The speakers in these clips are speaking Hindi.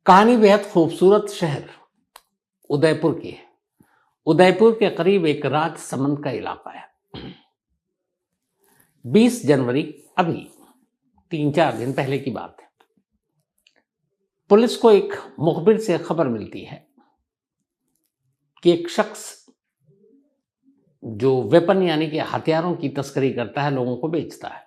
कहानी बेहद खूबसूरत शहर उदयपुर की है। उदयपुर के करीब एक राजसमंद का इलाका है। 20 जनवरी, अभी 3-4 दिन पहले की बात है। पुलिस को एक मुखबिर से खबर मिलती है कि एक शख्स जो वेपन यानी कि हथियारों की तस्करी करता है, लोगों को बेचता है,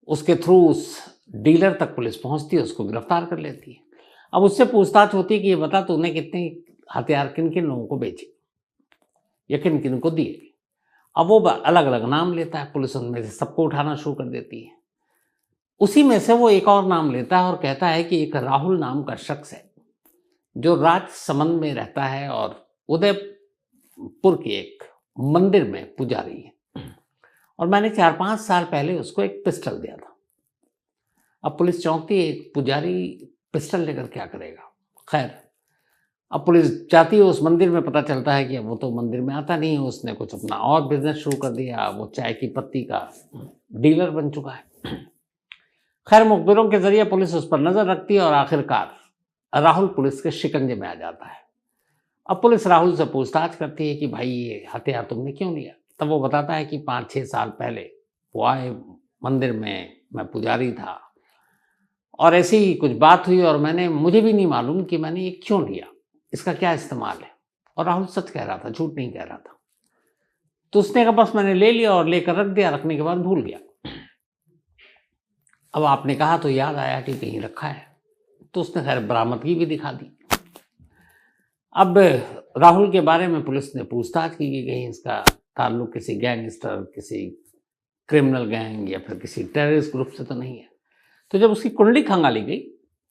उसके थ्रू उस डीलर तक पुलिस पहुंचती है, उसको गिरफ्तार कर लेती है। अब उससे पूछताछ होती है कि ये बता तूने कितने हथियार किन किन लोगों को बेचे या किन किन को दिए। अब वो अलग अलग नाम लेता है, पुलिस उनमें से सबको उठाना शुरू कर देती है। उसी में से वो एक और नाम लेता है और कहता है कि एक राहुल नाम का शख्स है जो राजसमंद में रहता है और उदयपुर के एक मंदिर में पुजारी है, और मैंने 4-5 साल पहले उसको एक पिस्टल दिया था। अब पुलिस चौंकती है, एक पुजारी पिस्टल लेकर क्या करेगा। खैर, अब पुलिस जाती है उस मंदिर में, पता चलता है कि अब वो तो मंदिर में आता नहीं है, उसने कुछ अपना और बिजनेस शुरू कर दिया, वो चाय की पत्ती का डीलर बन चुका है। खैर, मुखबिरों के जरिए पुलिस उस पर नजर रखती है और आखिरकार राहुल पुलिस के शिकंजे में आ जाता है। अब पुलिस राहुल से पूछताछ करती है कि भाई ये हथियार तुमने क्यों लिया। तब वो बताता है कि 5-6 साल पहले वो आए मंदिर में, मैं पुजारी था और ऐसी ही कुछ बात हुई और मुझे भी नहीं मालूम कि मैंने ये क्यों लिया, इसका क्या इस्तेमाल है। और राहुल सच कह रहा था, झूठ नहीं कह रहा था। तो उसने कहा बस मैंने ले लिया और लेकर रख दिया, रखने के बाद भूल गया। अब आपने कहा तो याद आया कि कहीं रखा है, तो उसने खैर बरामदगी भी दिखा दी। अब राहुल के बारे में पुलिस ने पूछताछ की कि कहीं इसका ताल्लुक किसी गैंगस्टर, किसी क्रिमिनल गैंग या फिर किसी टेररिस्ट ग्रुप से तो नहीं है। तो जब उसकी कुंडली खंगाली गई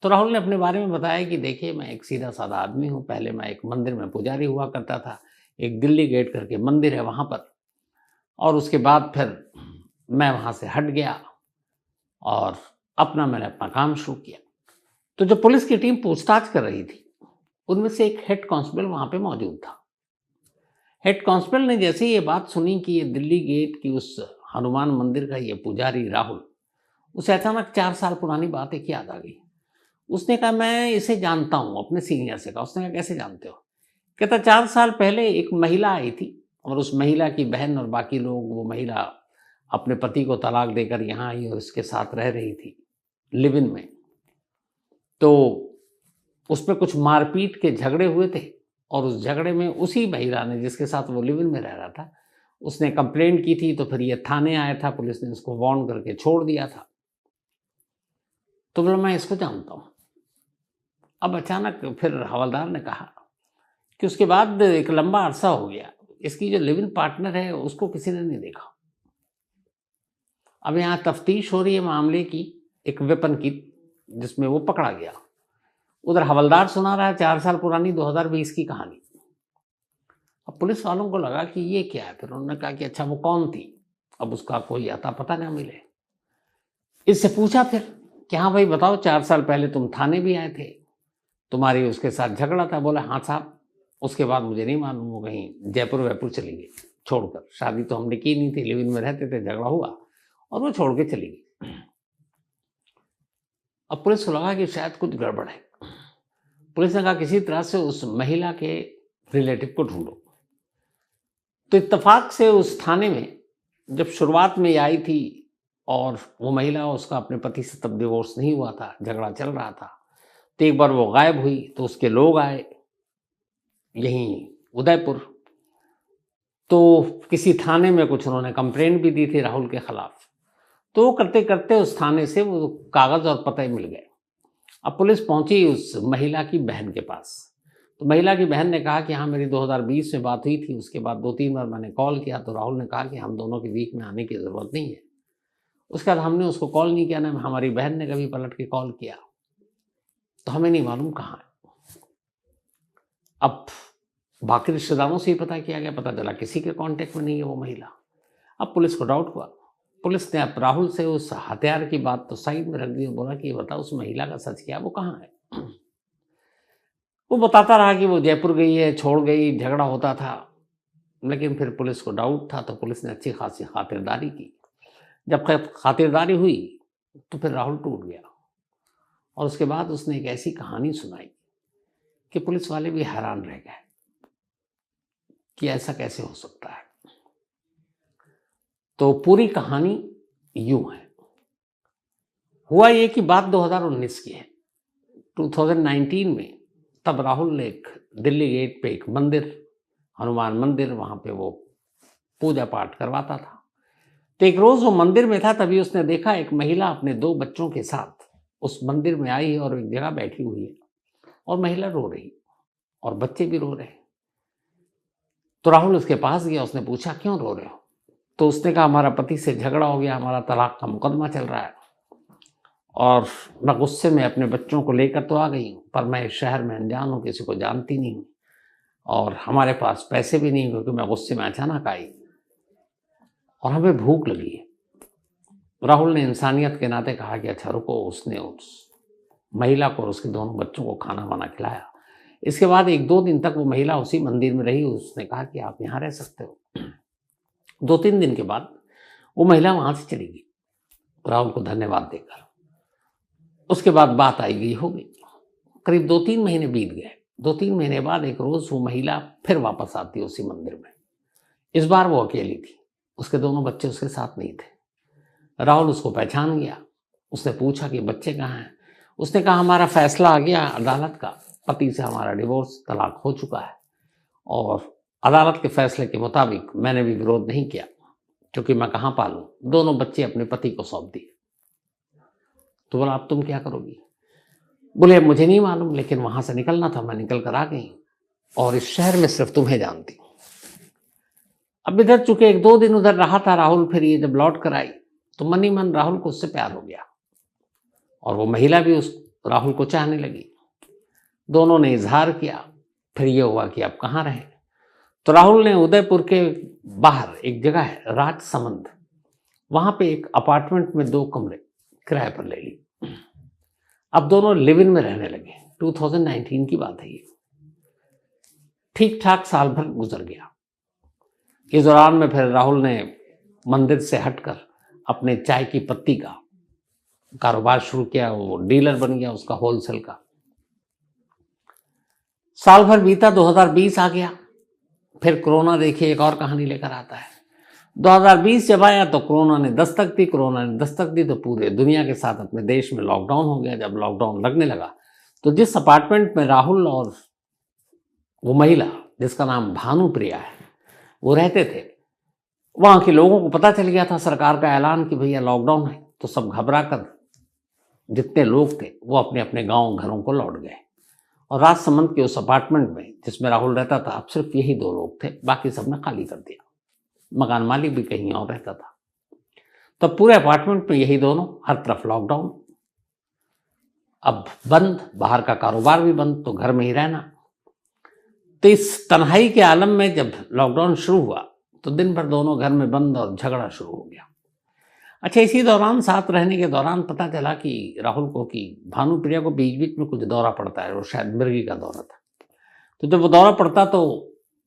तो राहुल ने अपने बारे में बताया कि देखिए, मैं एक सीधा साधा आदमी हूँ, पहले मैं एक मंदिर में पुजारी हुआ करता था, एक दिल्ली गेट करके मंदिर है वहाँ पर, और उसके बाद फिर मैं वहाँ से हट गया और मैंने अपना काम शुरू किया। तो जब पुलिस की टीम पूछताछ कर रही थी, उनमें से एक हेड कांस्टेबल वहाँ पे मौजूद था। हेड कांस्टेबल ने जैसे ही ये बात सुनी कि ये दिल्ली गेट की उस हनुमान मंदिर का ये पुजारी राहुल, उसे अचानक 4 साल पुरानी बात एक याद आ गई। उसने कहा मैं इसे जानता हूँ, अपने सीनियर से कहा। उसने कहा कैसे जानते हो। कहता 4 साल पहले एक महिला आई थी और उस महिला की बहन और बाकी लोग, वो महिला अपने पति को तलाक देकर यहाँ आई और इसके साथ रह रही थी लिव इन में। तो उसमें कुछ मारपीट के झगड़े हुए थे और उस झगड़े में उसी महिला ने, जिसके साथ वो लिव इन में रह रहा था, उसने कंप्लेंट की थी। तो फिर ये थाने आया था, पुलिस ने उसको वार्न करके छोड़ दिया था। तो बोला मैं इसको जानता हूँ। अब अचानक फिर हवलदार ने कहा कि उसके बाद एक लंबा अरसा हो गया, इसकी जो लिव इन पार्टनर है उसको किसी ने नहीं देखा। अब यहाँ तफ्तीश हो रही है मामले की, एक वेपन की, जिसमें वो पकड़ा गया। उधर हवलदार सुना रहा है 4 साल पुरानी 2020 की कहानी। अब पुलिस वालों को लगा कि ये क्या है। फिर उन्होंने कहा कि अच्छा वो कौन थी। अब उसका कोई अता पता ना मिले। इससे पूछा फिर कि हाँ भाई बताओ, 4 साल पहले तुम थाने भी आए थे, तुम्हारी उसके साथ झगड़ा था। बोला हाँ साहब, उसके बाद मुझे नहीं मालूम, वो कहीं जयपुर वयपुर चली गई छोड़कर। शादी तो हमने की नहीं थी, लिव इन में रहते थे, झगड़ा हुआ और वो छोड़ के चली गई। अब पुलिस को लगा कि शायद कुछ गड़बड़ है। पुलिस ने कहा किसी तरह से उस महिला के रिलेटिव को ढूंढो। तो इत्तेफाक से उस थाने में जब शुरुआत में आई थी और वो महिला, उसका अपने पति से तब डिवोर्स नहीं हुआ था, झगड़ा चल रहा था, तो एक बार वो गायब हुई। तो उसके लोग आए यहीं उदयपुर, तो किसी थाने में कुछ उन्होंने कंप्लेंट भी दी थी राहुल के खिलाफ। तो वो करते करते उस थाने से वो कागज और पते मिल गए। अब पुलिस पहुंची उस महिला की बहन के पास। तो महिला की बहन ने कहा कि हाँ मेरी 2020 में बात हुई थी, उसके बाद 2-3 बार मैंने कॉल किया। तो राहुल ने कहा कि हम दोनों के बीच में आने की ज़रूरत नहीं है। उसके बाद हमने उसको कॉल नहीं किया, ना हमारी बहन ने कभी पलट के कॉल किया, तो हमें नहीं मालूम कहाँ है। अब बाकी रिश्तेदारों से ही पता किया गया, पता चला किसी के कांटेक्ट में नहीं है वो महिला। अब पुलिस को डाउट हुआ। पुलिस ने अब राहुल से उस हथियार की बात तो साइड में रख दी और बोला कि ये बताओ उस महिला का सच क्या है, वो कहाँ है। वो बताता रहा कि वो जयपुर गई है, छोड़ गई, झगड़ा होता था। लेकिन फिर पुलिस को डाउट था, तो पुलिस ने अच्छी खासी खातिरदारी की। जब खातिरदारी हुई तो फिर राहुल टूट गया और उसके बाद उसने एक ऐसी कहानी सुनाई कि पुलिस वाले भी हैरान रह गए कि ऐसा कैसे हो सकता है। तो पूरी कहानी यूं है। हुआ ये कि बात 2019 की है। 2019 में तब राहुल ने एक दिल्ली गेट पे एक मंदिर, हनुमान मंदिर, वहां पे वो पूजा पाठ करवाता था। तो एक रोज वो मंदिर में था, तभी उसने देखा एक महिला अपने 2 बच्चों के साथ उस मंदिर में आई और एक जगह बैठी हुई है और महिला रो रही और बच्चे भी रो रहे। तो राहुल उसके पास गया, उसने पूछा क्यों रो रहे हो? तो उसने कहा हमारा पति से झगड़ा हो गया, हमारा तलाक का मुकदमा चल रहा है और मैं गुस्से में अपने बच्चों को लेकर तो आ गई हूँ, पर मैं इस शहर में अनजान हूँ, किसी को जानती नहीं हूँ और हमारे पास पैसे भी नहीं, क्योंकि मैं गुस्से में अचानक आई और हमें भूख लगी है। राहुल ने इंसानियत के नाते कहा कि अच्छा रुको। उसने उस महिला को और उसके दोनों बच्चों को खाना वाना खिलाया। इसके बाद 1-2 दिन तक वो महिला उसी मंदिर में रही। उसने कहा कि आप यहाँ रह सकते हो। 2-3 दिन के बाद वो महिला वहां से चली गई राहुल को धन्यवाद देकर। उसके बाद बात आई गई हो गई। करीब 2-3 महीने बीत गए। 2-3 महीने बाद एक रोज वो महिला फिर वापस आती उसी मंदिर में। इस बार वो अकेली थी, उसके दोनों बच्चे उसके साथ नहीं थे। राहुल उसको पहचान गया। उसने पूछा कि बच्चे कहाँ हैं? उसने कहा हमारा फैसला आ गया अदालत का, पति से हमारा डिवोर्स, तलाक हो चुका है और अदालत के फैसले के मुताबिक मैंने भी विरोध नहीं किया, क्योंकि मैं कहाँ पालूं। दोनों बच्चे अपने पति को सौंप दिए। तो बोला अब तुम क्या करोगी? बोले मुझे नहीं मालूम, लेकिन वहां से निकलना था, मैं निकल कर आ गई और इस शहर में सिर्फ तुम्हें जानती हूँ। अब इधर चूंकि 1-2 दिन उधर रहा था राहुल, फिर ये जब लौट कर आई तो मन ही मन राहुल को उससे प्यार हो गया और वो महिला भी उस राहुल को चाहने लगी। दोनों ने इजहार किया। फिर ये हुआ कि अब कहाँ रहे। तो राहुल ने उदयपुर के बाहर एक जगह है राजसमंद, वहां पे एक अपार्टमेंट में 2 कमरे किराए पर ले ली। अब दोनों लिव इन में रहने लगे। 2019 की बात है ये। ठीक ठाक साल भर गुजर गया। इस दौरान में फिर राहुल ने मंदिर से हटकर अपने चाय की पत्ती का कारोबार शुरू किया। वो डीलर बन गया उसका, होलसेल का। साल भर बीता, 2020 आ गया। फिर कोरोना देखिए एक और कहानी लेकर आता है। 2020 जब आया तो कोरोना ने दस्तक दी। कोरोना ने दस्तक दी तो पूरे दुनिया के साथ अपने देश में लॉकडाउन हो गया। जब लॉकडाउन लगने लगा तो जिस अपार्टमेंट में राहुल और वो महिला जिसका नाम भानुप्रिया है वो रहते थे, वहां के लोगों को पता चल गया था सरकार का ऐलान कि भैया लॉकडाउन है। तो सब घबरा कर जितने लोग थे वो अपने अपने गांव घरों को लौट गए और राजसमंद के उस अपार्टमेंट में जिसमें राहुल रहता था, अब सिर्फ यही 2 लोग थे, बाकी सबने खाली कर दिया। मकान मालिक भी कहीं और रहता था। तो पूरे अपार्टमेंट में यही दोनों, हर तरफ लॉकडाउन, अब बंद, बाहर का कारोबार भी बंद, तो घर में ही रहना। तो इस तन्हाई के आलम में जब लॉकडाउन शुरू हुआ तो दिन भर दोनों घर में बंद और झगड़ा शुरू हो गया। अच्छा, इसी दौरान साथ रहने के दौरान पता चला कि राहुल को कि भानुप्रिया को बीच बीच में कुछ दौरा पड़ता है, और शायद मिर्गी का दौरा था। तो जब वो दौरा पड़ता तो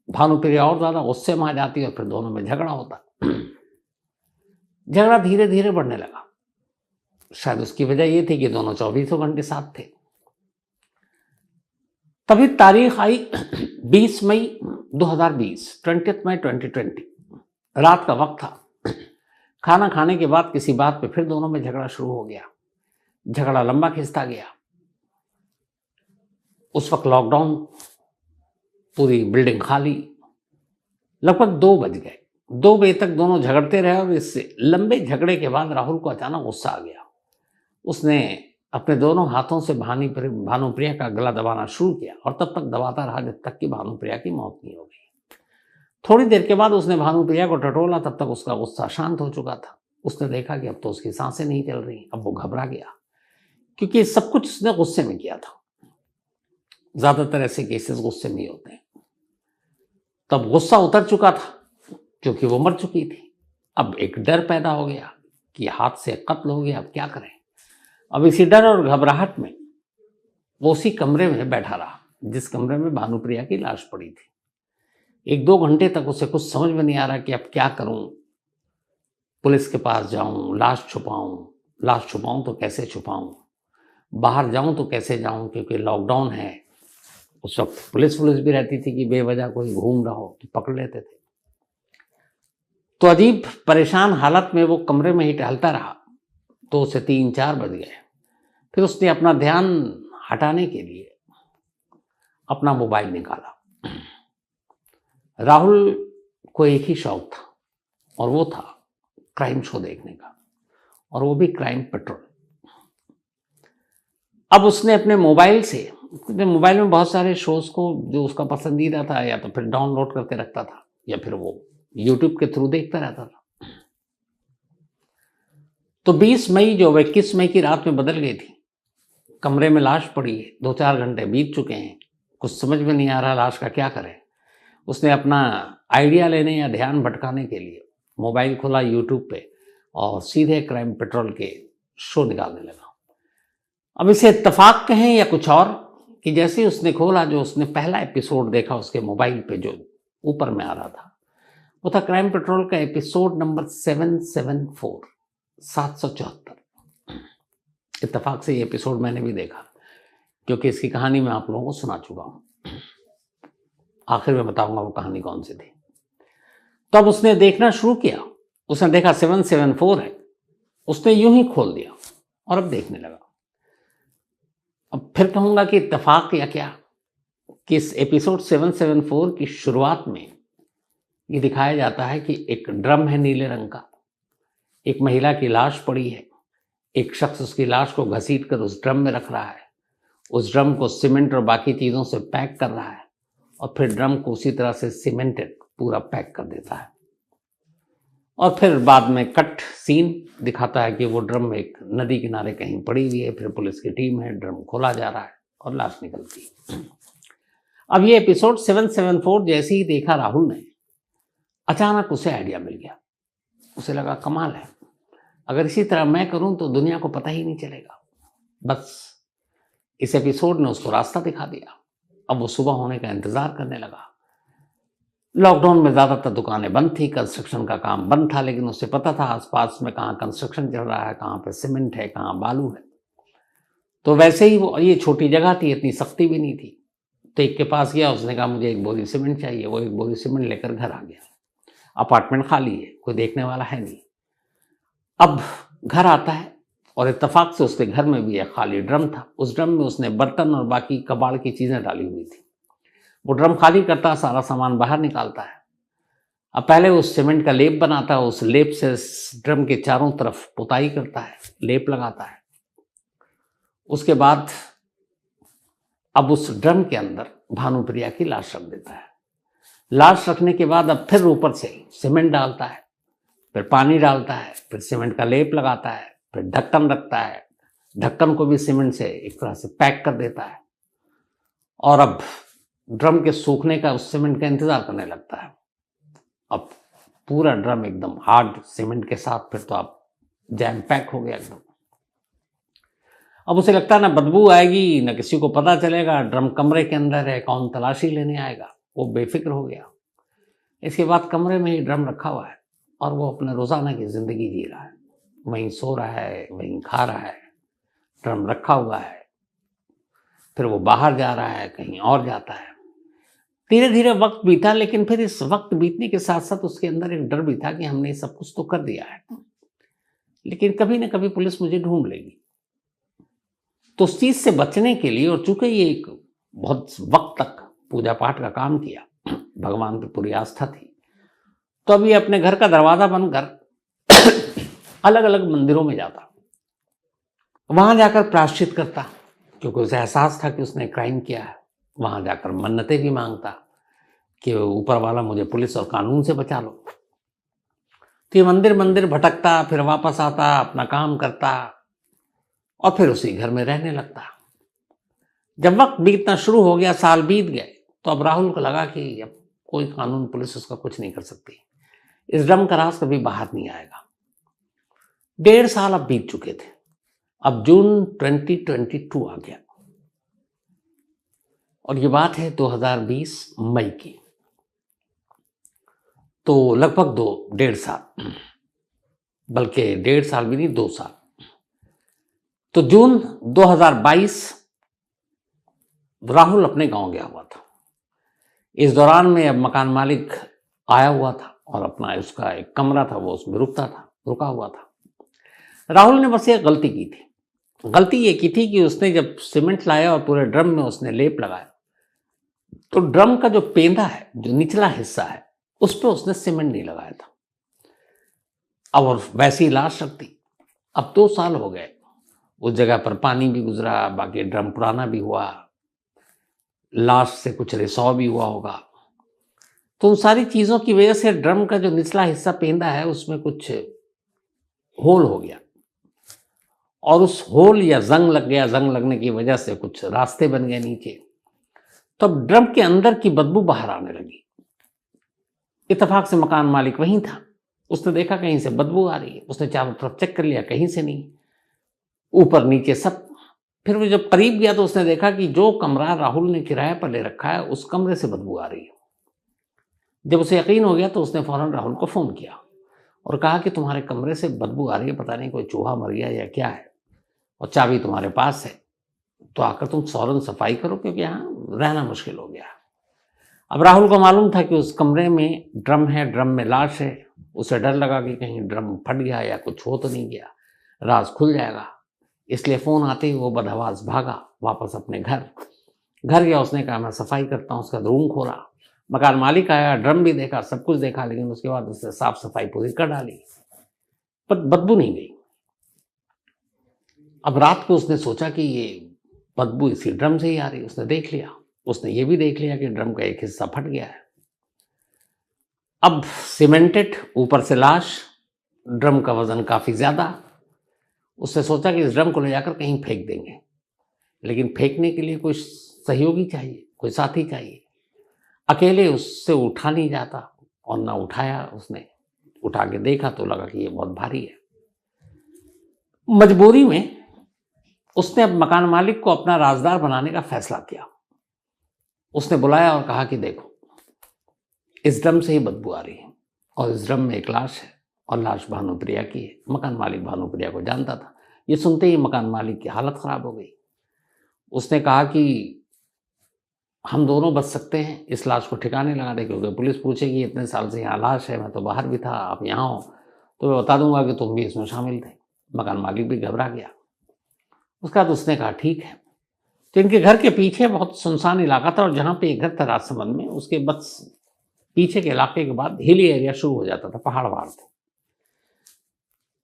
भानुप्रिया और ज्यादा गुस्से में आ जाती और फिर दोनों में झगड़ा होता। झगड़ा धीरे धीरे बढ़ने लगा। शायद उसकी वजह ये थी कि दोनों 24 घंटे साथ थे। तभी तारीख आई 20 मई 2020, 20 मई 2020, रात का वक्त था। खाना खाने के बाद किसी बात पे फिर दोनों में झगड़ा शुरू हो गया। झगड़ा लंबा खिंचता गया। उस वक्त लॉकडाउन, पूरी बिल्डिंग खाली। लगभग 2 बज गए। 2 बजे तक दोनों झगड़ते रहे और इससे लंबे झगड़े के बाद राहुल को अचानक गुस्सा आ गया। उसने अपने दोनों हाथों से भानुप्रिया का गला दबाना शुरू किया और तब तक दबाता रहा जब तक कि भानुप्रिया की मौत नहीं हो गई। थोड़ी देर के बाद उसने भानुप्रिया को टटोला, तब तक उसका गुस्सा शांत हो चुका था। उसने देखा कि अब तो उसकी सांसें नहीं चल रही। अब वो घबरा गया, क्योंकि सब कुछ उसने गुस्से में किया था। ज्यादातर ऐसे केसेस गुस्से में ही होते हैं। तब गुस्सा उतर चुका था क्योंकि वो मर चुकी थी। अब एक डर पैदा हो गया कि हाथ से कत्ल हो गया, अब क्या करें। अब इसी डर और घबराहट में वो उसी कमरे में बैठा रहा जिस कमरे में भानुप्रिया की लाश पड़ी थी। 1-2 घंटे तक उसे कुछ समझ में नहीं आ रहा कि अब क्या करूं। पुलिस के पास जाऊं, लाश छुपाऊं तो कैसे छुपाऊं। बाहर जाऊं तो कैसे जाऊं, क्योंकि लॉकडाउन है। उस वक्त पुलिस भी रहती थी कि बेवजह कोई घूम रहा हो तो पकड़ लेते थे। तो अजीब परेशान हालत में वो कमरे में ही टहलता रहा। तो उसे 3-4 बज गए। फिर उसने अपना ध्यान हटाने के लिए अपना मोबाइल निकाला। राहुल को एक ही शौक था, और वो था क्राइम शो देखने का, और वो भी क्राइम पेट्रोल। अब उसने अपने मोबाइल में बहुत सारे शोज को जो उसका पसंदीदा था, या तो फिर डाउनलोड करके रखता था, या फिर वो यूट्यूब के थ्रू देखता रहता था। तो 20 मई जो 21 मई की रात में बदल गई थी। कमरे में लाश पड़ी है, 2-4 घंटे बीत चुके हैं, कुछ समझ में नहीं आ रहा लाश का क्या करें। उसने अपना आइडिया लेने या ध्यान भटकाने के लिए मोबाइल खोला यूट्यूब पे, और सीधे क्राइम पेट्रोल के शो निकालने लगा। अब इसे इत्तेफाक कहें या कुछ और, कि जैसे ही उसने खोला, जो उसने पहला एपिसोड देखा उसके मोबाइल पे जो ऊपर में आ रहा था, वो था क्राइम पेट्रोल का एपिसोड नंबर 774, 774। इत्तेफाक से ये एपिसोड मैंने भी देखा, क्योंकि इसकी कहानी मैं आप लोगों को सुना चुका हूं। आखिर में बताऊंगा वो कहानी कौन सी थी। तो अब उसने देखना शुरू किया। उसने देखा 774 है, उसने यूं ही खोल दिया और अब देखने लगा। अब फिर कहूंगा कि इत्तेफाक या क्या, कि इस एपिसोड 774 की शुरुआत में ये दिखाया जाता है कि एक ड्रम है नीले रंग का, एक महिला की लाश पड़ी है, एक शख्स उसकी लाश को घसीट कर उस ड्रम में रख रहा है, उस ड्रम को सीमेंट और बाकी चीज़ों से पैक कर रहा है, और फिर ड्रम को उसी तरह से सीमेंटेड पूरा पैक कर देता है। और फिर बाद में कट सीन दिखाता है कि वो ड्रम एक नदी किनारे कहीं पड़ी हुई है, फिर पुलिस की टीम है, ड्रम खोला जा रहा है और लाश निकलती है। अब ये एपिसोड 774 जैसे ही देखा राहुल ने, अचानक उसे आइडिया मिल गया। उसे लगा कमाल है, अगर इसी तरह मैं करूं तो दुनिया को पता ही नहीं चलेगा। बस इस एपिसोड ने उसको रास्ता दिखा दिया। अब वो सुबह होने का इंतजार करने लगा। लॉकडाउन में ज़्यादातर दुकानें बंद थी, कंस्ट्रक्शन का काम बंद था, लेकिन उसे पता था आसपास में कहाँ कंस्ट्रक्शन चल रहा है, कहाँ पे सीमेंट है, कहाँ बालू है। तो वैसे ही वो, ये छोटी जगह थी, इतनी सख्ती भी नहीं थी। तो एक के पास गया, उसने कहा मुझे एक बोरी सीमेंट चाहिए। वो एक बोरी सीमेंट लेकर घर आ गया। अपार्टमेंट खाली है, कोई देखने वाला है नहीं। अब घर आता है और इत्तेफाक से उसके घर में भी एक खाली ड्रम था। उस ड्रम में उसने बर्तन और बाकी कबाड़ की चीज़ें डाली हुई थी। वो ड्रम खाली करता, सारा सामान बाहर निकालता है। अब पहले उस सीमेंट का लेप बनाता है, उस लेप से ड्रम के चारों तरफ पुताई करता है, लेप लगाता है। उसके बाद अब उस ड्रम के अंदर भानुप्रिया की लाश रख देता है। लाश रखने के बाद अब फिर ऊपर से सीमेंट डालता है, फिर पानी डालता है, फिर सीमेंट का लेप लगाता है, फिर ढक्कन रखता है, ढक्कन को भी सीमेंट से एक तरह से पैक कर देता है, और अब ड्रम के सूखने का, उस सीमेंट का इंतजार करने लगता है। अब पूरा ड्रम एकदम हार्ड सीमेंट के साथ फिर तो अब जैम पैक हो गया एकदम। अब उसे लगता है ना बदबू आएगी, ना किसी को पता चलेगा, ड्रम कमरे के अंदर है, कौन तलाशी लेने आएगा। वो बेफिक्र हो गया। इसके बाद कमरे में ही ड्रम रखा हुआ है और वो अपने रोजाना की जिंदगी जी रहा है। वहीं सो रहा है, वहीं खा रहा है, ड्रम रखा हुआ है। फिर वो बाहर जा रहा है, कहीं और जाता है। धीरे धीरे वक्त बीता, लेकिन फिर इस वक्त बीतने के साथ साथ उसके अंदर एक डर भी था कि हमने सब कुछ तो कर दिया है, लेकिन कभी ना कभी पुलिस मुझे ढूंढ लेगी। तो उस चीज से बचने के लिए, और चूंकि ये एक बहुत वक्त तक पूजा पाठ का काम किया, भगवान पर पूरी आस्था थी, तो अब ये अपने घर का दरवाजा बनकर अलग अलग मंदिरों में जाता, वहां जाकर प्रायश्चित करता, क्योंकि उसे एहसास था कि उसने क्राइम किया है। वहां जाकर मन्नतें भी मांगता कि ऊपर वाला मुझे पुलिस और कानून से बचा लो। तो ये मंदिर मंदिर भटकता, फिर वापस आता, अपना काम करता और फिर उसी घर में रहने लगता। जब वक्त बीतना शुरू हो गया, साल बीत गए, तो अब राहुल को लगा कि अब कोई कानून पुलिस उसका कुछ नहीं कर सकती, इस ड्रम का राज कभी बाहर नहीं आएगा। 1.5 साल अब बीत चुके थे। अब जून 2022 आ गया और ये बात है 2020 मई की। तो लगभग 1.5 साल, बल्कि 1.5 साल भी नहीं, 2 साल। तो जून 2022 राहुल अपने गांव गया हुआ था। इस दौरान में अब मकान मालिक आया हुआ था और अपना उसका एक कमरा था, वो उसमें रुका हुआ था। राहुल ने बस एक गलती की थी। गलती ये की थी कि उसने जब सीमेंट लाया और पूरे ड्रम में उसने लेप लगाया, तो ड्रम का जो पेंदा है, जो निचला हिस्सा है, उस पर उसने सीमेंट नहीं लगाया था। अब और वैसी लाश रखती। अब 2 साल हो गए, उस जगह पर पानी भी गुजरा, बाकी ड्रम पुराना भी हुआ, लाश से कुछ रिसाव भी हुआ होगा। तो उन सारी चीज़ों की वजह से ड्रम का जो निचला हिस्सा पेंदा है उसमें कुछ होल हो गया, और उस होल या जंग लग गया, जंग लगने की वजह से कुछ रास्ते बन गए नीचे। तो अब ड्रम के अंदर की बदबू बाहर आने लगी। इत्तेफाक से मकान मालिक वहीं था, उसने देखा कहीं से बदबू आ रही है, उसने चारों तरफ चेक कर लिया, कहीं से नहीं, ऊपर नीचे सब। फिर वो जब करीब गया तो उसने देखा कि जो कमरा राहुल ने किराए पर ले रखा है उस कमरे से बदबू आ रही है। जब उसे यकीन हो गया तो उसने फौरन राहुल को फ़ोन किया और कहा कि तुम्हारे कमरे से बदबू आ रही है, पता नहीं कोई चूहा मर गया या क्या है, और चाबी तुम्हारे पास है, तो आकर तुम फौरन सफाई करो क्योंकि यहाँ रहना मुश्किल हो गया। अब राहुल को मालूम था कि उस कमरे में ड्रम है, ड्रम में लाश है। उसे डर लगा कि कहीं ड्रम फट गया या कुछ हो तो नहीं गया, राज खुल जाएगा। इसलिए फ़ोन आते ही वो बदहवास भागा वापस अपने घर गया। उसने कहा मैं सफाई करता हूँ। उसका रूम खोला, मकान मालिक आया, ड्रम भी देखा, सब कुछ देखा, लेकिन उसके बाद उसने साफ सफाई पूरी कर डाली, पर बदबू नहीं गई। अब रात को उसने सोचा कि ये बदबू इसी ड्रम से ही आ रही। उसने देख लिया, उसने ये भी देख लिया कि ड्रम का एक हिस्सा फट गया है। अब सीमेंटेड, ऊपर से लाश, ड्रम का वजन काफी ज्यादा। उसने सोचा कि इस ड्रम को ले जाकर कहीं फेंक देंगे, लेकिन फेंकने के लिए कोई सहयोगी चाहिए, कोई साथी चाहिए। अकेले उससे उठा नहीं जाता, और ना उठाया। उसने उठा के देखा तो लगा कि ये बहुत भारी है। मजबूरी में उसने अब मकान मालिक को अपना राजदार बनाने का फैसला किया। उसने बुलाया और कहा कि देखो, इस ड्रम से ही बदबू आ रही है, और इस ड्रम में एक लाश है, और लाश भानुप्रिया की है। मकान मालिक भानुप्रिया को जानता था। ये सुनते ही मकान मालिक की हालत खराब हो गई। उसने कहा कि हम दोनों बच सकते हैं, इस लाश को ठिकाने लगा दे, क्योंकि पुलिस पूछेगी इतने साल से यहाँ लाश है, मैं तो बाहर भी था, आप यहाँ हो तो मैं बता दूंगा कि तुम भी इसमें शामिल थे। मकान मालिक भी घबरा गया। उसके बाद उसने कहा ठीक है। तो इनके घर के पीछे बहुत सुनसान इलाका था, और जहाँ पे एक घर था राजसमंद में, उसके बस पीछे के इलाके के बाद हिली एरिया शुरू हो जाता था, पहाड़ वहाड़ थे।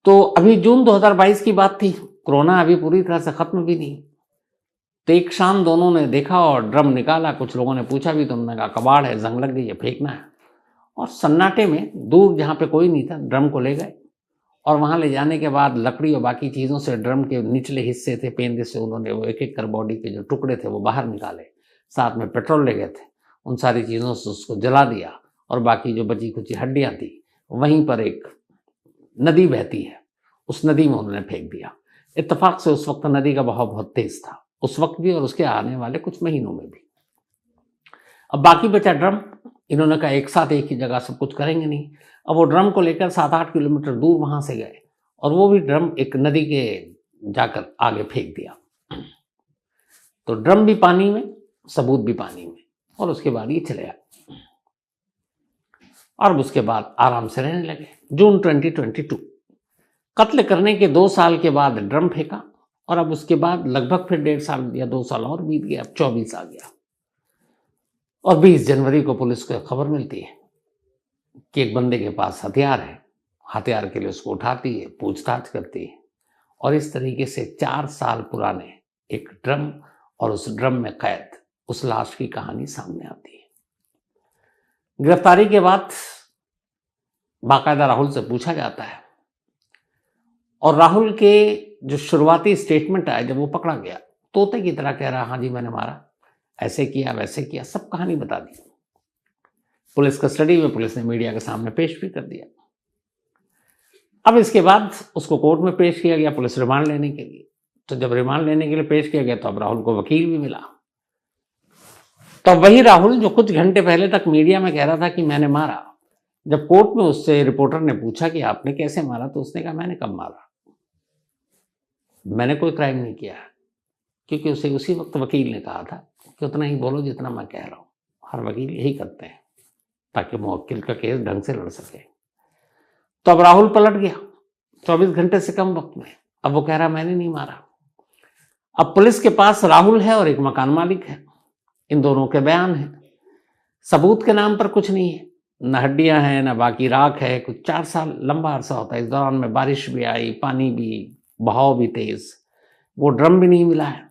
तो अभी जून 2022 की बात थी, कोरोना अभी पूरी तरह से खत्म भी नहीं। तो एक शाम दोनों ने देखा और ड्रम निकाला। कुछ लोगों ने पूछा भी, तुमने कहा कबाड़ है, जंग लग गई है, फेंकना है। और सन्नाटे में दूर जहाँ पे कोई नहीं था, ड्रम को ले गए, और वहाँ ले जाने के बाद लकड़ी और बाकी चीज़ों से ड्रम के निचले हिस्से थे, पेंदे से उन्होंने वो एक एक कर बॉडी के जो टुकड़े थे वो बाहर निकाले। साथ में पेट्रोल ले गए थे, उन सारी चीज़ों से उसको जला दिया, और बाकी जो बची कुची हड्डियाँ थी वहीं पर एक नदी बहती है, उस नदी में उन्होंने फेंक दिया। इत्तेफाक से उस वक्त नदी का बहाव बहुत तेज था, उस वक्त भी और उसके आने वाले कुछ महीनों में भी। अब बाकी बचा ड्रम। इन्होंने कहा एक साथ एक ही जगह सब कुछ करेंगे नहीं। अब वो ड्रम को लेकर 7-8 किलोमीटर दूर वहां से गए, और वो भी ड्रम एक नदी के जाकर आगे फेंक दिया। तो ड्रम भी पानी में, सबूत भी पानी में, और उसके बाद ये चले आए, और उसके बाद आराम से रहने लगे। जून 2022, कत्ल करने के 2 साल के बाद ड्रम फेंका, और अब उसके बाद लगभग फिर 1.5 साल या 2 साल और बीत गया। अब 24 आ गया, और 20 जनवरी को पुलिस को खबर मिलती है कि एक बंदे के पास हथियार है। हथियार के लिए उसको उठाती है, पूछताछ करती है, और इस तरीके से 4 साल पुराने एक ड्रम और उस ड्रम में कैद उस लाश की कहानी सामने आती है। गिरफ्तारी के बाद बाकायदा राहुल से पूछा जाता है, और राहुल के जो शुरुआती स्टेटमेंट आया जब वो पकड़ा गया, तोते की तरह कह रहा, हाँ जी मैंने मारा, ऐसे किया वैसे किया, सब कहानी बता दी। पुलिस कस्टडी में पुलिस ने मीडिया के सामने पेश भी कर दिया। अब इसके बाद उसको कोर्ट में पेश किया गया पुलिस रिमांड लेने के लिए। तो जब रिमांड लेने के लिए पेश किया गया तो अब राहुल को वकील भी मिला। तो वही राहुल जो कुछ घंटे पहले तक मीडिया में कह रहा था कि मैंने मारा, जब कोर्ट में उससे रिपोर्टर ने पूछा कि आपने कैसे मारा, तो उसने कहा मैंने कब मारा, मैंने कोई क्राइम नहीं किया है, क्योंकि उसे उसी वक्त वकील ने कहा था कि उतना ही बोलो जितना मैं कह रहा हूँ। हर वकील यही करते हैं ताकि मुवक्किल का केस ढंग से लड़ सके। तो अब राहुल पलट गया 24 घंटे से कम वक्त में। अब वो कह रहा मैंने नहीं मारा। अब पुलिस के पास राहुल है और एक मकान मालिक है, इन दोनों के बयान है। सबूत के नाम पर कुछ नहीं है, न हड्डियां हैं न बाकी राख है। कुछ 4 साल लंबा अरसा होता है, इस दौरान में बारिश भी आई, पानी भी, बहाव भी तेज, वो ड्रम भी नहीं मिला है।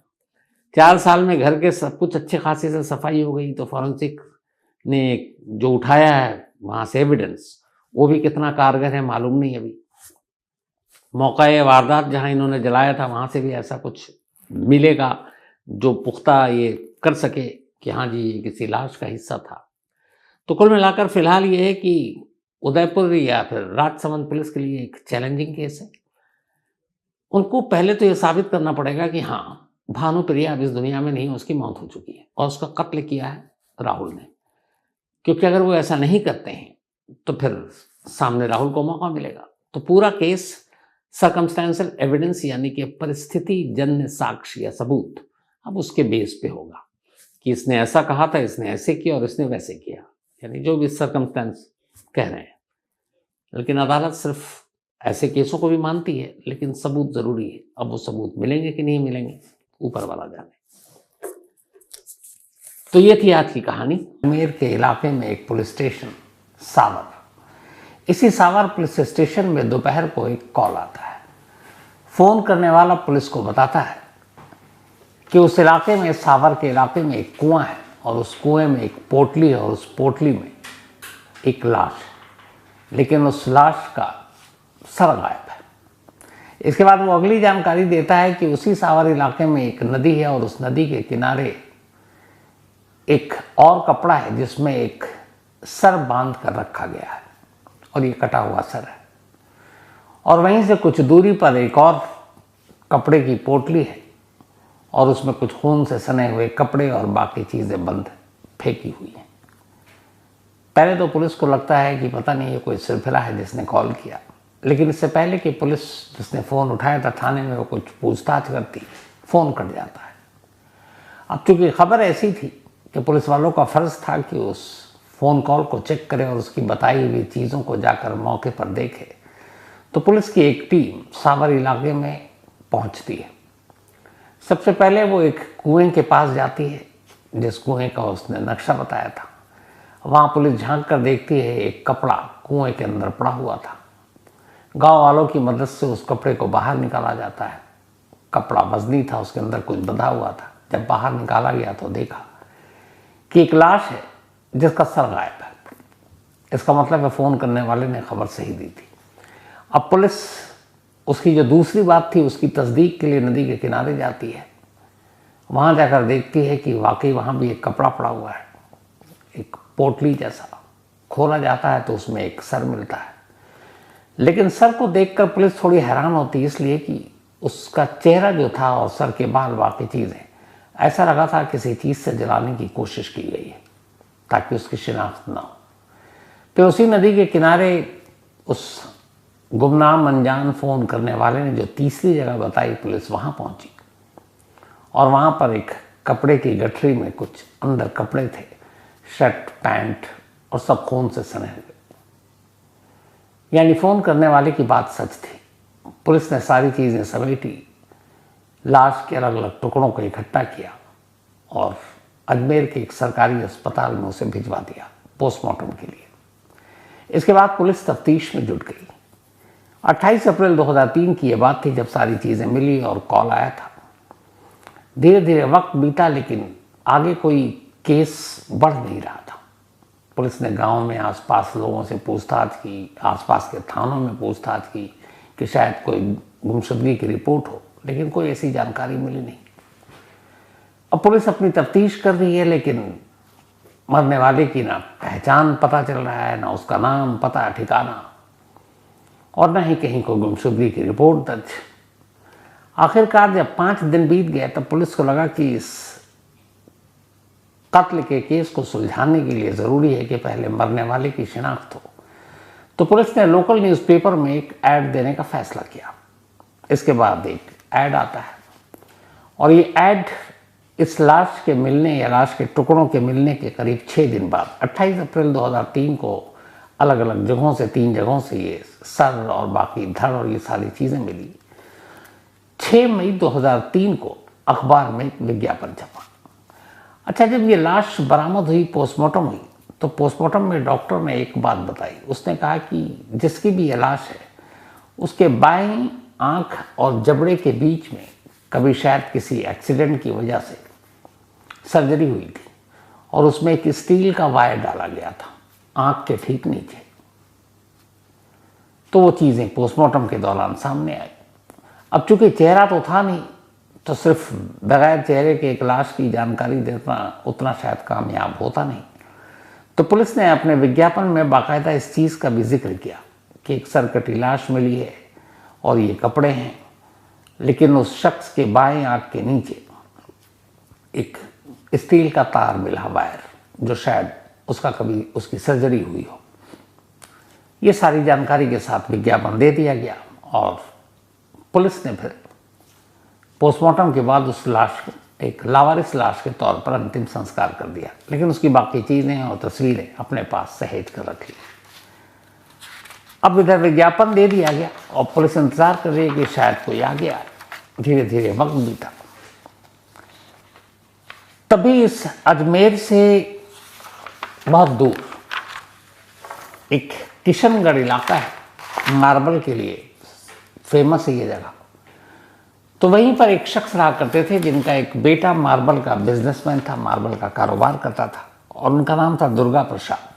4 साल में घर के सब कुछ अच्छे खासे से सफाई हो गई। तो फॉरेंसिक ने जो उठाया है वहां से एविडेंस, वो भी कितना कारगर है मालूम नहीं। अभी मौका ये वारदात जहां इन्होंने जलाया था वहां से भी ऐसा कुछ मिलेगा जो पुख्ता ये कर सके कि हाँ जी ये किसी लाश का हिस्सा था। तो कुल मिलाकर फिलहाल ये है कि उदयपुर या फिर राजसमंद पुलिस के लिए एक चैलेंजिंग केस है। उनको पहले तो ये साबित करना पड़ेगा कि हाँ भानुप्रिया अब इस दुनिया में नहीं, उसकी मौत हो चुकी है और उसका कत्ल किया है राहुल ने। क्योंकि अगर वो ऐसा नहीं करते हैं तो फिर सामने राहुल को मौका मिलेगा। तो पूरा केस सर्कमस्टेंशियल एविडेंस यानी कि परिस्थिति जन्य साक्ष्य या सबूत अब उसके बेस पे होगा कि इसने ऐसा कहा था, इसने ऐसे किया और इसने वैसे किया, यानी जो भी सर्कमस्टेंस कह रहे हैं। लेकिन अदालत सिर्फ ऐसे केसों को भी मानती है, लेकिन सबूत जरूरी है। अब वो सबूत मिलेंगे कि नहीं मिलेंगे ऊपर वाला जाने। तो ये थी आज की कहानी। अजमेर के इलाके में एक पुलिस स्टेशन सावर, इसी सावर पुलिस स्टेशन में दोपहर को एक कॉल आता है। फोन करने वाला पुलिस को बताता है कि उस इलाके में, सावर के इलाके में एक कुआं है और उस कुएं में एक पोटली है और उस पोटली में एक लाश है, लेकिन उस लाश का सर गायब है। इसके बाद वो अगली जानकारी देता है कि उसी सावर इलाके में एक नदी है और उस नदी के किनारे एक और कपड़ा है जिसमें एक सर बांध कर रखा गया है और ये कटा हुआ सर है। और वहीं से कुछ दूरी पर एक और कपड़े की पोटली है और उसमें कुछ खून से सने हुए कपड़े और बाकी चीजें बंद फेंकी हुई हैं। पहले तो पुलिस को लगता है कि पता नहीं ये कोई सिरफिरा है जिसने कॉल किया, लेकिन इससे पहले कि पुलिस जिसने फ़ोन उठाया था थाने में वो कुछ पूछताछ करती, फ़ोन कट जाता है। अब चूंकि खबर ऐसी थी कि पुलिस वालों का फ़र्ज़ था कि उस फ़ोन कॉल को चेक करे और उसकी बताई हुई चीज़ों को जाकर मौके पर देखे, तो पुलिस की एक टीम सावर इलाके में पहुंचती है। सबसे पहले वो एक कुएं के पास जाती है जिस कुएं का उसने नक्शा बताया था। वहाँ पुलिस झांक कर देखती है एक कपड़ा कुएं के अंदर पड़ा हुआ था। गांव वालों की मदद से उस कपड़े को बाहर निकाला जाता है। कपड़ा वजनी था, उसके अंदर कुछ बंधा हुआ था। जब बाहर निकाला गया तो देखा कि एक लाश है जिसका सर गायब है। इसका मतलब है फ़ोन करने वाले ने खबर सही दी थी। अब पुलिस उसकी जो दूसरी बात थी उसकी तस्दीक के लिए नदी के किनारे जाती है। वहाँ जाकर देखती है कि वाकई वहाँ भी एक कपड़ा पड़ा हुआ है, एक पोटली जैसा। खोला जाता है तो उसमें एक सर मिलता है, लेकिन सर को देखकर पुलिस थोड़ी हैरान होती है, इसलिए कि उसका चेहरा जो था और सर के बाल बाकी चीज़ें, ऐसा लगा था किसी चीज़ से जलाने की कोशिश की गई है ताकि उसकी शिनाख्त ना हो। फिर उसी नदी के किनारे उस गुमनाम अनजान फ़ोन करने वाले ने जो तीसरी जगह बताई, पुलिस वहाँ पहुँची और वहाँ पर एक कपड़े की गठरी में कुछ अंदर कपड़े थे, शर्ट पैंट और सब खून से सने हुए। यानी फ़ोन करने वाले की बात सच थी। पुलिस ने सारी चीज़ें समेटी, लाश के अलग अलग टुकड़ों को इकट्ठा किया और अजमेर के एक सरकारी अस्पताल में उसे भिजवा दिया पोस्टमार्टम के लिए। इसके बाद पुलिस तफ्तीश में जुट गई। 28 अप्रैल 2003 की यह बात थी जब सारी चीज़ें मिली और कॉल आया था। धीरे धीरे वक्त बीता, लेकिन आगे कोई केस बढ़ नहीं रहा था। पुलिस ने गांव में आसपास लोगों से पूछताछ की, आसपास के थानों में पूछताछ की कि शायद कोई गुमशुदगी की रिपोर्ट हो, लेकिन कोई ऐसी जानकारी मिली नहीं। अब पुलिस अपनी तफ्तीश कर रही है, लेकिन मरने वाले की ना पहचान पता चल रहा है, ना उसका नाम पता ठिकाना, और ना ही कहीं कोई गुमशुदगी की रिपोर्ट दर्ज। आखिरकार जब 5 दिन बीत गए तब पुलिस को लगा कि इस कत्ल के केस को सुलझाने के लिए ज़रूरी है कि पहले मरने वाले की शिनाख्त हो। तो पुलिस ने लोकल न्यूज़पेपर में एक ऐड देने का फैसला किया। इसके बाद एक ऐड आता है और ये ऐड इस लाश के मिलने या लाश के टुकड़ों के मिलने के करीब 6 दिन बाद 28 अप्रैल 2003 को अलग अलग जगहों से 3 जगहों से ये सर और बाकी धड़ और ये सारी चीज़ें मिली। 6 मई 2003 को अखबार में एक विज्ञापन छपा। अच्छा, जब ये लाश बरामद हुई, पोस्टमार्टम हुई, तो पोस्टमार्टम में डॉक्टर ने एक बात बताई। उसने कहा कि जिसकी भी ये लाश है उसके बाईं आंख और जबड़े के बीच में कभी शायद किसी एक्सीडेंट की वजह से सर्जरी हुई थी और उसमें एक स्टील का वायर डाला गया था आंख के ठीक नीचे। तो वो चीज़ें पोस्टमार्टम के दौरान सामने आई। अब चूंकि चेहरा तो था नहीं, तो सिर्फ बगैर चेहरे के एक लाश की जानकारी देना उतना शायद कामयाब होता नहीं। तो पुलिस ने अपने विज्ञापन में बाकायदा इस चीज़ का भी जिक्र किया कि एक सरकटी लाश मिली है और ये कपड़े हैं, लेकिन उस शख्स के बाएं आंख के नीचे एक स्टील का तार मिला, वायर, जो शायद उसका कभी उसकी सर्जरी हुई हो। ये सारी जानकारी के साथ विज्ञापन दे दिया गया और पुलिस ने फिर पोस्टमार्टम के बाद उस लाश को एक लावारिस लाश के तौर पर अंतिम संस्कार कर दिया, लेकिन उसकी बाकी चीज़ें और तस्वीरें अपने पास सहेज कर रखी। अब इधर विज्ञापन दे दिया गया और पुलिस इंतजार कर रही है कि शायद कोई आ गया। धीरे धीरे वक्त बीता। तभी इस अजमेर से बहुत दूर एक किशनगढ़ इलाका है, मार्बल के लिए फेमस है ये जगह। तो वहीं पर एक शख्स रहा करते थे जिनका एक बेटा मार्बल का बिजनेसमैन था, मार्बल का कारोबार करता था और उनका नाम था दुर्गा प्रसाद।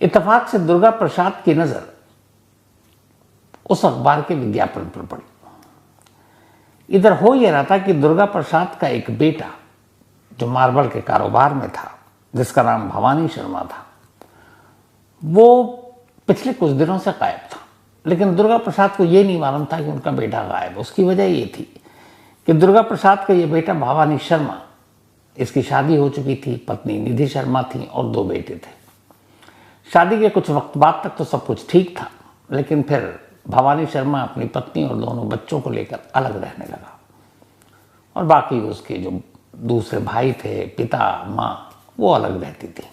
इत्तेफाक से दुर्गा प्रसाद की नज़र उस अखबार के विज्ञापन पर पड़ी। इधर हो यह रहा था कि दुर्गा प्रसाद का एक बेटा जो मार्बल के कारोबार में था, जिसका नाम भवानी शर्मा था, वो पिछले कुछ दिनों से गायब था। लेकिन दुर्गा प्रसाद को ये नहीं मालूम था कि उनका बेटा गायब। उसकी वजह ये थी कि दुर्गा प्रसाद का ये बेटा भवानी शर्मा, इसकी शादी हो चुकी थी, पत्नी निधि शर्मा थी और 2 बेटे थे। शादी के कुछ वक्त बाद तक तो सब कुछ ठीक था, लेकिन फिर भवानी शर्मा अपनी पत्नी और दोनों बच्चों को लेकर अलग रहने लगा और बाकी उसके जो दूसरे भाई थे, पिता, माँ, वो अलग रहती थी।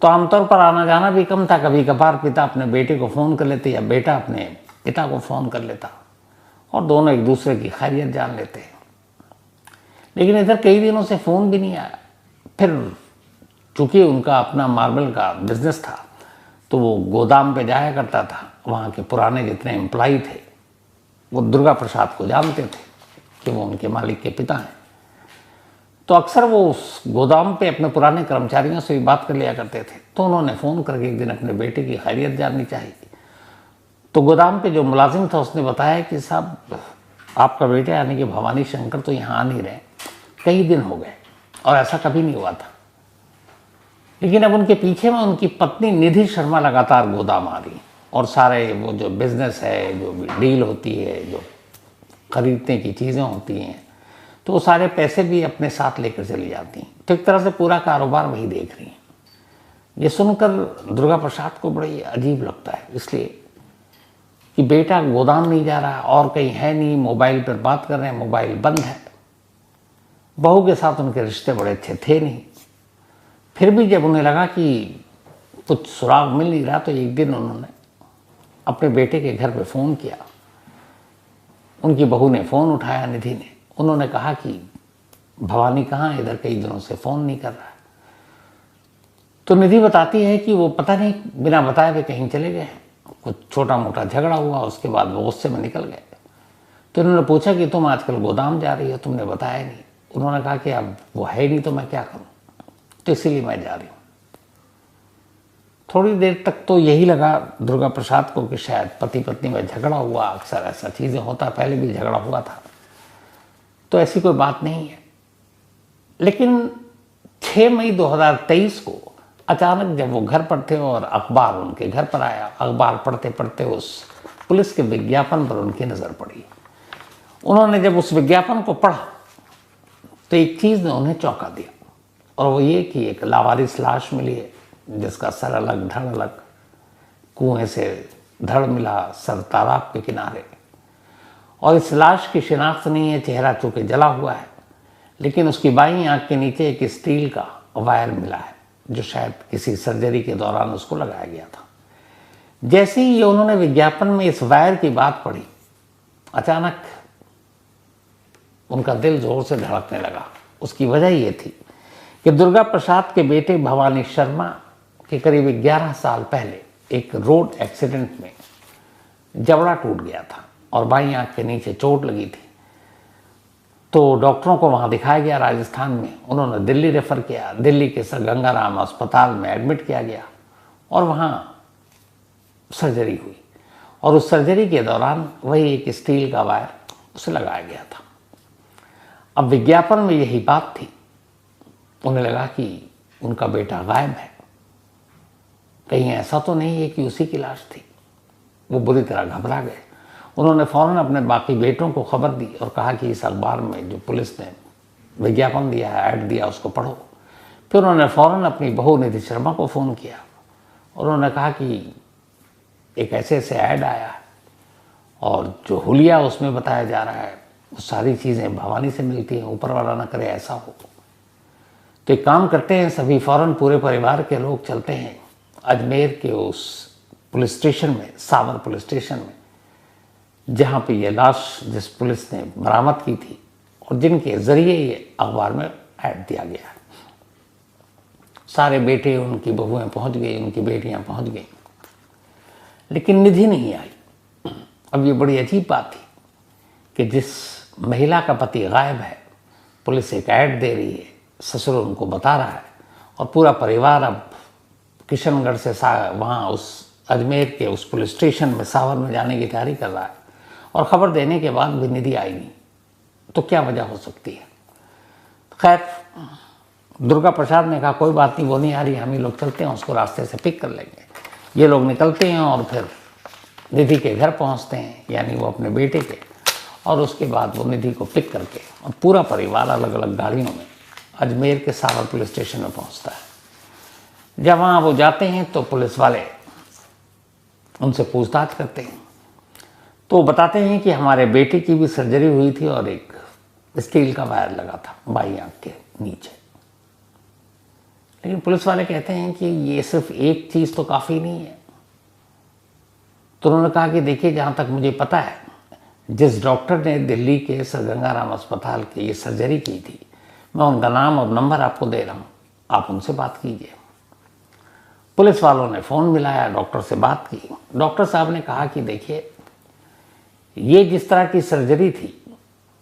तो आमतौर पर आना जाना भी कम था। कभी कभार पिता अपने बेटे को फ़ोन कर लेते या बेटा अपने पिता को फ़ोन कर लेता और दोनों एक दूसरे की खैरियत जान लेते। लेकिन इधर कई दिनों से फ़ोन भी नहीं आया। फिर चूँकि उनका अपना मार्बल का बिजनेस था, तो वो गोदाम पे जाया करता था। वहाँ के पुराने जितने एम्प्लॉई थे वो दुर्गा प्रसाद को जानते थे कि वो उनके मालिक के पिता हैं। तो अक्सर वो उस गोदाम पे अपने पुराने कर्मचारियों से भी बात कर लिया करते थे। तो उन्होंने फ़ोन करके एक दिन अपने बेटे की खैरियत जाननी चाहिए। तो गोदाम पे जो मुलाजिम था उसने बताया कि साहब, आपका बेटा यानी कि भवानी शंकर तो यहाँ आ नहीं रहे, कई दिन हो गए और ऐसा कभी नहीं हुआ था। लेकिन अब उनके पीछे में उनकी पत्नी निधि शर्मा लगातार गोदाम आ रही और सारे वो जो बिज़नेस है, जो भी डील होती है, जो खरीदने की चीज़ें होती हैं, तो वो सारे पैसे भी अपने साथ लेकर चली जाती हैं। तो एक तरह से पूरा कारोबार वही देख रही हैं। ये सुनकर दुर्गा प्रसाद को बड़ी अजीब लगता है, इसलिए कि बेटा गोदाम नहीं जा रहा और कहीं है नहीं, मोबाइल पर बात कर रहे हैं, मोबाइल बंद है। बहू के साथ उनके रिश्ते बड़े अच्छे थे नहीं। फिर भी जब उन्हें लगा कि कुछ सुराग मिल नहीं रहा, तो एक दिन उन्होंने अपने बेटे के घर पे फ़ोन किया। उनकी बहू ने फ़ोन उठाया, निधि ने। उन्होंने कहा कि भवानी कहाँ है, इधर कई दिनों से फ़ोन नहीं कर रहा है। तो निधि बताती है कि वो पता नहीं बिना बताए वे कहीं चले गए, कुछ छोटा मोटा झगड़ा हुआ, उसके बाद वो गुस्से में निकल गए। तो उन्होंने पूछा कि तुम आजकल गोदाम जा रही हो, तुमने बताया नहीं। उन्होंने कहा कि अब वो है नहीं तो मैं क्या करूँ, तो इसीलिए मैं जा रही हूँ। थोड़ी देर तक तो यही लगा दुर्गा प्रसाद को कि शायद पति पत्नी में झगड़ा हुआ। अक्सर ऐसा चीज़ें होता, पहले भी झगड़ा हुआ था, तो ऐसी कोई बात नहीं है। लेकिन 6 मई 2023 को अचानक जब वो घर पर थे और अखबार उनके घर पर आया, अखबार पढ़ते पढ़ते उस पुलिस के विज्ञापन पर उनकी नज़र पड़ी। उन्होंने जब उस विज्ञापन को पढ़ा तो एक चीज़ ने उन्हें चौंका दिया, और वो ये कि एक लावारिस लाश मिली है जिसका सर अलग, धड़ अलग, कुएं से धड़ मिला, सर तालाब के किनारे, और इस लाश की शिनाख्त नहीं है, चेहरा चूंकि जला हुआ है, लेकिन उसकी बाईं आंख के नीचे एक स्टील का वायर मिला है जो शायद किसी सर्जरी के दौरान उसको लगाया गया था। जैसे ही उन्होंने विज्ञापन में इस वायर की बात पढ़ी, अचानक उनका दिल जोर से धड़कने लगा। उसकी वजह ये थी कि दुर्गा प्रसाद के बेटे भवानी शर्मा के करीब 11 साल पहले एक रोड एक्सीडेंट में जबड़ा टूट गया था और बाईं आंख के नीचे चोट लगी थी। तो डॉक्टरों को वहाँ दिखाया गया राजस्थान में, उन्होंने दिल्ली रेफ़र किया, दिल्ली के सर गंगाराम अस्पताल में एडमिट किया गया और वहाँ सर्जरी हुई और उस सर्जरी के दौरान वही एक स्टील का वायर उसे लगाया गया था। अब विज्ञापन में यही बात थी, उन्हें लगा कि उनका बेटा गायब है, कहीं ऐसा तो नहीं है कि उसी की लाश थी। वो बुरी तरह घबरा गए। उन्होंने फ़ौरन अपने बाकी बेटों को खबर दी और कहा कि इस अखबार में जो पुलिस ने विज्ञापन दिया है, ऐड दिया, उसको पढ़ो। फिर उन्होंने फ़ौरन अपनी बहू निधि शर्मा को फ़ोन किया और उन्होंने कहा कि एक ऐसे ऐसे ऐड आया है और जो हुलिया उसमें बताया जा रहा है वो सारी चीज़ें भवानी से मिलती हैं, ऊपर वाला ना करे ऐसा हो। तो एक काम करते हैं, सभी फ़ौरन पूरे परिवार के लोग चलते हैं अजमेर के उस पुलिस स्टेशन में, सावर पुलिस स्टेशन में, जहाँ पे ये लाश जिस पुलिस ने बरामद की थी और जिनके ज़रिए ये अखबार में ऐड दिया गया है। सारे बेटे, उनकी बहुएं पहुँच गई, उनकी बेटियाँ पहुँच गई, लेकिन निधि नहीं आई। अब ये बड़ी अजीब बात थी कि जिस महिला का पति गायब है, पुलिस एक ऐड दे रही है, ससुर उनको बता रहा है और पूरा परिवार अब किशनगढ़ से वहाँ उस अजमेर के उस पुलिस स्टेशन में सावर में जाने की तैयारी कर रहा है और ख़बर देने के बाद भी निधि आई नहीं। तो क्या वजह हो सकती है? खैर, दुर्गा प्रसाद ने कहा कोई बात नहीं, वो नहीं आ रही, हम ही लोग चलते हैं, उसको रास्ते से पिक कर लेंगे। ये लोग निकलते हैं और फिर निधि के घर पहुंचते हैं, यानी वो अपने बेटे के, और उसके बाद वो निधि को पिक करके और पूरा परिवार अलग अलग गाड़ियों में अजमेर के सावर पुलिस स्टेशन में पहुंचता है। जब वहाँ वो जाते हैं तो पुलिस वाले उनसे पूछताछ करते हैं, तो बताते हैं कि हमारे बेटे की भी सर्जरी हुई थी और एक स्टील का वायर लगा था बाईं आंख के नीचे। लेकिन पुलिस वाले कहते हैं कि ये सिर्फ एक चीज़ तो काफ़ी नहीं है। तो उन्होंने कहा कि देखिए, जहाँ तक मुझे पता है, जिस डॉक्टर ने दिल्ली के सर गंगाराम अस्पताल की ये सर्जरी की थी, मैं उनका नाम और नंबर आपको दे रहा हूँ, आप उनसे बात कीजिए। पुलिस वालों ने फ़ोन मिलाया, डॉक्टर से बात की। डॉक्टर साहब ने कहा कि देखिए, ये जिस तरह की सर्जरी थी,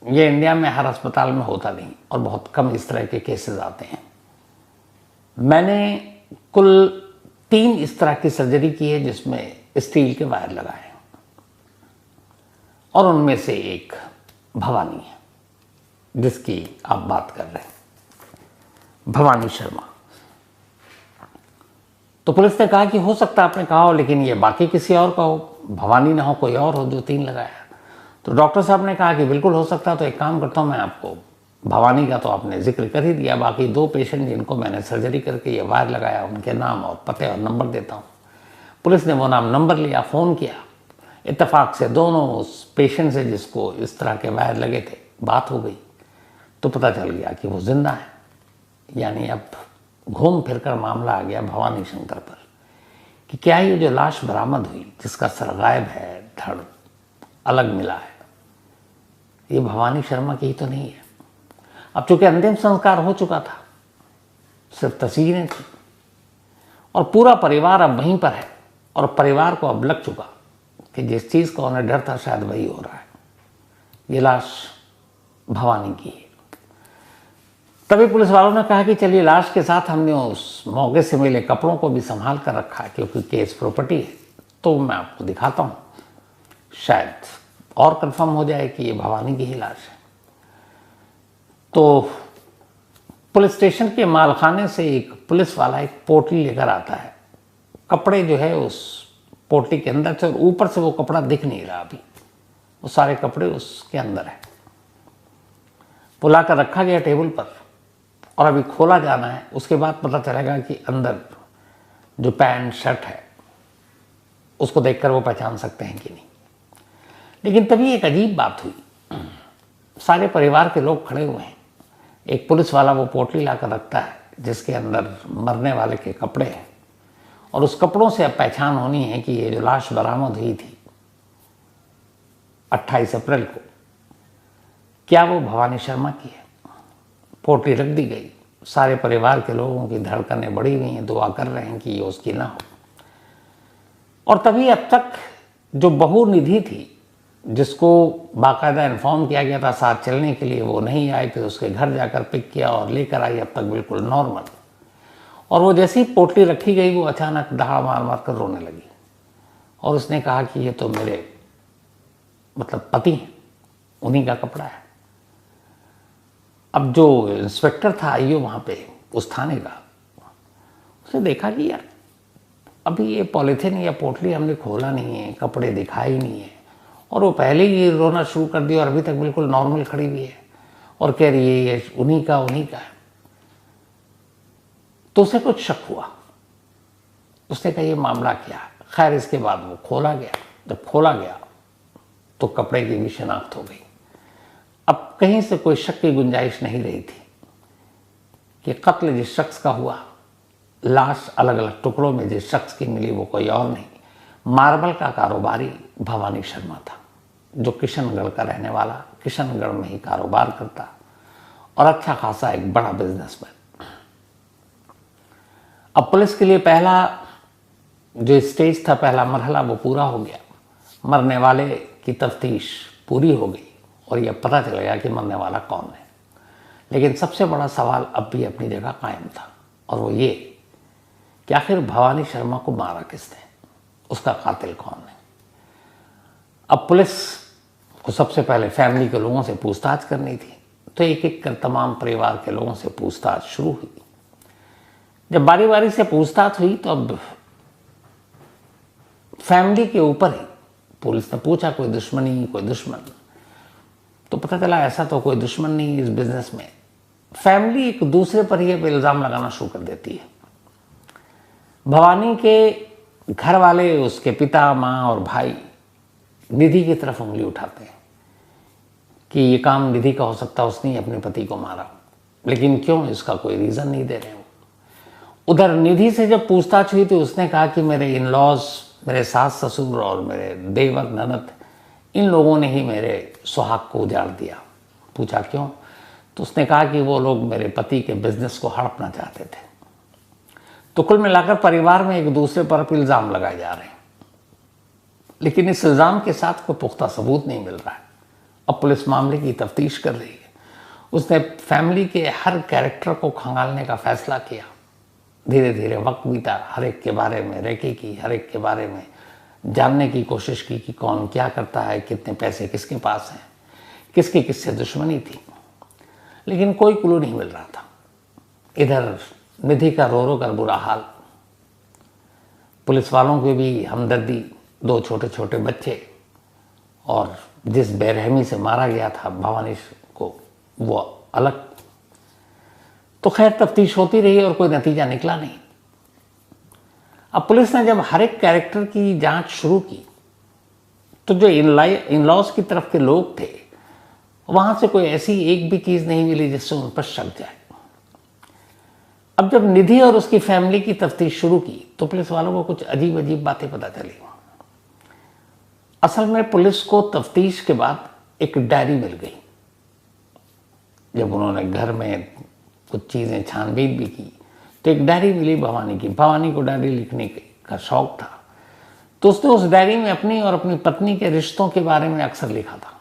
ये इंडिया में हर अस्पताल में होता नहीं और बहुत कम इस तरह के केसेस आते हैं। मैंने कुल 3 इस तरह की सर्जरी की है जिसमें स्टील के वायर लगाए हैं और उनमें से एक भवानी है जिसकी आप बात कर रहे हैं, भवानी शर्मा। तो पुलिस ने कहा कि हो सकता है आपने कहा हो, लेकिन ये बाकी किसी और का हो, भवानी ना हो, कोई और हो जो 3 लगाया। तो डॉक्टर साहब ने कहा कि बिल्कुल हो सकता है। तो एक काम करता हूँ, मैं आपको भवानी का तो आपने जिक्र कर ही दिया, बाकी 2 पेशेंट जिनको मैंने सर्जरी करके ये वायर लगाया, उनके नाम और पते और नंबर देता हूँ। पुलिस ने वो नाम नंबर लिया, फ़ोन किया। इत्तेफाक से दोनों उस पेशेंट से जिसको इस तरह के वायर लगे थे बात हो गई, तो पता चल गया कि वो जिंदा है। यानी अब घूम फिर कर मामला आ गया भवानी शंकर पर कि क्या ये जो लाश बरामद हुई, जिसका सर गायब है, धड़ अलग मिला है, ये भवानी शर्मा की ही तो नहीं है। अब चूंकि अंतिम संस्कार हो चुका था, सिर्फ तस्वीरें थी और पूरा परिवार अब वहीं पर है और परिवार को अब लग चुका कि जिस चीज़ का उन्हें डर था शायद वही हो रहा है, ये लाश भवानी की है। तभी पुलिस वालों ने कहा कि चलिए, लाश के साथ हमने उस मौके से मिले कपड़ों को भी संभाल कर रखा है क्योंकि केस प्रॉपर्टी है, तो मैं आपको दिखाता हूँ, शायद और कंफर्म हो जाए कि ये भवानी की ही लाश है। तो पुलिस स्टेशन के मालखाने से एक पुलिस वाला एक पोटली लेकर आता है। कपड़े जो है उस पोटली के अंदर से, और ऊपर से वो कपड़ा दिख नहीं रहा अभी, वो सारे कपड़े उसके अंदर है। वो लाकर रखा गया टेबल पर और अभी खोला जाना है। उसके बाद पता चलेगा कि अंदर जो पैंट शर्ट है उसको देखकर वो पहचान सकते हैं कि नहीं। लेकिन तभी एक अजीब बात हुई। सारे परिवार के लोग खड़े हुए हैं, एक पुलिस वाला वो पोटली लाकर रखता है जिसके अंदर मरने वाले के कपड़े हैं, और उस कपड़ों से अब पहचान होनी है कि ये जो लाश बरामद हुई थी 28 अप्रैल को, क्या वो भवानी शर्मा की है। पोटली रख दी गई, सारे परिवार के लोगों की धड़कनें बढ़ी हुई हैं, दुआ कर रहे हैं कि ये उसकी ना हो। और तभी अब तक जो बहू निधि थी, जिसको बाकायदा इन्फॉर्म किया गया था साथ चलने के लिए, वो नहीं आई, फिर उसके घर जाकर पिक किया और लेकर आई, अब तक बिल्कुल नॉर्मल। और वो जैसी पोटली रखी गई वो अचानक दहाड़ मार मार कर रोने लगी और उसने कहा कि ये तो मेरे मतलब पति हैं, उन्हीं का कपड़ा है। अब जो इंस्पेक्टर था आईओ वहाँ पे उस थाने का, उसने देखा कि यार अभी ये पॉलीथिन या पोटली हमने खोला नहीं है, कपड़े दिखाई नहीं है, और वो पहले ही रोना शुरू कर दिया और अभी तक बिल्कुल नॉर्मल खड़ी हुई है और कह रही है ये उन्हीं का है। तो उसे कुछ शक हुआ, उसने कहा ये मामला क्या है। खैर इसके बाद वो खोला गया, जब खोला गया तो कपड़े की भी शिनाख्त हो गई। अब कहीं से कोई शक की गुंजाइश नहीं रही थी कि कत्ल जिस शख्स का हुआ, लाश अलग अलग टुकड़ों में जिस शख्स की मिली, वो कोई और नहीं, मार्बल का कारोबारी भवानी शर्मा था, जो किशनगढ़ का रहने वाला, किशनगढ़ में ही कारोबार करता और अच्छा खासा एक बड़ा बिजनेसमैन। अब पुलिस के लिए पहला जो स्टेज था, पहला मरहला, वो पूरा हो गया। मरने वाले की तफ्तीश पूरी हो गई और यह पता चल गया कि मरने वाला कौन है। लेकिन सबसे बड़ा सवाल अब भी अपनी जगह कायम था, और वो ये कि आखिर भवानी शर्मा को मारा किसने, उसका कातिल कौन है। अब पुलिस को सबसे पहले फैमिली के लोगों से पूछताछ करनी थी, तो एक एक कर तमाम परिवार के लोगों से पूछताछ शुरू हुई। जब बारी बारी से पूछताछ हुई तो अब फैमिली के ऊपर ही पुलिस ने पूछा कोई दुश्मनी, कोई दुश्मन, तो पता चला ऐसा तो कोई दुश्मन नहीं इस बिजनेस में। फैमिली एक दूसरे पर ही इल्ज़ाम लगाना शुरू कर देती है। भवानी के घर वाले, उसके पिता, माँ और भाई निधि की तरफ उंगली उठाते हैं कि ये काम निधि का हो सकता है, उसने अपने पति को मारा, लेकिन क्यों, इसका कोई रीज़न नहीं दे रहे हो। उधर निधि से जब पूछताछ हुई तो उसने कहा कि मेरे इन लॉज, मेरे सास ससुर और मेरे देवर ननद, इन लोगों ने ही मेरे सुहाग को उजाड़ दिया। पूछा क्यों, तो उसने कहा कि वो लोग मेरे पति के बिजनेस को हड़पना चाहते थे। तो कुल मिलाकर परिवार में एक दूसरे पर इल्ज़ाम लगाए जा रहे हैं, लेकिन इस इल्ज़ाम के साथ कोई पुख्ता सबूत नहीं मिल रहा है। अब पुलिस मामले की तफ्तीश कर रही है। उसने फैमिली के हर कैरेक्टर को खंगालने का फैसला किया। धीरे धीरे वक्त बीता, हर एक के बारे में रेकी की, हर एक के बारे में जानने की कोशिश की कि कौन क्या करता है, कितने पैसे किसके पास हैं, किसकी किससे दुश्मनी थी, लेकिन कोई क्लू नहीं मिल रहा था। इधर निधि का रो रो कर बुरा हाल, पुलिस वालों की भी हमदर्दी, दो छोटे छोटे बच्चे, और जिस बेरहमी से मारा गया था भवानी को वो अलग। तो खैर तफ्तीश होती रही और कोई नतीजा निकला नहीं। अब पुलिस ने जब हर एक कैरेक्टर की जांच शुरू की तो जो इन लॉज की तरफ के लोग थे वहां से कोई ऐसी एक भी चीज नहीं मिली जिससे उन पर शक जाए। अब जब निधि और उसकी फैमिली की तफ्तीश शुरू की तो पुलिस वालों को कुछ अजीब अजीब बातें पता चली। असल में पुलिस को तफ्तीश के बाद एक डायरी मिल गई। जब उन्होंने घर में कुछ चीज़ें छानबीन भी की तो एक डायरी मिली भवानी की। भवानी को डायरी लिखने का शौक था, तो उसने उस डायरी में अपनी और अपनी पत्नी के रिश्तों के बारे में अक्सर लिखा था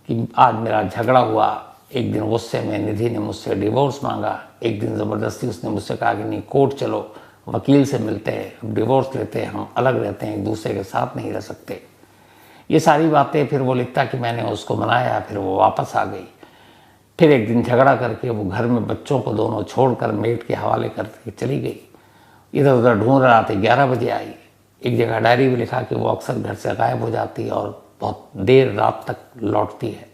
कि आज मेरा झगड़ा हुआ, एक दिन गुस्से में निधि ने मुझसे डिवोर्स मांगा, एक दिन ज़बरदस्ती उसने मुझसे कहा कि नहीं कोर्ट चलो, वकील से मिलते हैं, डिवोर्स लेते हैं, हम अलग रहते हैं, एक दूसरे के साथ नहीं रह सकते। ये सारी बातें फिर वो लिखता कि मैंने उसको मनाया, फिर वो वापस आ गई। फिर एक दिन झगड़ा करके वो घर में बच्चों को दोनों छोड़कर मेड के हवाले करके चली गई। इधर उधर ढूंढ रहा था, 11 बजे आई। एक जगह डायरी में लिखा कि वो अक्सर घर से गायब हो जाती है और बहुत देर रात तक लौटती है।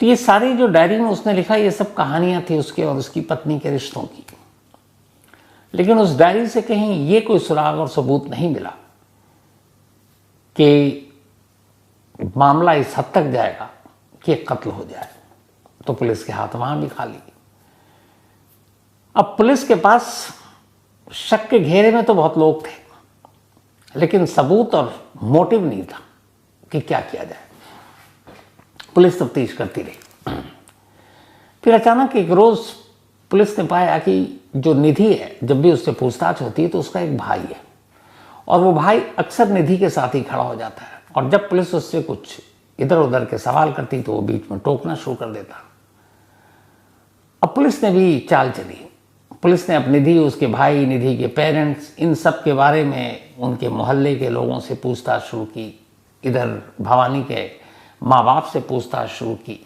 तो ये सारी जो डायरी में उसने लिखा ये सब कहानियां थी उसके और उसकी पत्नी के रिश्तों की। लेकिन उस डायरी से कहीं ये कोई सुराग और सबूत नहीं मिला कि मामला इस हद तक जाएगा कि एक कत्ल हो जाए, तो पुलिस के हाथ वहां भी खाली। अब पुलिस के पास शक के घेरे में तो बहुत लोग थे, लेकिन सबूत और मोटिव नहीं था कि क्या किया जाए। पुलिस तफ्तीश करती रही। फिर अचानक एक रोज पुलिस ने पाया कि जो निधि है, जब भी उससे पूछताछ होती है तो उसका एक भाई है, और वो भाई अक्सर निधि के साथ ही खड़ा हो जाता है, और जब पुलिस उससे कुछ इधर उधर के सवाल करती तो वो बीच में टोकना शुरू कर देता। अब पुलिस ने भी चाल चली। पुलिस ने अपनी निधि, उसके भाई, निधि के पेरेंट्स, इन सब के बारे में उनके मोहल्ले के लोगों से पूछताछ शुरू की। इधर भवानी के माँ बाप से पूछताछ शुरू की,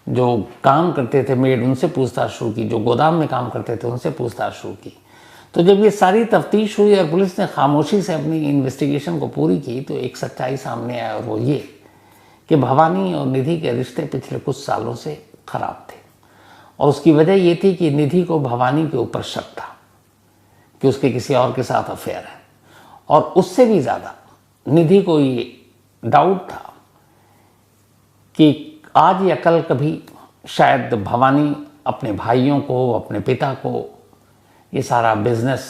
जो काम करते थे मेड उनसे पूछताछ शुरू की, जो गोदाम में काम करते थे उनसे पूछताछ शुरू की। तो जब ये सारी तफ्तीश हुई और पुलिस ने खामोशी से अपनी इन्वेस्टिगेशन को पूरी की, तो एक सच्चाई सामने आई, और वो ये कि भवानी और निधि के रिश्ते पिछले कुछ सालों से खराब थे। और उसकी वजह ये थी कि निधि को भवानी के ऊपर शक था कि उसके किसी और के साथ अफेयर है, और उससे भी ज़्यादा निधि को ये डाउट था कि आज या कल कभी शायद भवानी अपने भाइयों को, अपने पिता को ये सारा बिजनेस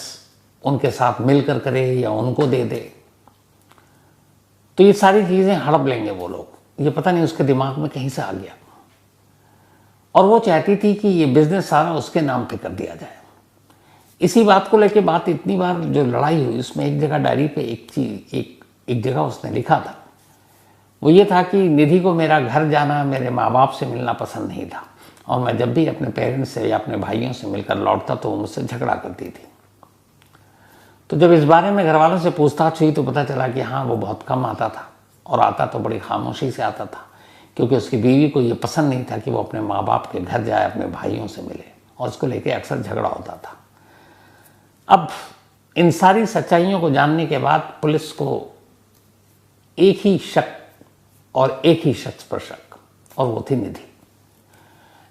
उनके साथ मिलकर करे या उनको दे दे, तो ये सारी चीज़ें हड़प लेंगे वो लोग। ये पता नहीं उसके दिमाग में कहीं से आ गया, और वो चाहती थी कि ये बिजनेस सारा उसके नाम पे कर दिया जाए। इसी बात को लेके बात इतनी बार जो लड़ाई हुई, उसमें एक जगह डायरी पे एक जगह उसने लिखा था, वो ये था कि निधि को मेरा घर जाना, मेरे माँ बाप से मिलना पसंद नहीं था, और मैं जब भी अपने पेरेंट्स से या अपने भाइयों से मिलकर लौटता तो वो मुझसे झगड़ा करती थी। तो जब इस बारे में घर वालों से पूछताछ हुई तो पता चला कि हाँ, वो बहुत कम आता था, और आता तो बड़ी खामोशी से आता था, क्योंकि उसकी बीवी को ये पसंद नहीं था कि वो अपने माँ बाप के घर जाए, अपने भाइयों से मिले, और उसको लेके अक्सर झगड़ा होता था। अब इन सारी सच्चाइयों को जानने के बाद पुलिस को एक ही शक और एक ही शख्स पर शक, और वो थी निधि।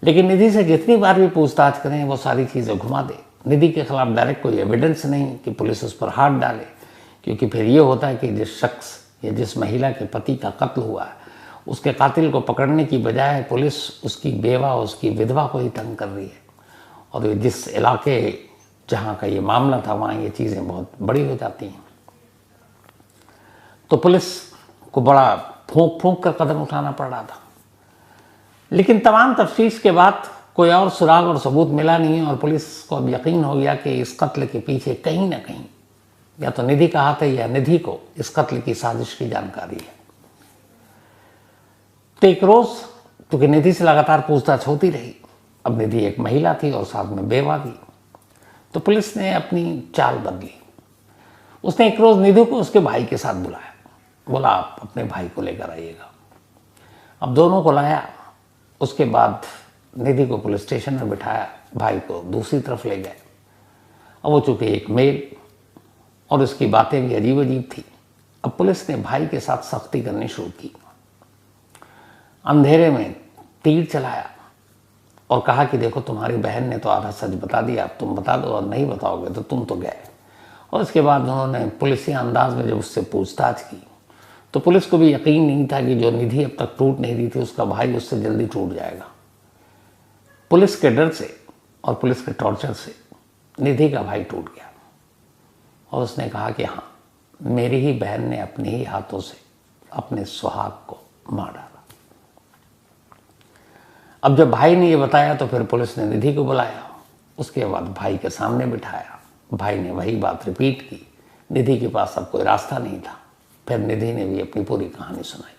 लेकिन निधि से जितनी बार भी पूछताछ करें वो सारी चीज़ें घुमा दे। निधि के खिलाफ डायरेक्ट कोई एविडेंस नहीं कि पुलिस उस पर हाथ डाले, क्योंकि फिर ये होता है कि जिस शख्स या जिस महिला के पति का कत्ल हुआ है, उसके कातिल को पकड़ने की बजाय पुलिस उसकी बेवा, उसकी विधवा को ही तंग कर रही है। और जिस इलाके जहाँ का ये मामला था, वहाँ ये चीज़ें बहुत बड़ी हो जाती हैं। तो पुलिस को बड़ा फूंक फूंक कर कदम उठाना पड़ रहा था। लेकिन तमाम तफ्तीश के बाद कोई और सुराग और सबूत मिला नहीं, और पुलिस को अब यकीन हो गया कि इस कत्ल के पीछे कहीं ना कहीं या तो निधि का हाथ है या निधि को इस कत्ल की साजिश की जानकारी है। तो एक रोज, क्योंकि निधि से लगातार पूछताछ होती रही, अब निधि एक महिला थी और साथ में बेवा भी, तो पुलिस ने अपनी चाल बदली। उसने एक रोज निधि को उसके भाई के साथ बुलाया, बोला आप अपने भाई को लेकर आइएगा। अब दोनों को लाया। उसके बाद निधि को पुलिस स्टेशन में बिठाया, भाई को दूसरी तरफ ले गए। अब वो चूंकि एक मेल और उसकी बातें भी अजीब अजीब थी। अब पुलिस ने भाई के साथ सख्ती करनी शुरू की। अंधेरे में तीर चलाया और कहा कि देखो, तुम्हारी बहन ने तो आधा सच बता दिया, अब तुम बता दो, और नहीं बताओगे तो तुम तो गए। और उसके बाद उन्होंने पुलिसिया अंदाज में जब उससे पूछताछ की तो पुलिस को भी यकीन नहीं था कि जो निधि अब तक टूट नहीं रही थी, उसका भाई उससे जल्दी टूट जाएगा। पुलिस के डर से और पुलिस के टॉर्चर से निधि का भाई टूट गया, और उसने कहा कि हाँ, मेरी ही बहन ने अपने ही हाथों से अपने सुहाग को मार डाला। अब जब भाई ने ये बताया तो फिर पुलिस ने निधि को बुलाया, उसके बाद भाई के सामने बिठाया। भाई ने वही बात रिपीट की। निधि के पास अब कोई रास्ता नहीं था। फिर निधि ने भी अपनी पूरी कहानी सुनाई।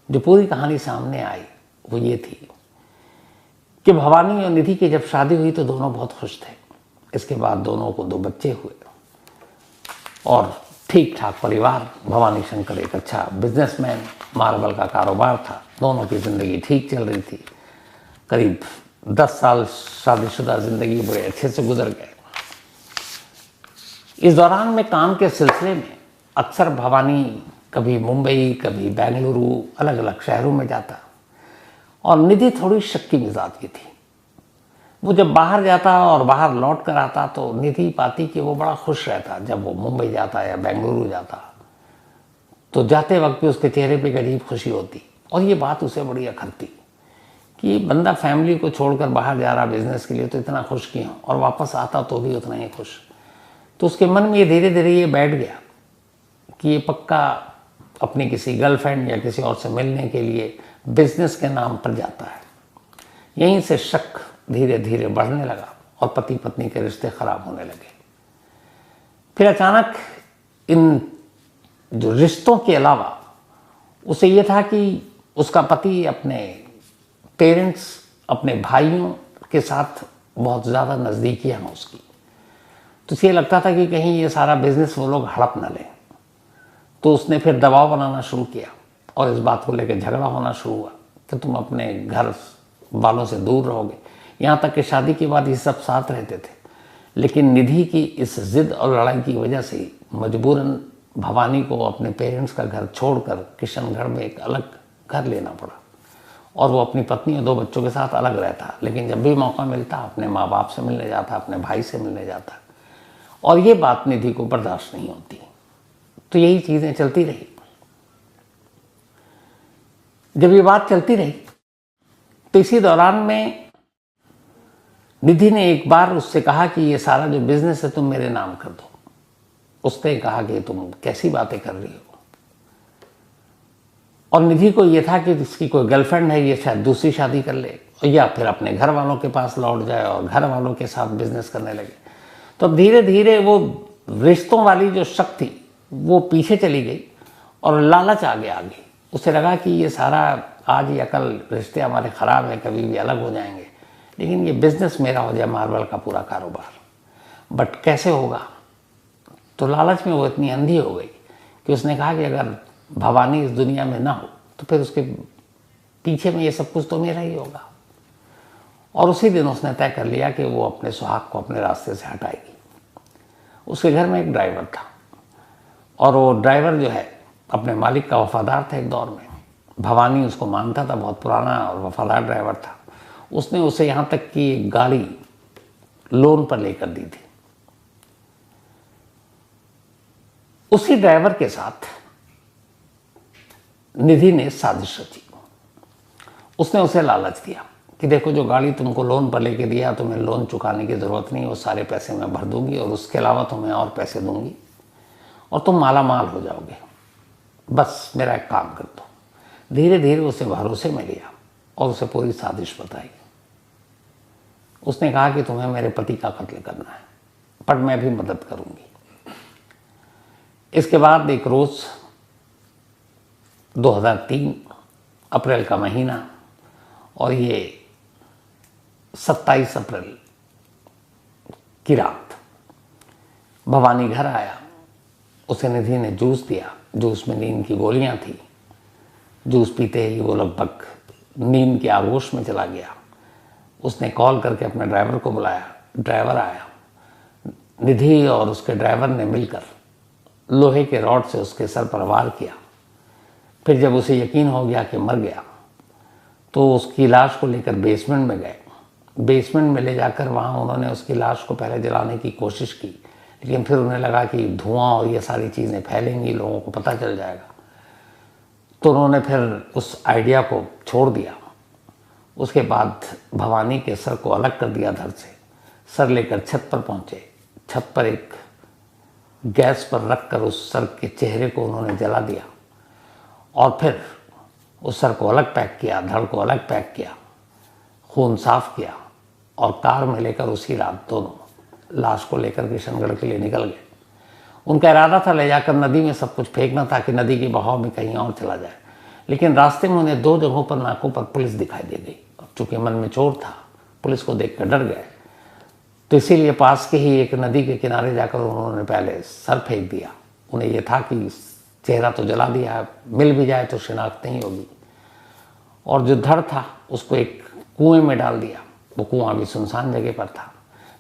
जो पूरी कहानी सामने आई वो ये थी कि भवानी और निधि की जब शादी हुई तो दोनों बहुत खुश थे। इसके बाद दोनों को 2 बच्चे हुए और ठीक ठाक परिवार। भवानी शंकर एक अच्छा बिजनेसमैन, मार्बल का कारोबार था। दोनों की ज़िंदगी ठीक चल रही थी। करीब 10 साल शादीशुदा ज़िंदगी बड़े अच्छे से गुजर गए। इस दौरान में काम के सिलसिले में अक्सर भवानी कभी मुंबई, कभी बेंगलुरु, अलग अलग शहरों में जाता, और निधि थोड़ी शक्की मिजाज की थी। वो जब बाहर जाता और बाहर लौट कर आता तो निधि पाती कि वो बड़ा खुश रहता। जब वो मुंबई जाता या बेंगलुरु जाता तो जाते वक्त भी उसके चेहरे पे एक अजीब खुशी होती, और ये बात उसे बड़ी अखरती कि बंदा फैमिली को छोड़कर बाहर जा रहा बिजनेस के लिए तो इतना खुश क्यों, और वापस आता तो भी उतना ही खुश। तो उसके मन में ये धीरे धीरे ये बैठ गया कि ये पक्का अपनी किसी गर्लफ्रेंड या किसी और से मिलने के लिए बिजनेस के नाम पर जाता है। यहीं से शक धीरे धीरे बढ़ने लगा और पति पत्नी के रिश्ते खराब होने लगे। फिर अचानक इन जो रिश्तों के अलावा उसे ये था कि उसका पति अपने पेरेंट्स, अपने भाइयों के साथ बहुत ज़्यादा नज़दीकियाँ हैं उसकी, तो उसे लगता था कि कहीं ये सारा बिजनेस वो लोग हड़प न लें। तो उसने फिर दबाव बनाना शुरू किया और इस बात को लेकर झगड़ा होना शुरू हुआ कि तुम अपने घर वालों से दूर रहोगे। यहाँ तक कि शादी के बाद ये सब साथ रहते थे, लेकिन निधि की इस जिद और लड़ाई की वजह से मजबूरन भवानी को अपने पेरेंट्स का घर छोड़कर किशनगढ़ में एक अलग घर लेना पड़ा और वो अपनी पत्नी और 2 बच्चों के साथ अलग रहता। लेकिन जब भी मौका मिलता अपने माँ बाप से मिलने जाता, अपने भाई से मिलने जाता, और ये बात निधि को बर्दाश्त नहीं होती। तो यही चीज़ें चलती रही। जब ये बात चलती रही तो इसी दौरान में निधि ने एक बार उससे कहा कि ये सारा जो बिजनेस है तुम मेरे नाम कर दो। उसने कहा कि तुम कैसी बातें कर रही हो, और निधि को ये था कि इसकी कोई गर्लफ्रेंड है, ये शायद दूसरी शादी कर ले या फिर अपने घर वालों के पास लौट जाए और घर वालों के साथ बिजनेस करने लगे। तो धीरे धीरे वो रिश्तों वाली जो शक थी वो पीछे चली गई और लालच आगे आ गई। उसे लगा कि ये सारा आज या कल रिश्ते हमारे ख़राब हैं, कभी भी अलग हो जाएंगे, लेकिन ये बिजनेस मेरा हो जाए, मार्बल का पूरा कारोबार, बट कैसे होगा। तो लालच में वो इतनी अंधी हो गई कि उसने कहा कि अगर भवानी इस दुनिया में ना हो तो फिर उसके पीछे में ये सब कुछ तो मेरा ही होगा। और उसी दिन उसने तय कर लिया कि वो अपने सुहाग को अपने रास्ते से हटाएगी। उसके घर में एक ड्राइवर था और वो ड्राइवर जो है अपने मालिक का वफादार था। एक दौर में भवानी उसको मानता था, बहुत पुराना और वफादार ड्राइवर था। उसने उसे यहाँ तक कि एक गाड़ी लोन पर लेकर दी थी। उसी ड्राइवर के साथ निधि ने साजिश रची। उसने उसे लालच दिया कि देखो जो गाड़ी तुमको लोन पर लेके दिया, तुम्हें लोन चुकाने की ज़रूरत नहीं, वो सारे पैसे मैं भर दूंगी और उसके अलावा तुम्हें और पैसे दूंगी और तुम माला माल हो जाओगे, बस मेरा एक काम कर दो। धीरे धीरे उसे भरोसे में लिया और उसे पूरी साजिश बताई। उसने कहा कि तुम्हें मेरे पति का कत्ल करना है, पर मैं भी मदद करूंगी। इसके बाद एक रोज़ 2003 अप्रैल का महीना, और ये 27 अप्रैल की रात भवानी घर आया। उसे निधि ने जूस दिया। जूस में नींद की गोलियां थी। जूस पीते ही वो लगभग नींद के आगोश में चला गया। उसने कॉल करके अपने ड्राइवर को बुलाया। ड्राइवर आया। निधि और उसके ड्राइवर ने मिलकर लोहे के रॉड से उसके सर पर वार किया। फिर जब उसे यकीन हो गया कि मर गया तो उसकी लाश को लेकर बेसमेंट में गए। बेसमेंट में ले जाकर वहाँ उन्होंने उसकी लाश को पहले जलाने की कोशिश की, लेकिन फिर उन्हें लगा कि धुआं और ये सारी चीज़ें फैलेंगी, लोगों को पता चल जाएगा। तो उन्होंने फिर उस आइडिया को छोड़ दिया। उसके बाद भवानी के सर को अलग कर दिया धड़ से। सर लेकर छत पर पहुँचे। छत पर एक गैस पर रखकर उस सर के चेहरे को उन्होंने जला दिया और फिर उस सर को अलग पैक किया, धड़ को अलग पैक किया, खून साफ किया और कार में लेकर उसी रात दोनों लाश को लेकर किशनगढ़ के लिए निकल गए। उनका इरादा था ले जाकर नदी में सब कुछ फेंकना ताकि नदी के बहाव में कहीं और चला जाए, लेकिन रास्ते में उन्हें 2 जगहों पर नाकों पर पुलिस दिखाई दे गई। चूँकि मन में चोर था, पुलिस को देख कर डर गए, तो इसीलिए पास के ही एक नदी के किनारे जाकर उन्होंने पहले सर फेंक दिया। उन्हें यह था कि चेहरा तो जला दिया है, मिल भी जाए तो शिनाख्त नहीं होगी। और जो धड़ था उसको एक कुएं में डाल दिया। वो कुआं भी सुनसान जगह पर था।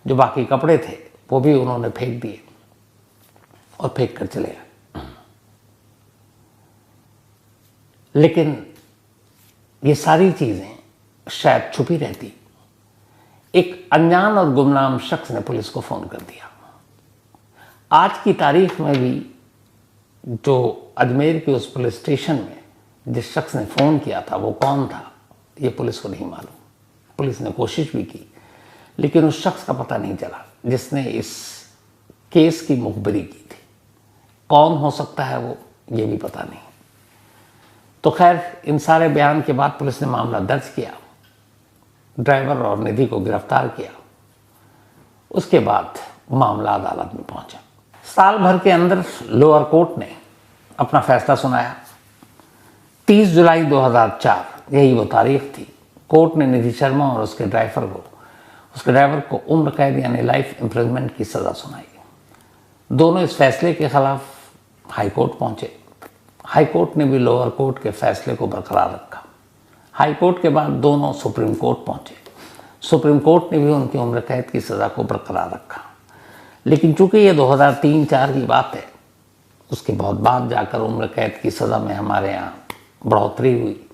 जो बाकी कपड़े थे वो भी उन्होंने फेंक दिए और फेंक कर चले गए। लेकिन ये सारी चीज़ें शायद छुपी रहती। एक अनजान और गुमनाम शख्स ने पुलिस को फ़ोन कर दिया। आज की तारीख में भी जो अजमेर के उस पुलिस स्टेशन में जिस शख्स ने फ़ोन किया था वो कौन था, ये पुलिस को नहीं मालूम। पुलिस ने कोशिश भी की, लेकिन उस शख्स का पता नहीं चला जिसने इस केस की मुखबिरी की थी। कौन हो सकता है वो, ये भी पता नहीं। तो खैर, इन सारे बयान के बाद पुलिस ने मामला दर्ज किया, ड्राइवर और निधि को गिरफ्तार किया। उसके बाद मामला अदालत में पहुंचा। साल भर के अंदर लोअर कोर्ट ने अपना फैसला सुनाया। 30 जुलाई 2004, यही वो तारीख थी, कोर्ट ने निधि शर्मा और उसके ड्राइवर को उम्र कैद यानी लाइफ इम्प्रिजनमेंट की सज़ा सुनाई। दोनों इस फैसले के खिलाफ हाई कोर्ट पहुंचे। हाई कोर्ट ने भी लोअर कोर्ट के फैसले को बरकरार रखा। हाई कोर्ट के बाद दोनों सुप्रीम कोर्ट पहुंचे। सुप्रीम कोर्ट ने भी उनकी उम्र कैद की सज़ा को बरकरार रखा। लेकिन चूंकि ये 2003-04 की बात है, उसके बहुत बाद जाकर उम्र कैद की सज़ा में हमारे यहाँ बढ़ोतरी हुई।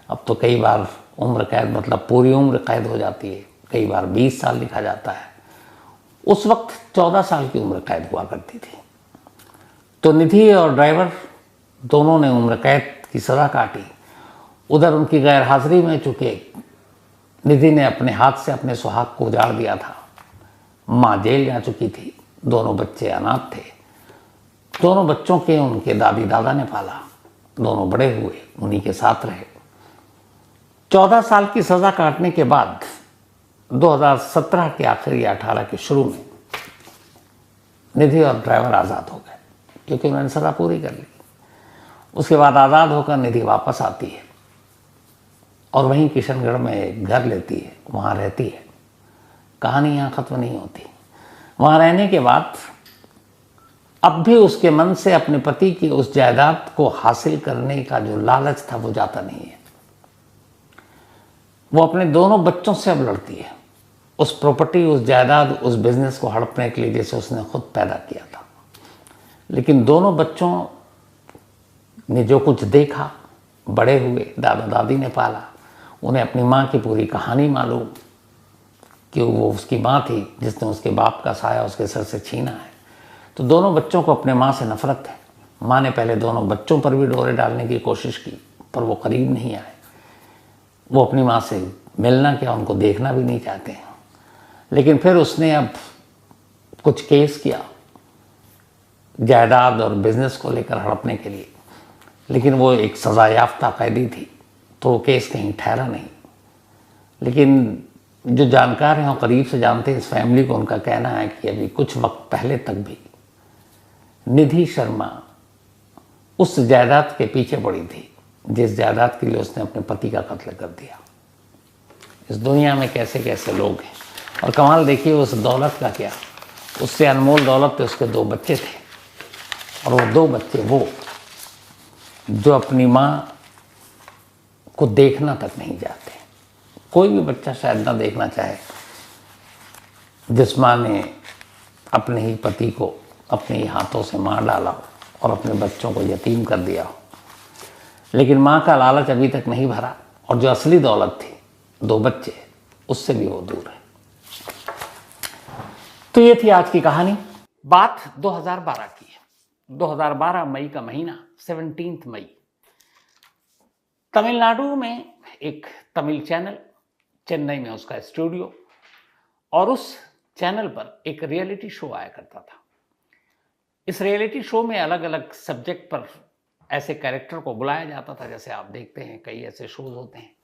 अब तो कई बार उम्र कैद मतलब पूरी उम्र कैद हो जाती है, कई बार 20 साल लिखा जाता है। उस वक्त 14 साल की उम्र कैद हुआ करती थी। तो निधि और ड्राइवर दोनों ने उम्र कैद की सज़ा काटी। उधर उनकी गैर हाजिरी में चूंकि निधि ने अपने हाथ से अपने सुहाग को उजाड़ दिया था, माँ जेल जा चुकी थी, दोनों बच्चे अनाथ थे। दोनों बच्चों के उनके दादी दादा ने पाला, दोनों बड़े हुए, उन्हीं के साथ रहे। 14 साल की सज़ा काटने के बाद 2017 के आखिर या 18 के शुरू में निधि और ड्राइवर आज़ाद हो गए, क्योंकि उन्होंने सज़ा पूरी कर ली। उसके बाद आज़ाद होकर निधि वापस आती है और वहीं किशनगढ़ में एक घर लेती है, वहाँ रहती है। कहानी यहाँ ख़त्म नहीं होती। वहाँ रहने के बाद अब भी उसके मन से अपने पति की उस जायदाद को हासिल करने का जो लालच था वो जाता नहीं है। वो अपने दोनों बच्चों से अब लड़ती है, उस प्रॉपर्टी, उस जायदाद, उस बिजनेस को हड़पने के लिए जैसे उसने खुद पैदा किया था। लेकिन दोनों बच्चों ने जो कुछ देखा, बड़े हुए, दादा दादी ने पाला, उन्हें अपनी माँ की पूरी कहानी मालूम कि वो उसकी माँ थी जिसने उसके बाप का साया उसके सर से छीना है। तो दोनों बच्चों को अपने माँ से नफरत है। माँ ने पहले दोनों बच्चों पर भी डोरे डालने की कोशिश की, पर वो करीब नहीं आए। वो अपनी माँ से मिलना क्या, उनको देखना भी नहीं चाहते हैं। लेकिन फिर उसने अब कुछ केस किया जायदाद और बिजनेस को लेकर हड़पने के लिए, लेकिन वो एक सज़ा याफ्ता कैदी थी, तो वो केस कहीं ठहरा नहीं। लेकिन जो जानकार हैं और करीब से जानते हैं इस फैमिली को, उनका कहना है कि अभी कुछ वक्त पहले तक भी निधि शर्मा उस जायदाद के पीछे पड़ी थी जिस जायदाद के लिए उसने अपने पति का कत्ल कर दिया। इस दुनिया में कैसे कैसे लोग हैं। और कमाल देखिए उस दौलत का क्या, उससे अनमोल दौलत थे उसके 2 बच्चे थे, और वो 2 बच्चे वो जो अपनी माँ को देखना तक नहीं चाहते। कोई भी बच्चा शायद ना देखना चाहे जिस माँ ने अपने ही पति को अपने ही हाथों से मार डाला हो और अपने बच्चों को यतीम कर दिया हो। लेकिन माँ का लालच अभी तक नहीं भरा, और जो असली दौलत थी 2 बच्चे, उससे भी वो दूर है। तो ये थी आज की कहानी। बात 2012 की है। 2012 मई का महीना, 17 मई, तमिलनाडु में एक तमिल चैनल, चेन्नई में उसका स्टूडियो, और उस चैनल पर एक रियलिटी शो आया करता था। इस रियलिटी शो में अलग अलग सब्जेक्ट पर ऐसे कैरेक्टर को बुलाया जाता था, जैसे आप देखते हैं कई ऐसे शोज होते हैं।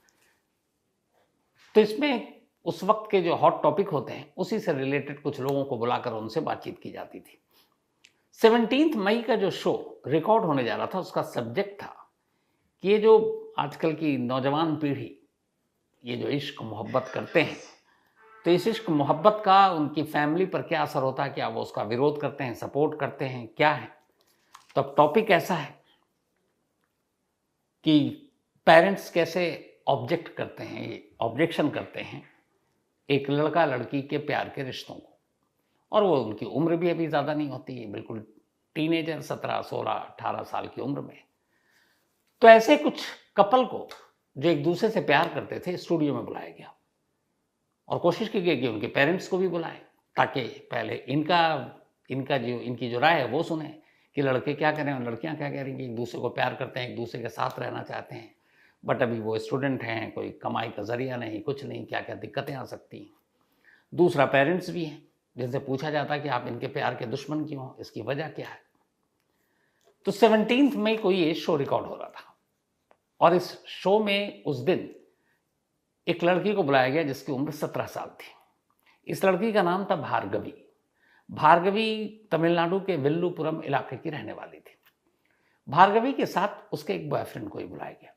तो इसमें उस वक्त के जो हॉट टॉपिक होते हैं उसी से रिलेटेड कुछ लोगों को बुलाकर उनसे बातचीत की जाती थी। 17 मई का जो शो रिकॉर्ड होने जा रहा था, उसका सब्जेक्ट था कि ये जो आजकल की नौजवान पीढ़ी, ये जो इश्क मोहब्बत करते हैं, तो इस इश्क मोहब्बत का उनकी फैमिली पर क्या असर होता है, क्या वो उसका विरोध करते हैं, सपोर्ट करते हैं, क्या है। तो अब टॉपिक ऐसा है कि पेरेंट्स कैसे ऑब्जेक्ट करते हैं, ऑब्जेक्शन करते हैं एक लड़का लड़की के प्यार के रिश्तों को। और वो उनकी उम्र भी अभी ज़्यादा नहीं होती है, बिल्कुल टीनेजर, 17, 16, 18 साल की उम्र में। तो ऐसे कुछ कपल को जो एक दूसरे से प्यार करते थे स्टूडियो में बुलाया गया, और कोशिश की गई कि उनके पेरेंट्स को भी बुलाएं, ताकि पहले इनकी जो राय है वो सुने कि लड़के क्या करें और लड़कियां क्या कह रही हैं कि एक दूसरे को प्यार करते हैं, एक दूसरे के साथ रहना चाहते हैं, बट अभी वो स्टूडेंट हैं, कोई कमाई का जरिया नहीं, कुछ नहीं, क्या क्या दिक्कतें आ सकती हैं। दूसरा पेरेंट्स भी हैं, जिनसे पूछा जाता है कि आप इनके प्यार के दुश्मन क्यों हो, इसकी वजह क्या है। तो 17 मई को ये शो रिकॉर्ड हो रहा था और इस शो में उस दिन एक लड़की को बुलाया गया जिसकी उम्र 17 साल थी। इस लड़की का नाम था भार्गवी। भार्गवी तमिलनाडु के विल्लुपुरम इलाके की रहने वाली थी। भार्गवी के साथ उसके एक बॉयफ्रेंड को ही बुलाया गया।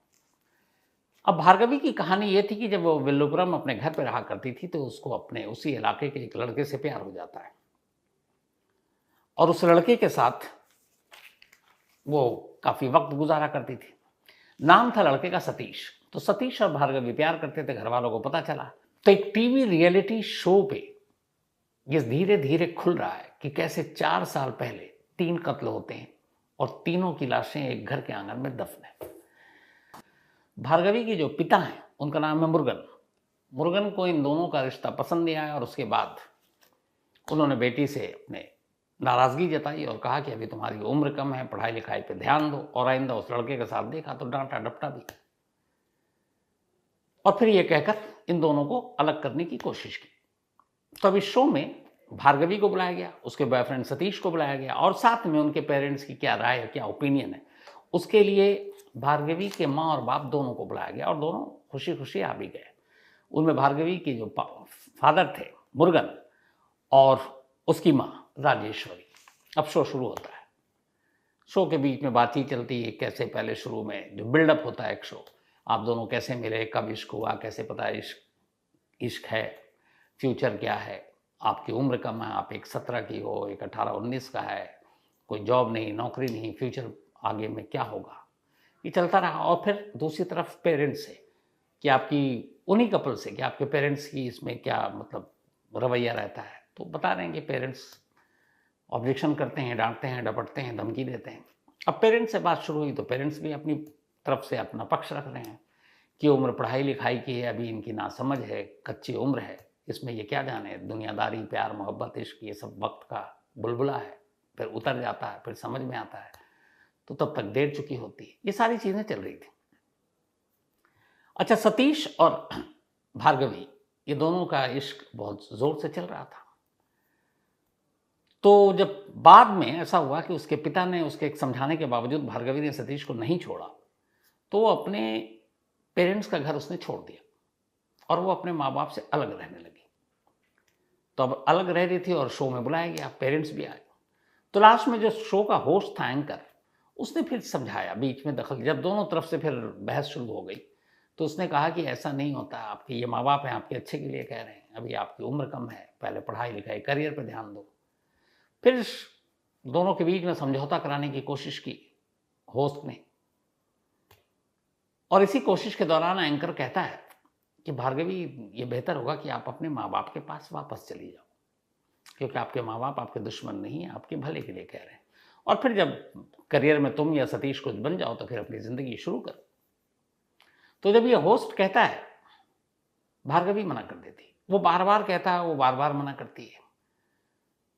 अब भार्गवी की कहानी ये थी कि जब वो विल्लुपुरम अपने घर पर रहा करती थी तो उसको अपने उसी इलाके के एक लड़के से प्यार हो जाता है और उस लड़के के साथ वो काफी वक्त गुजारा करती थी। नाम था लड़के का सतीश। तो सतीश और भार्गवी प्यार करते थे, घर वालों को पता चला। तो एक टीवी रियलिटी शो पे ये धीरे धीरे खुल रहा है कि कैसे 4 साल पहले 3 कत्ल होते हैं और तीनों की लाशें एक घर के आंगन में दफन है। भार्गवी के जो पिता हैं उनका नाम है मुरुगन। मुरुगन को इन दोनों का रिश्ता पसंद नहीं आया और उसके बाद उन्होंने बेटी से अपने नाराजगी जताई और कहा कि अभी तुम्हारी उम्र कम है, पढ़ाई लिखाई पे ध्यान दो। और आइंदा उस लड़के के साथ देखा तो डांटा डपटा भी और फिर ये कहकर इन दोनों को अलग करने की कोशिश की। तो अब इस शो में भार्गवी को बुलाया गया, उसके बॉयफ्रेंड सतीश को बुलाया गया और साथ में उनके पेरेंट्स की क्या राय है, क्या ओपिनियन है, उसके लिए भार्गवी के माँ और बाप दोनों को बुलाया गया और दोनों खुशी खुशी आ भी गए। उनमें भार्गवी के जो फादर थे मुरुगन और उसकी माँ राजेश्वरी। अब शो शुरू होता है। शो के बीच में बातचीत चलती है, कैसे पहले शुरू में जो बिल्डअप होता है एक शो, आप दोनों कैसे मिले, कब इश्क हुआ, कैसे पता इश्क है, फ्यूचर क्या है, आपकी उम्र कम है, आप एक 17 की हो, एक 18-19 का है, कोई जॉब नहीं, नौकरी नहीं, फ्यूचर आगे में क्या होगा, ये चलता रहा। और फिर दूसरी तरफ पेरेंट्स से कि आपकी उन्हीं कपल से कि आपके पेरेंट्स की इसमें क्या मतलब रवैया रहता है। तो बता रहे हैं कि पेरेंट्स ऑब्जेक्शन करते हैं, डांटते हैं, डपटते हैं, धमकी देते हैं। अब पेरेंट्स से बात शुरू हुई तो पेरेंट्स भी अपनी तरफ से अपना पक्ष रख रहे हैं कि उम्र पढ़ाई लिखाई की है, अभी इनकी नासमझ है, कच्ची उम्र है, इसमें ये क्या जाने, दुनियादारी, प्यार, मोहब्बत, इश्क ये सब वक्त का बुलबुला है, फिर उतर जाता है, फिर समझ में आता है, तो तब तक देर चुकी होती है। ये सारी चीज़ें चल रही थी। अच्छा, सतीश और भार्गवी ये दोनों का इश्क बहुत जोर से चल रहा था। तो जब बाद में ऐसा हुआ कि उसके पिता ने उसके एक समझाने के बावजूद भार्गवी ने सतीश को नहीं छोड़ा, तो वो अपने पेरेंट्स का घर उसने छोड़ दिया और वो अपने माँ बाप से अलग रहने लगी। तो अब अलग रह रही थी और शो में बुलाया गया, पेरेंट्स भी आए। तो लास्ट में जो शो का होस्ट था, एंकर, उसने फिर समझाया, बीच में दखल, जब दोनों तरफ से फिर बहस शुरू हो गई तो उसने कहा कि ऐसा नहीं होता, आपके ये माँ बाप हैं, आपके अच्छे के लिए कह रहे हैं, अभी आपकी उम्र कम है, पहले पढ़ाई लिखाई, करियर पर ध्यान दो। फिर दोनों के बीच में समझौता कराने की कोशिश की होस्ट ने और इसी कोशिश के दौरान एंकर कहता है कि भार्गवी ये बेहतर होगा कि आप अपने माँ बाप के पास वापस चली जाओ, क्योंकि आपके माँ बाप आपके दुश्मन नहीं है, आपके भले के लिए कह रहे हैं, और फिर जब करियर में तुम या सतीश कुछ बन जाओ तो फिर अपनी ज़िंदगी शुरू करो। तो जब ये होस्ट कहता है, भार्गवी मना कर देती, वो बार बार कहता है, वो बार बार मना करती है।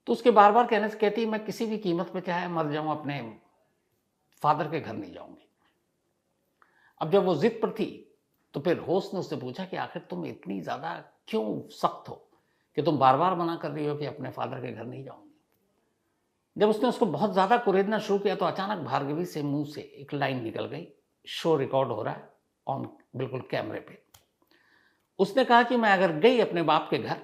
तो उसके बार बार कहने से कहती है, मैं किसी भी कीमत पे चाहे मर जाऊं, अपने फादर के घर नहीं जाऊंगी। अब जब वो जिद पर थी तो फिर होस्ट ने उससे पूछा कि आखिर तुम इतनी ज़्यादा क्यों सख्त हो कि तुम बार बार मना कर रही हो कि अपने फादर के घर नहीं जाऊंगी। जब उसने उसको बहुत ज़्यादा कुरेदना शुरू किया तो अचानक भार्गवी से मुंह से एक लाइन निकल गई। शो रिकॉर्ड हो रहा है ऑन, बिल्कुल कैमरे पे। उसने कहा कि मैं अगर गई अपने बाप के घर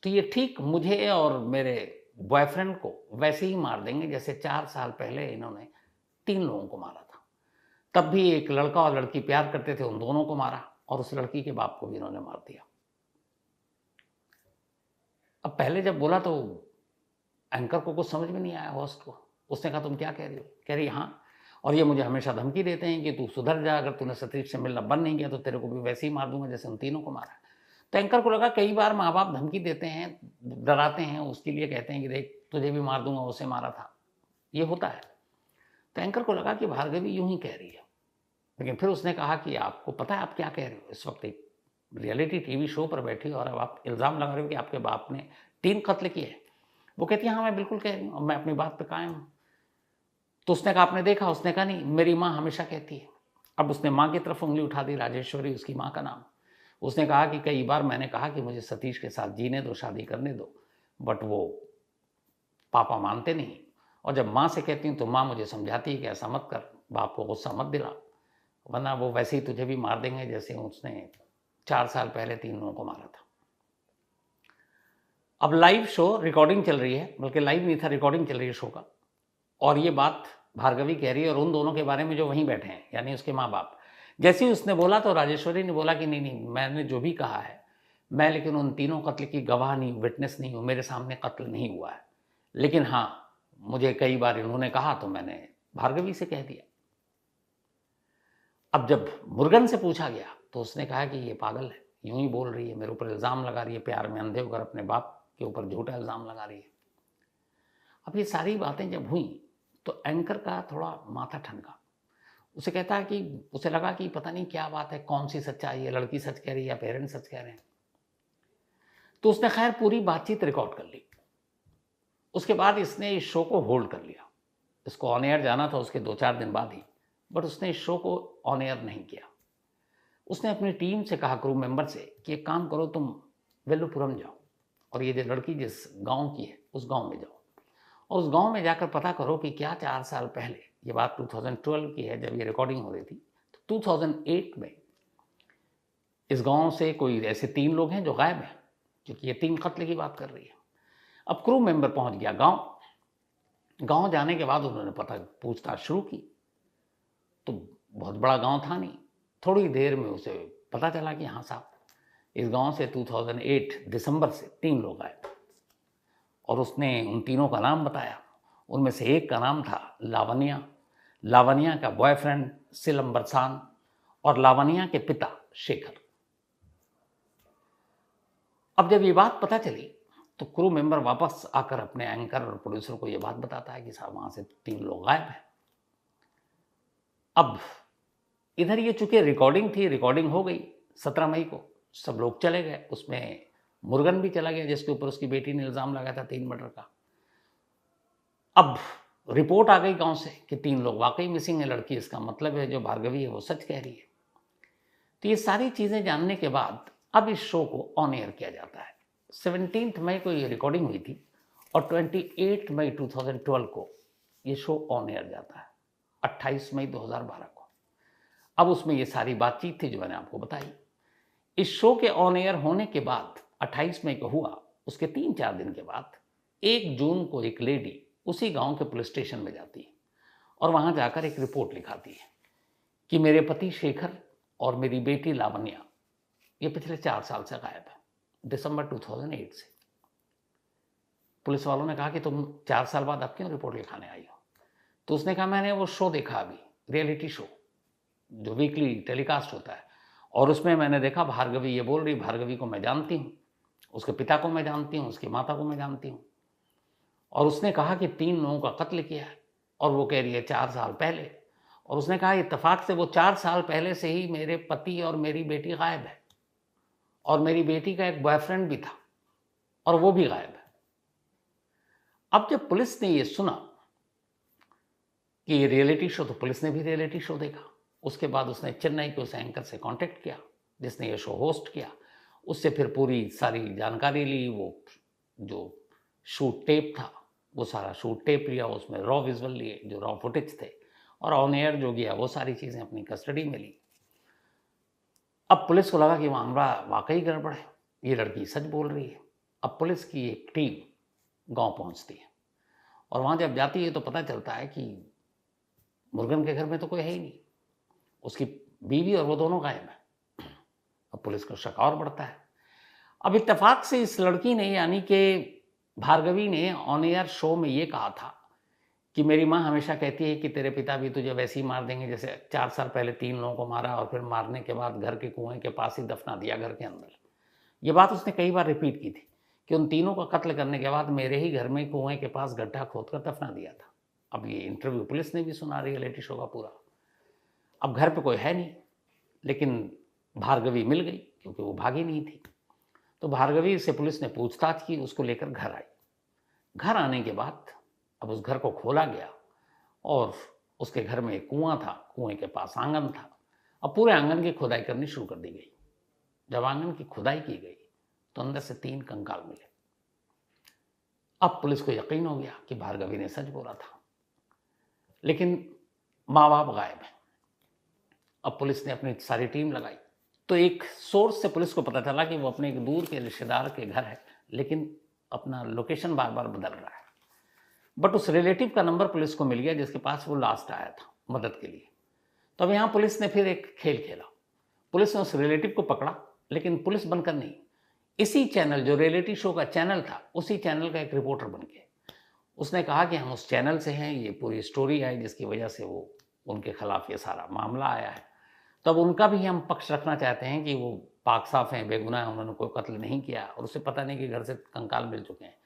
तो ये ठीक मुझे और मेरे बॉयफ्रेंड को वैसे ही मार देंगे जैसे 4 साल पहले इन्होंने 3 लोगों को मारा था। तब भी एक लड़का और लड़की प्यार करते थे, उन दोनों को मारा और उस लड़की के बाप को भी इन्होंने मार दिया। अब पहले जब बोला तो एंकर को कुछ समझ में नहीं आया, होस्ट को। उसने कहा तुम क्या कह रही हो? कह रही हाँ, और ये मुझे हमेशा धमकी देते हैं कि तू सुधर जा, अगर तूने सतीश से मिलना बंद नहीं किया तो तेरे को भी वैसे ही मार दूंगा जैसे उन तीनों को मारा। तो एंकर को लगा कई बार माँ बाप धमकी देते हैं, डराते हैं, उसके लिए कहते हैं कि देख तुझे भी मार दूंगा, उसे मारा था, ये होता है। तो एंकर को लगा कि भार्गवी यूं ही कह रही है, लेकिन फिर उसने कहा कि आपको पता है आप क्या कह रहे हो? इस वक्त एक रियलिटी टीवी शो पर बैठी हो और अब आप इल्ज़ाम लगा रहे हो कि आपके बाप ने 3 कत्ल किए हैं। वो कहती है हाँ मैं बिल्कुल कह रही हूँ, मैं अपनी बात पे कायम हूँ। तो उसने कहा आपने देखा? उसने कहा नहीं, मेरी माँ हमेशा कहती है। अब उसने माँ की तरफ उंगली उठा दी, राजेश्वरी उसकी माँ का नाम। उसने कहा कि कई बार मैंने कहा कि मुझे सतीश के साथ जीने दो, शादी करने दो, बट वो पापा मानते नहीं। और जब माँ से कहती हूँ तो माँ मुझे समझाती है कि ऐसा मत कर, बाप को गुस्सा मत दिला, वरना वो वैसे ही तुझे भी मार देंगे जैसे उसने 4 साल पहले 3 लोगों को मारा था। अब लाइव शो रिकॉर्डिंग चल रही है, बल्कि लाइव नहीं था, रिकॉर्डिंग चल रही है शो का, और ये बात भार्गवी कह रही है और उन दोनों के बारे में जो वहीं बैठे हैं, यानी उसके माँ बाप। जैसे ही उसने बोला तो राजेश्वरी ने बोला कि नहीं नहीं, मैंने जो भी कहा है मैं, लेकिन उन तीनों कत्ल की गवाह नहीं हूँ, विटनेस नहीं हूँ, मेरे सामने कत्ल नहीं हुआ है, लेकिन हाँ मुझे कई बार इन्होंने कहा तो मैंने भार्गवी से कह दिया। अब जब मुर्गन से पूछा गया तो उसने कहा कि ये पागल है, यूं ही बोल रही है, मेरे ऊपर इल्ज़ाम लगा रही है, प्यार में अंधे होकर अपने बाप के ऊपर झूठा इल्ज़ाम लगा रही है। अब ये सारी बातें जब हुई तो एंकर का थोड़ा माथा ठनका। उसे कहता है कि उसे लगा कि पता नहीं क्या बात है, कौन सी सच्चाई है, लड़की सच कह रही है या पेरेंट्स सच कह रहे हैं। तो उसने खैर पूरी बातचीत रिकॉर्ड कर ली। उसके बाद इसने इस शो को होल्ड कर लिया। इसको ऑन एयर जाना था उसके 2-4 दिन बाद ही, बट उसने इस शो को ऑन एयर नहीं किया। उसने अपनी टीम से कहा, क्रू मेंबर से, कि एक काम करो, तुम वेलुपुरम जाओ और ये जो लड़की जिस गांव की है उस गांव में जाओ, और उस गांव में जाकर पता करो कि क्या 4 साल पहले, ये बात 2012 की है जब ये रिकॉर्डिंग हो रही थी, तो 2008 में इस गांव से कोई ऐसे 3 लोग हैं जो गायब हैं, क्योंकि ये 3 कत्ल की बात कर रही है। अब क्रू मेंबर पहुंच गया गांव जाने के बाद उन्होंने पूछताछ शुरू की, तो बहुत बड़ा गांव था नहीं, थोड़ी देर में उसे पता चला कि हाँ साहब, इस गांव से 2008 दिसंबर से 3 लोग आए, और उसने उन तीनों का नाम बताया। उनमें से एक का नाम था लावनिया का बॉयफ्रेंड सिलंबरसान, और लावनिया के पिता शेखर। अब जब ये बात पता चली तो क्रू मेंबर वापस आकर अपने एंकर और प्रोड्यूसर को ये बात बताता है कि साहब वहां से 3 लोग गायब हैं। अब इधर ये चूंकि रिकॉर्डिंग थी, रिकॉर्डिंग हो गई 17 मई को, सब लोग चले गए, उसमें मुर्गन भी चला गया जिसके ऊपर उसकी बेटी ने इल्ज़ाम लगाया था 3 मर्डर का। अब रिपोर्ट आ गई गांव से कि 3 लोग वाकई मिसिंग है, लड़की, इसका मतलब है जो भार्गवी है वो सच कह रही है। तो ये सारी चीज़ें जानने के बाद अब इस शो को ऑन एयर किया जाता है। 17 मई को ये रिकॉर्डिंग हुई थी और 28 मई 2012 को ये शो ऑन एयर जाता है, 28 मई 2012 को। अब उसमें ये सारी बातचीत थी जो मैंने आपको बताई। इस शो के ऑन एयर होने के बाद 28 मई को हुआ, उसके 3-4 दिन के बाद 1 जून को एक लेडी उसी गांव के पुलिस स्टेशन में जाती है और वहां जाकर एक रिपोर्ट लिखाती है कि मेरे पति शेखर और मेरी बेटी लावण्या ये पिछले 4 साल से गायब है, दिसंबर 2008 से। पुलिस वालों ने कहा कि तुम 4 साल बाद अब क्यों रिपोर्ट लिखाने आई हो? तो उसने कहा मैंने वो शो देखा, अभी रियलिटी शो जो वीकली टेलीकास्ट होता है, और उसमें मैंने देखा भार्गवी ये बोल रही, भार्गवी को मैं जानती हूँ, उसके पिता को मैं जानती हूँ, उसकी माता को मैं जानती हूँ, और उसने कहा कि 3 लोगों का कत्ल किया है, और वो कह रही है 4 साल पहले। और उसने कहा इत्तेफाक से वो 4 साल पहले से ही मेरे पति और मेरी बेटी गायब है, और मेरी बेटी का एक बॉयफ्रेंड भी था और वो भी गायब है। अब जब पुलिस ने ये सुना कि ये रियलिटी शो, तो पुलिस ने भी रियलिटी शो देखा। उसके बाद उसने चेन्नई के उस एंकर से कांटेक्ट किया जिसने ये शो होस्ट किया, उससे फिर पूरी सारी जानकारी ली। वो जो शूट टेप था वो सारा शूट टेप लिया, उसमें रॉ विजुअल लिए जो रॉ फुटेज थे, और ऑन एयर जो गया वो सारी चीज़ें अपनी कस्टडी में ली। अब पुलिस को लगा कि मामला वाकई गड़बड़ है, ये लड़की सच बोल रही है। अब पुलिस की एक टीम गांव पहुंचती है और वहां जब जाती है तो पता चलता है कि मुर्गन के घर में तो कोई है ही नहीं, उसकी बीवी और वो दोनों गायब हैं। अब पुलिस को शक और बढ़ता है। अब इत्तेफाक से इस लड़की ने, यानी कि भार्गवी ने, ऑन एयर शो में ये कहा था कि मेरी माँ हमेशा कहती है कि तेरे पिता भी तुझे वैसे ही मार देंगे जैसे 4 साल पहले 3 लोगों को मारा और फिर मारने के बाद घर के कुएं के पास ही दफना दिया, घर के अंदर। ये बात उसने कई बार रिपीट की थी कि उन तीनों का कत्ल करने के बाद मेरे ही घर में कुएं के पास गड्ढा खोदकर दफना दिया था। अब ये इंटरव्यू पुलिस ने भी सुना, रियलिटी शो का पूरा। अब घर पे कोई है नहीं, लेकिन भार्गवी मिल गई क्योंकि वो भागी नहीं थी। तो भार्गवी से पुलिस ने पूछताछ की, उसको लेकर घर आई। घर आने के बाद अब उस घर को खोला गया और उसके घर में एक कुआं था, कुएं के पास आंगन था। अब पूरे आंगन की खुदाई करनी शुरू कर दी गई। जब आंगन की खुदाई की गई तो अंदर से 3 कंकाल मिले। अब पुलिस को यकीन हो गया कि भार्गवी ने सच बोला था, लेकिन माँ बाप गायब हैं। अब पुलिस ने अपनी सारी टीम लगाई तो एक सोर्स से पुलिस को पता चला कि वो अपने एक दूर के रिश्तेदार के घर है, लेकिन अपना लोकेशन बार बार बदल रहा है। बट उस रिलेटिव का नंबर पुलिस को मिल गया जिसके पास वो लास्ट आया था मदद के लिए। तो अब यहाँ पुलिस ने फिर एक खेल खेला। पुलिस ने उस रिलेटिव को पकड़ा, लेकिन पुलिस बनकर नहीं, इसी चैनल, जो रियलिटी शो का चैनल था, उसी चैनल का एक रिपोर्टर बन के उसने कहा कि हम उस चैनल से हैं, ये पूरी स्टोरी आई जिसकी वजह से वो उनके खिलाफ ये सारा मामला आया है। तब उनका भी हम पक्ष रखना चाहते हैं कि वो पाक साफ हैं, बेगुनाह हैं, उन्होंने कोई कत्ल नहीं किया और उसे पता नहीं कि घर से कंकाल मिल चुके हैं।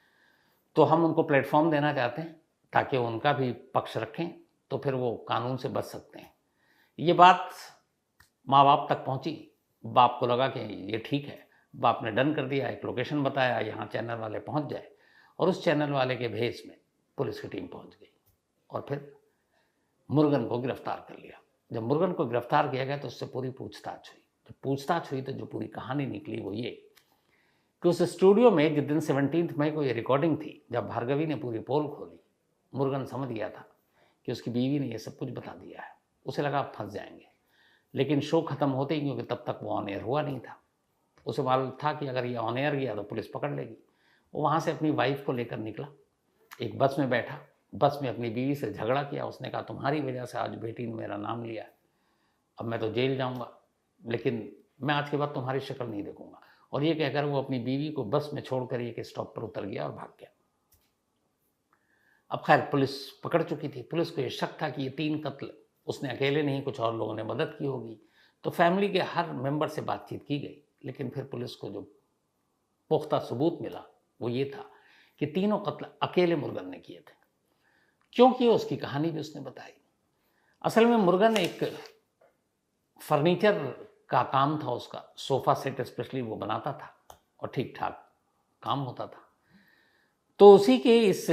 तो हम उनको प्लेटफॉर्म देना चाहते हैं ताकि उनका भी पक्ष रखें, तो फिर वो कानून से बच सकते हैं। ये बात माँ बाप तक पहुँची। बाप को लगा कि ये ठीक है। बाप ने डन कर दिया, एक लोकेशन बताया, यहाँ चैनल वाले पहुँच जाए, और उस चैनल वाले के भेस में पुलिस की टीम पहुँच गई और फिर मुर्गन को गिरफ्तार कर लिया। जब मुर्गन को गिरफ्तार किया गया तो उससे पूरी पूछताछ हुई। जब पूछताछ हुई तो जो पूरी कहानी निकली वो ये कि उस स्टूडियो में जिस दिन 17 मई को ये रिकॉर्डिंग थी, जब भार्गवी ने पूरी पोल खोली, मुर्गन समझ गया था कि उसकी बीवी ने ये सब कुछ बता दिया है। उसे लगा आप फंस जाएंगे, लेकिन शो खत्म होते ही, क्योंकि तब तक वो ऑन एयर हुआ नहीं था, उसे मालूम था कि अगर ये ऑन एयर गया तो पुलिस पकड़ लेगी। वो वहाँ से अपनी वाइफ को लेकर निकला, एक बस में बैठा, बस में अपनी बीवी से झगड़ा किया। उसने कहा तुम्हारी वजह से आज बेटी ने मेरा नाम लिया, अब मैं तो जेल जाऊंगा, लेकिन मैं आज के बाद तुम्हारी शक्ल नहीं देखूंगा। और ये कहकर वो अपनी बीवी को बस में छोड़कर एक स्टॉप पर उतर गया और भाग गया। अब खैर पुलिस पकड़ चुकी थी। पुलिस को ये शक था कि ये 3 कत्ल उसने अकेले नहीं, कुछ और लोगों ने मदद की होगी। तो फैमिली के हर मेंबर से बातचीत की गई, लेकिन फिर पुलिस को जो पुख्ता सबूत मिला वो ये था कि तीनों कत्ल अकेले मुर्गन ने किए थे। क्यों किए उसकी कहानी भी उसने बताई। असल में मुर्गन एक फर्नीचर का काम था उसका, सोफा सेट स्पेशली वो बनाता था और ठीक ठाक काम होता था। तो उसी के इस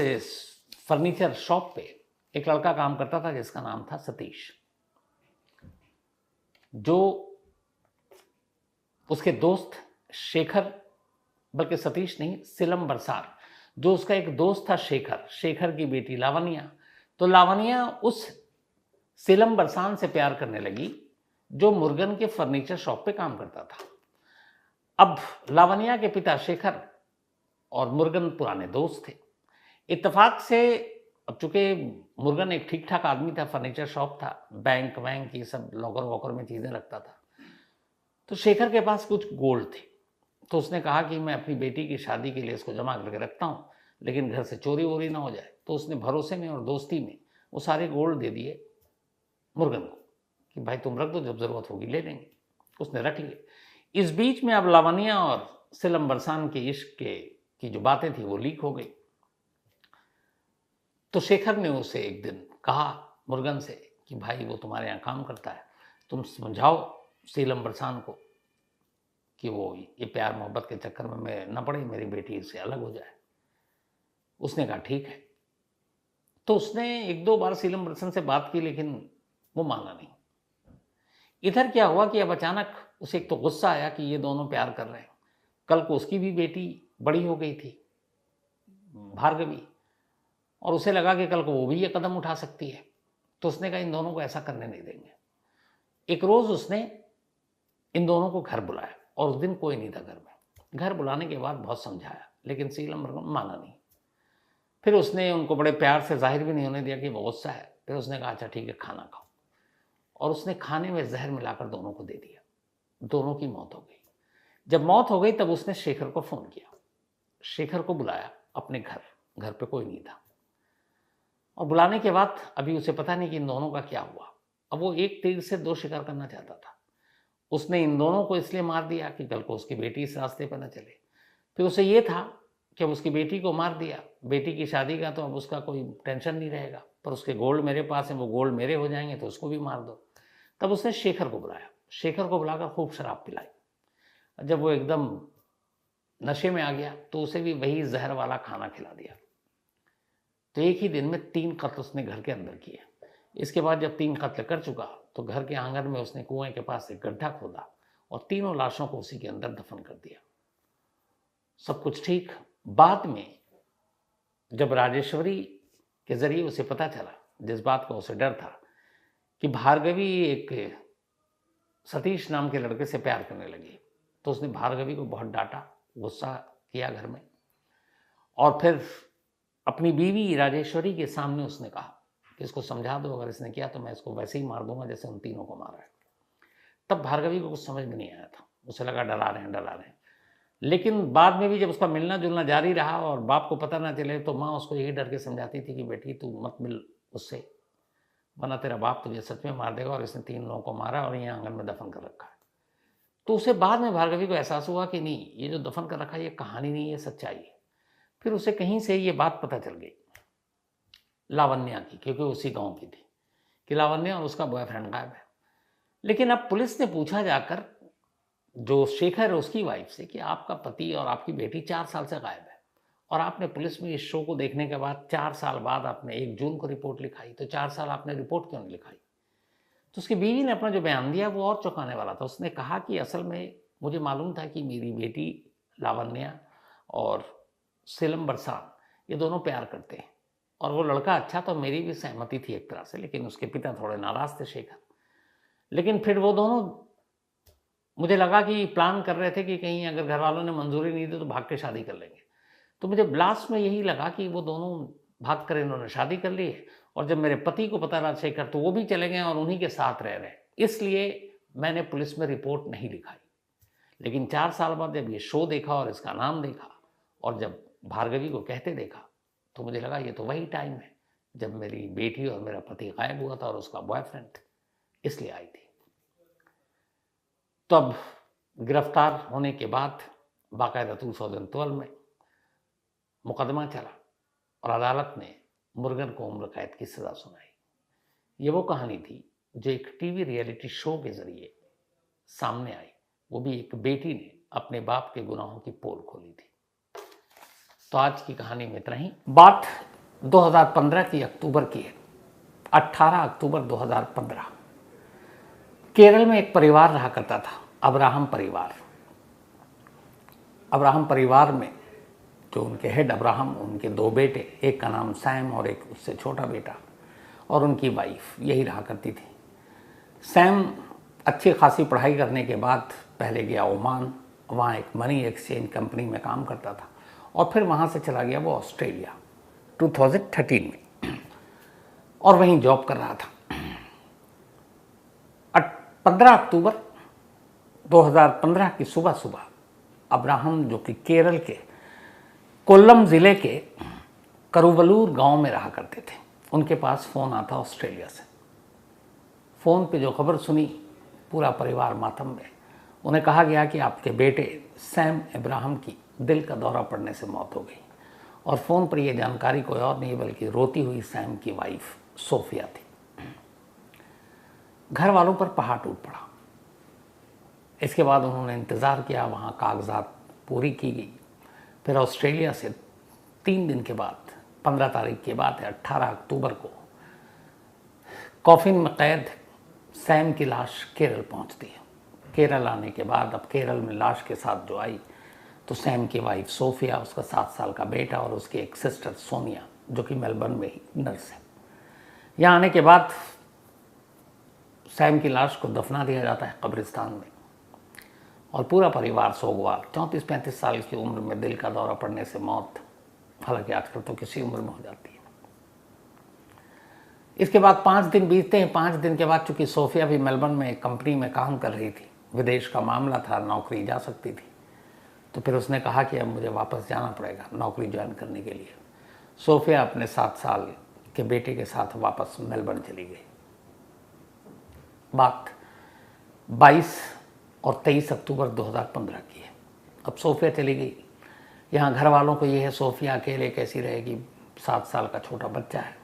फर्नीचर शॉप पे एक लड़का काम करता था जिसका नाम था सतीश, जो उसके दोस्त शेखर, बल्कि सतीश नहीं, सिलम बरसार, जो उसका एक दोस्त था शेखर की बेटी लावनिया। तो लावनिया उस सिलम बरसान से प्यार करने लगी जो मुर्गन के फर्नीचर शॉप पे काम करता था। अब लावनिया के पिता शेखर और मुर्गन पुराने दोस्त थे। इत्तेफाक से, अब चूंकि मुर्गन एक ठीक ठाक आदमी था, फर्नीचर शॉप था, बैंक वैंक ये सब लॉकर वॉकर में चीज़ें रखता था, तो शेखर के पास कुछ गोल्ड थे। तो उसने कहा कि मैं अपनी बेटी की शादी के लिए इसको जमा करके रखता हूँ, लेकिन घर से चोरी वोरी ना हो जाए। तो उसने भरोसे में और दोस्ती में वो सारे गोल्ड दे दिए मुर्गन को कि भाई तुम रख दो, जब ज़रूरत होगी ले लेंगे। उसने रख लिए। इस बीच में अब लावनिया और सिलम बरसान के इश्क की जो बातें थी वो लीक हो गई। तो शेखर ने उसे एक दिन कहा मुर्गन से कि भाई वो तुम्हारे यहाँ काम करता है, तुम समझाओ सीलम बरसान को कि वो ये प्यार मोहब्बत के चक्कर में मैं न पड़े, मेरी बेटी से अलग हो जाए। उसने कहा ठीक है। तो उसने 1-2 बार सीलम बरसान से बात की, लेकिन वो माना नहीं। इधर क्या हुआ कि अब अचानक उसे एक तो गुस्सा आया कि ये दोनों प्यार कर रहे हैं। कल को उसकी भी बेटी बड़ी हो गई थी, भार्गवी, और उसे लगा कि कल को वो भी ये कदम उठा सकती है। तो उसने कहा इन दोनों को ऐसा करने नहीं देंगे। एक रोज उसने इन दोनों को घर बुलाया और उस दिन कोई नहीं था घर में। घर बुलाने के बाद बहुत समझाया, लेकिन सीलम माना नहीं। फिर उसने उनको बड़े प्यार से जाहिर भी नहीं होने दिया कि वो गुस्सा है। फिर उसने कहा अच्छा ठीक है खाना खाओ, और उसने खाने में जहर मिलाकर दोनों को दे दिया। दोनों की मौत हो गई। जब मौत हो गई तब उसने शेखर को फोन किया, शेखर को बुलाया अपने घर पे कोई नहीं था। और बुलाने के बाद अभी उसे पता नहीं कि इन दोनों का क्या हुआ। अब वो एक तीर से 2 शिकार करना चाहता था। उसने इन दोनों को इसलिए मार दिया कि कल को उसकी बेटी इस रास्ते पर न चले। फिर उसे ये था कि अब उसकी बेटी को मार दिया, बेटी की शादी का तो अब उसका कोई टेंशन नहीं रहेगा, पर उसके गोल्ड मेरे पास हैं, वो गोल्ड मेरे हो जाएंगे, तो उसको भी मार दो। तब उसने शेखर को बुलाया, शेखर को बुलाकर खूब शराब पिलाई। जब वो एकदम नशे में आ गया तो उसे भी वही जहर वाला खाना खिला दिया। तो एक ही दिन में 3 कत्ल उसने घर के अंदर किए। इसके बाद जब 3 कत्ल कर चुका तो घर के आंगन में उसने कुएं के पास एक गड्ढा खोदा और तीनों लाशों को उसी के अंदर दफन कर दिया। सब कुछ ठीक। बाद में जब राजेश्वरी के जरिए उसे पता चला, जिस बात का उसे डर था कि भार्गवी एक सतीश नाम के लड़के से प्यार करने लगी, तो उसने भार्गवी को बहुत डांटा, गुस्सा किया घर में, और फिर अपनी बीवी राजेश्वरी के सामने उसने कहा कि इसको समझा दो, अगर इसने किया तो मैं इसको वैसे ही मार दूंगा जैसे उन तीनों को मारा है। तब भार्गवी को कुछ समझ में नहीं आया था, उसे लगा डरा रहे हैं। लेकिन बाद में भी जब उसका मिलना जुलना जारी रहा और बाप को पता ना चले, तो माँ उसको यही डर के समझाती थी कि बेटी तू मत मिल उससे, वरना तेरा बाप तुझे सच में मार देगा और इसने 3 लोगों को मारा और यहाँ आंगन में दफन कर रखा है। तो उसे बाद में भार्गवी को एहसास हुआ कि नहीं, ये जो दफन कर रखा है ये कहानी नहीं, ये सच्चाई है। फिर उसे कहीं से ये बात पता चल गई लावण्या की, क्योंकि उसी गांव की थी, कि लावण्या और उसका बॉयफ्रेंड गायब है। लेकिन अब पुलिस ने पूछा जाकर जो शेखर है उसकी वाइफ से कि आपका पति और आपकी बेटी 4 साल से गायब है, और आपने पुलिस में इस शो को देखने के बाद 4 साल बाद आपने 1 जून को रिपोर्ट लिखाई, तो 4 साल आपने रिपोर्ट क्यों नहीं लिखाई? तो उसकी बीवी ने अपना जो बयान दिया वो और चौंकाने वाला था। उसने कहा कि असल में मुझे मालूम था कि मेरी बेटी लावण्या और सीलम बरसात ये दोनों प्यार करते हैं, और वो लड़का अच्छा, तो मेरी भी सहमति थी एक तरह से, लेकिन उसके पिता थोड़े नाराज थे शेखर। लेकिन फिर वो दोनों, मुझे लगा कि प्लान कर रहे थे कि कहीं अगर घर वालों ने मंजूरी नहीं दी तो भाग के शादी कर लेंगे। तो मुझे लास्ट में यही लगा कि वो दोनों भाग कर इन्होंने शादी कर ली, और जब मेरे पति को पता राजशेखर, तो वो भी चले गए और उन्हीं के साथ रह रहे। इसलिए मैंने पुलिस में रिपोर्ट नहीं लिखाई। लेकिन 4 साल बाद जब ये शो देखा और इसका नाम देखा, और जब भार्गवी को कहते देखा, तो मुझे लगा ये तो वही टाइम है जब मेरी बेटी और मेरा पति गायब हुआ था और उसका बॉयफ्रेंड, इसलिए आई थी। तब गिरफ्तार होने के बाद बाकायदा 2012 में मुकदमा चला और अदालत ने मुर्गन को उम्र कैद की सज़ा सुनाई। ये वो कहानी थी जो एक टीवी रियलिटी शो के ज़रिए सामने आई, वो भी एक बेटी ने अपने बाप के गुनाहों की पोल खोली थी। तो आज की कहानी में इतना ही। बात 2015 की अक्टूबर की है, 18 अक्टूबर 2015। केरल में एक परिवार रहा करता था, अब्राहम परिवार। अब्राहम परिवार में जो उनके हेड अब्राहम, उनके 2 बेटे, एक का नाम सैम और एक उससे छोटा बेटा, और उनकी वाइफ, यही रहा करती थी। सैम अच्छी खासी पढ़ाई करने के बाद पहले गया ओमान, वहाँ एक मनी एक्सचेंज कंपनी में काम करता था, और फिर वहाँ से चला गया वो ऑस्ट्रेलिया 2013 में, और वहीं जॉब कर रहा था। 15 अक्टूबर 2015 की सुबह सुबह अब्राहम, जो कि केरल के कोल्लम ज़िले के करुवलूर गांव में रहा करते थे, उनके पास फ़ोन आता ऑस्ट्रेलिया से। फ़ोन पे जो खबर सुनी, पूरा परिवार मातम में। उन्हें कहा गया कि आपके बेटे सैम अब्राहम की दिल का दौरा पड़ने से मौत हो गई, और फ़ोन पर यह जानकारी कोई और नहीं बल्कि रोती हुई सैम की वाइफ सोफिया थी। घर वालों पर पहाड़ टूट पड़ा। इसके बाद उन्होंने इंतज़ार किया, वहाँ कागजात पूरी की गई। फिर ऑस्ट्रेलिया से 3 दिन के बाद, 15 तारीख के बाद है, 18 अक्टूबर को कॉफिन में कैद सैम की लाश केरल पहुँचती है। केरल आने के बाद, अब केरल में लाश के साथ जो आई, तो सैम की वाइफ सोफिया, उसका 7 साल का बेटा और उसकी एक सिस्टर सोनिया, जो कि मेलबर्न में ही नर्स है। यहाँ आने के बाद सैम की लाश को दफना दिया जाता है कब्रिस्तान में, और पूरा परिवार सोगवार। 34-35 साल की उम्र में दिल का दौरा पड़ने से मौत, हालांकि आजकल तो किसी उम्र में हो जाती है। इसके बाद 5 दिन बीतते हैं। 5 दिन के बाद, चूंकि सोफिया भी मेलबर्न में एक कंपनी में काम कर रही थी, विदेश का मामला था, नौकरी जा सकती थी, तो फिर उसने कहा कि अब मुझे वापस जाना पड़ेगा नौकरी ज्वाइन करने के लिए। सोफिया अपने 7 साल के बेटे के साथ वापस मेलबर्न चली गई। बात 22 और 23 अक्टूबर 2015 की है। अब सोफिया चली गई। यहाँ घर वालों को ये है सोफिया अकेले कैसी रहेगी, 7 साल का छोटा बच्चा है।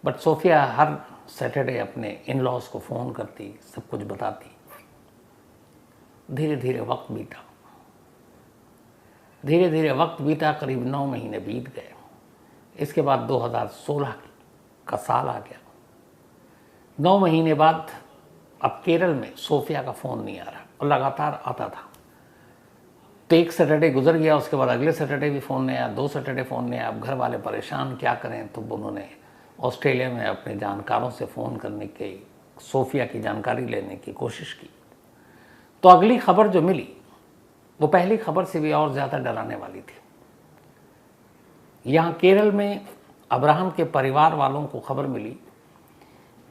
बट सोफिया हर सैटरडे अपने इन लॉज को फ़ोन करती, सब कुछ बताती। धीरे धीरे वक्त बीता, धीरे धीरे वक्त बीता, करीब 9 महीने बीत गए। इसके बाद 2016 का साल आ गया। 9 महीने बाद अब केरल में सोफिया का फ़ोन नहीं आ रहा और लगातार आता था। तो एक सैटरडे गुजर गया, उसके बाद अगले सैटरडे भी फ़ोन नहीं आया, 2 सैटरडे फ़ोन नहीं आया। अब घर वाले परेशान, क्या करें। तो उन्होंने ऑस्ट्रेलिया में अपने जानकारों से फ़ोन करने की, सोफिया की जानकारी लेने की कोशिश की। तो अगली खबर जो मिली वो पहली खबर से भी और ज़्यादा डराने वाली थी। यहाँ केरल में अब्राहम के परिवार वालों को खबर मिली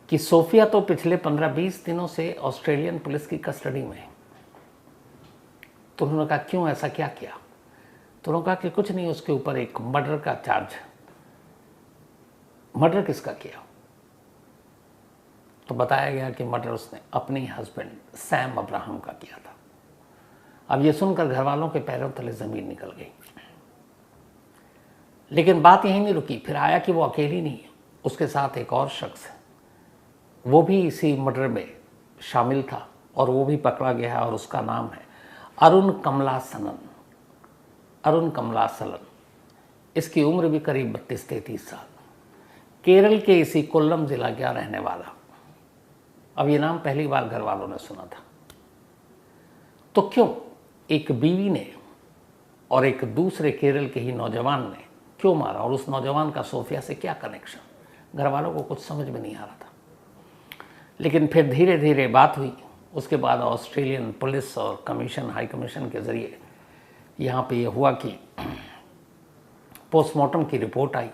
कि सोफिया तो पिछले 15-20 दिनों से ऑस्ट्रेलियन पुलिस की कस्टडी में है। तो उन्होंने कहा क्यों, ऐसा क्या किया। तो उन्होंने कहा कि कुछ नहीं, उसके ऊपर एक मर्डर का चार्ज है। मर्डर किसका किया। तो बताया गया कि मर्डर उसने अपने हस्बैंड सैम अब्राहम का किया था। अब ये सुनकर घर वालों के पैरों तले ज़मीन निकल गई। लेकिन बात यहीं नहीं रुकी, फिर आया कि वो अकेली नहीं है, उसके साथ एक और शख्स है, वो भी इसी मर्डर में शामिल था और वो भी पकड़ा गया है और उसका नाम है अरुण कमलासनन। अरुण कमलासनन, इसकी उम्र भी करीब 32-33 साल, केरल के इसी कोल्लम जिला का रहने वाला। अब ये नाम पहली बार घर वालों ने सुना था। तो क्यों एक बीवी ने और एक दूसरे केरल के ही नौजवान ने क्यों मारा, और उस नौजवान का सोफिया से क्या कनेक्शन, घर वालों को कुछ समझ में नहीं आ रहा था। लेकिन फिर धीरे धीरे बात हुई। उसके बाद ऑस्ट्रेलियन पुलिस और कमीशन, हाई कमीशन के ज़रिए यहाँ पे ये हुआ कि पोस्टमार्टम की रिपोर्ट आई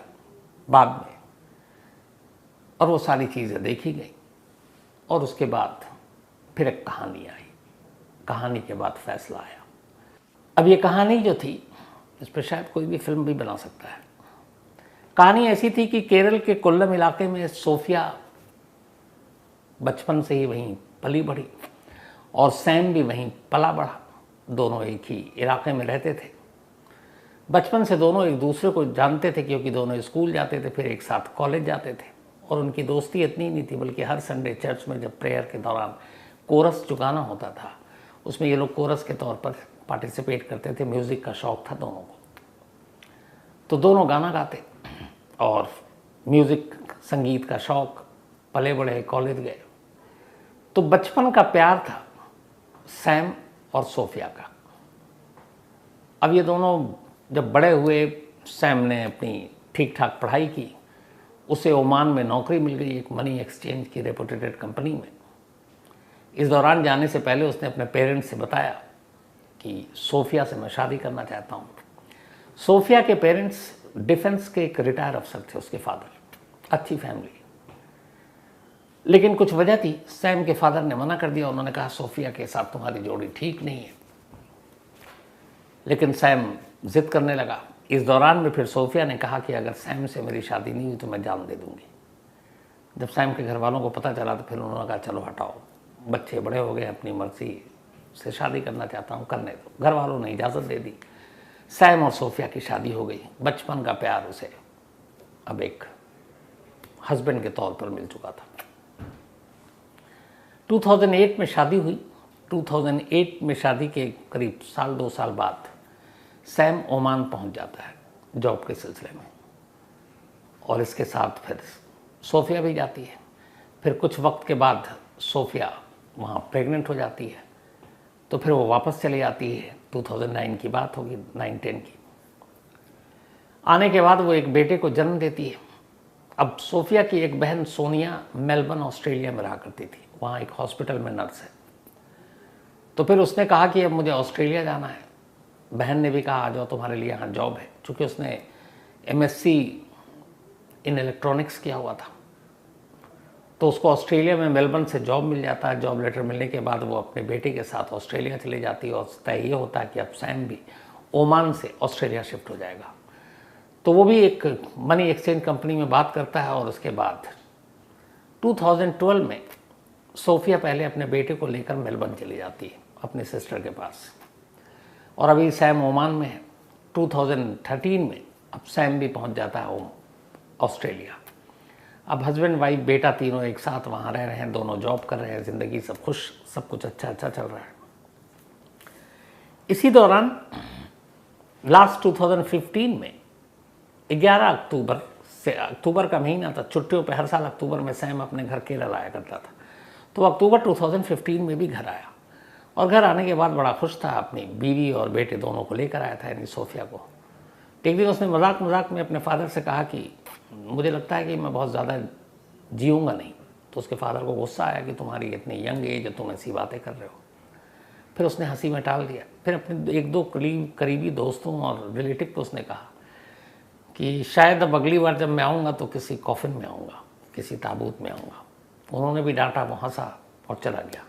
बाद में, और वो सारी चीज़ें देखी गई। और उसके बाद फिर एक कहानी आई। कहानी के बाद फैसला आया। अब ये कहानी जो थी, इस पर शायद कोई भी फिल्म भी बना सकता है। कहानी ऐसी थी कि केरल के कोल्लम इलाके में सोफिया बचपन से ही वहीं पली बढ़ी और सैम भी वहीं पला बढ़ा। दोनों एक ही इलाके में रहते थे। बचपन से दोनों एक दूसरे को जानते थे क्योंकि दोनों स्कूल जाते थे, फिर एक साथ कॉलेज जाते थे। और उनकी दोस्ती इतनी नहीं थी, बल्कि हर संडे चर्च में जब प्रेयर के दौरान कोरस जो गाना होता था, उसमें ये लोग कोरस के तौर पर पार्टिसिपेट करते थे। म्यूज़िक का शौक़ था दोनों को, तो दोनों गाना गाते और म्यूज़िक, संगीत का शौक़, पले बड़े, कॉलेज गए। तो बचपन का प्यार था सैम और सोफिया का। अब ये दोनों जब बड़े हुए, सैम ने अपनी ठीक ठाक पढ़ाई की, उसे ओमान में नौकरी मिल गई एक मनी एक्सचेंज की रेपुटेटेड कंपनी में। इस दौरान जाने से पहले उसने अपने पेरेंट्स से बताया कि सोफिया से मैं शादी करना चाहता हूँ। सोफिया के पेरेंट्स डिफेंस के एक रिटायर अफसर थे, उसके फादर, अच्छी फैमिली। लेकिन कुछ वजह थी, सैम के फादर ने मना कर दिया। उन्होंने कहा सोफिया के साथ तुम्हारी जोड़ी ठीक नहीं है। लेकिन सैम जिद करने लगा। इस दौरान में फिर सोफिया ने कहा कि अगर सैम से मेरी शादी नहीं हुई तो मैं जान दे दूंगी। जब सैम के घर वालों को पता चला तो फिर उन्होंने कहा चलो हटाओ, बच्चे बड़े हो गए, अपनी मर्जी से शादी करना चाहता हूँ, करने दो। घर वालों ने इजाज़त दे दी। सैम और सोफिया की शादी हो गई। बचपन का प्यार उसे अब एक हस्बैंड के तौर पर मिल चुका था। 2008 में शादी हुई। 2008 में शादी के करीब 1-2 साल बाद सैम ओमान पहुंच जाता है जॉब के सिलसिले में, और इसके साथ फिर सोफिया भी जाती है। फिर कुछ वक्त के बाद सोफिया वहाँ प्रेग्नेंट हो जाती है, तो फिर वो वापस चली जाती है। 2009 की बात होगी, 9-10 की। आने के बाद वो एक बेटे को जन्म देती है। अब सोफिया की एक बहन सोनिया मेलबर्न ऑस्ट्रेलिया में रहा करती थी, वहाँ एक हॉस्पिटल में नर्स है। तो फिर उसने कहा कि अब मुझे ऑस्ट्रेलिया जाना है। बहन ने भी कहा आ जाओ, तुम्हारे लिए यहाँ जॉब है। चूँकि उसने MSc इन इलेक्ट्रॉनिक्स किया हुआ था, तो उसको ऑस्ट्रेलिया में मेलबर्न से जॉब मिल जाता है। जॉब लेटर मिलने के बाद वो अपने बेटे के साथ ऑस्ट्रेलिया चली जाती है, और तय ये होता है कि अब सैम भी ओमान से ऑस्ट्रेलिया शिफ्ट हो जाएगा। तो वो भी एक मनी एक्सचेंज कंपनी में बात करता है। और उसके बाद 2012 में सोफिया पहले अपने बेटे को लेकर मेलबर्न चली जाती है अपने सिस्टर के पास, और अभी सैम ओमान में है। 2013 में अब सैम भी पहुंच जाता है ऑस्ट्रेलिया। अब हस्बैंड वाइफ बेटा तीनों एक साथ वहाँ रह रहे हैं, दोनों जॉब कर रहे हैं, ज़िंदगी सब खुश, सब कुछ अच्छा चल रहा है। इसी दौरान लास्ट 2015 में 11 अक्टूबर से अक्टूबर का महीना था, छुट्टियों पे हर साल अक्टूबर में सैम अपने घर केरल आया करता था। तो अक्टूबर 2015 में भी घर आया और घर आने के बाद बड़ा खुश था, अपनी बीवी और बेटे दोनों को लेकर आया था, यानी सोफिया को। एक दिन उसने मजाक मजाक में अपने फादर से कहा कि मुझे लगता है कि मैं बहुत ज़्यादा जीऊँगा नहीं। तो उसके फादर को गुस्सा आया कि तुम्हारी इतनी यंग एज है, तुम ऐसी बातें कर रहे हो। फिर उसने हंसी में टाल दिया। फिर अपने एक दो करीबी दोस्तों और रिलेटिव को उसने कहा कि शायद अब अगली बार जब मैं आऊँगा तो किसी कॉफिन में आऊँगा, किसी ताबूत में आऊँगा। उन्होंने भी डांटा, वो हंसा और चला गया।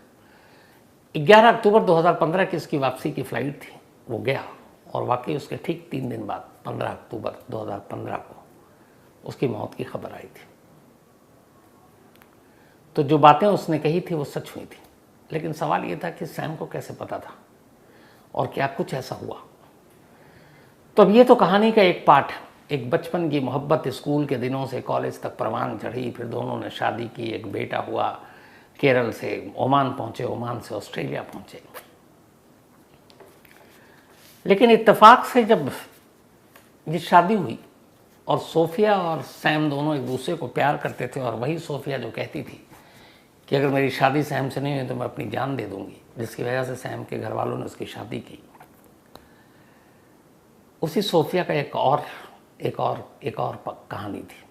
11 अक्टूबर 2015 की उसकी वापसी की फ़्लाइट थी, वो गया और वाकई उसके ठीक 3 दिन बाद 15 अक्टूबर 2015 को उसकी मौत की खबर आई थी। तो जो बातें उसने कही थी वो सच हुई थी, लेकिन सवाल ये था कि सैम को कैसे पता था और क्या कुछ ऐसा हुआ। तो अब ये तो कहानी का एक पार्ट है। एक बचपन की मोहब्बत स्कूल के दिनों से कॉलेज तक परवान चढ़ी, फिर दोनों ने शादी की, एक बेटा हुआ, केरल से ओमान पहुंचे, ओमान से ऑस्ट्रेलिया पहुंचे। लेकिन इत्तेफाक से जब ये शादी हुई और सोफिया और सैम दोनों एक दूसरे को प्यार करते थे, और वही सोफिया जो कहती थी कि अगर मेरी शादी सैम से नहीं हुई तो मैं अपनी जान दे दूंगी, जिसकी वजह से सैम के घर वालों ने उसकी शादी की। उसी सोफिया का एक और कहानी थी।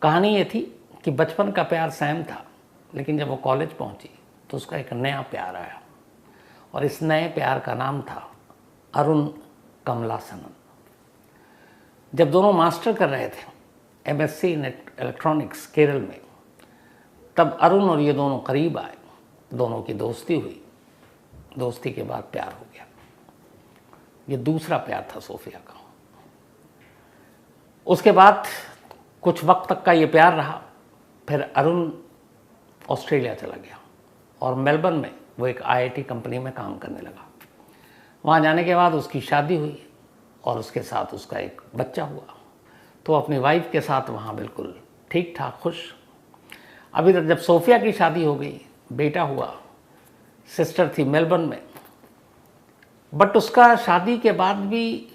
कहानी ये थी कि बचपन का प्यार सैम था, लेकिन जब वो कॉलेज पहुंची तो उसका एक नया प्यार आया, और इस नए प्यार का नाम था अरुण कमलासनन। जब दोनों मास्टर कर रहे थे एमएससी इन इलेक्ट्रॉनिक्स केरल में, तब अरुण और ये दोनों करीब आए, दोनों की दोस्ती हुई। दोस्ती के बाद प्यार हो गया। ये दूसरा प्यार था सोफिया का। उसके बाद कुछ वक्त तक का ये प्यार रहा। फिर अरुण ऑस्ट्रेलिया चला गया और मेलबर्न में वो एक आईआईटी कंपनी में काम करने लगा। वहाँ जाने के बाद उसकी शादी हुई और उसके साथ उसका एक बच्चा हुआ। तो अपनी वाइफ के साथ वहाँ बिल्कुल ठीक ठाक खुश। अभी तक जब सोफिया की शादी हो गई, बेटा हुआ, सिस्टर थी मेलबर्न में, बट उसका शादी के बाद भी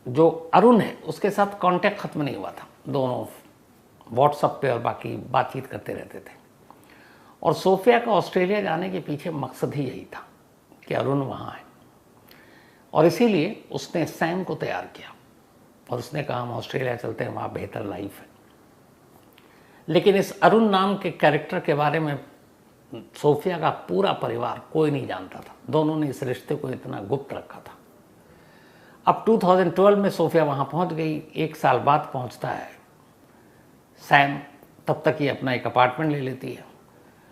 जो अरुण है उसके साथ कांटेक्ट ख़त्म नहीं हुआ था। दोनों व्हाट्सएप पे और बाकी बातचीत करते रहते थे। और सोफिया का ऑस्ट्रेलिया जाने के पीछे मकसद ही यही था कि अरुण वहाँ है, और इसीलिए उसने सैम को तैयार किया और उसने कहा हम ऑस्ट्रेलिया चलते हैं, वहाँ बेहतर लाइफ है। लेकिन इस अरुण नाम के कैरेक्टर के बारे में सोफिया का पूरा परिवार कोई नहीं जानता था। दोनों ने इस रिश्ते को इतना गुप्त रखा था। अब 2012 में सोफिया वहाँ पहुँच गई। 1 साल बाद पहुँचता है सैम। तब तक ये अपना एक अपार्टमेंट ले लेती है,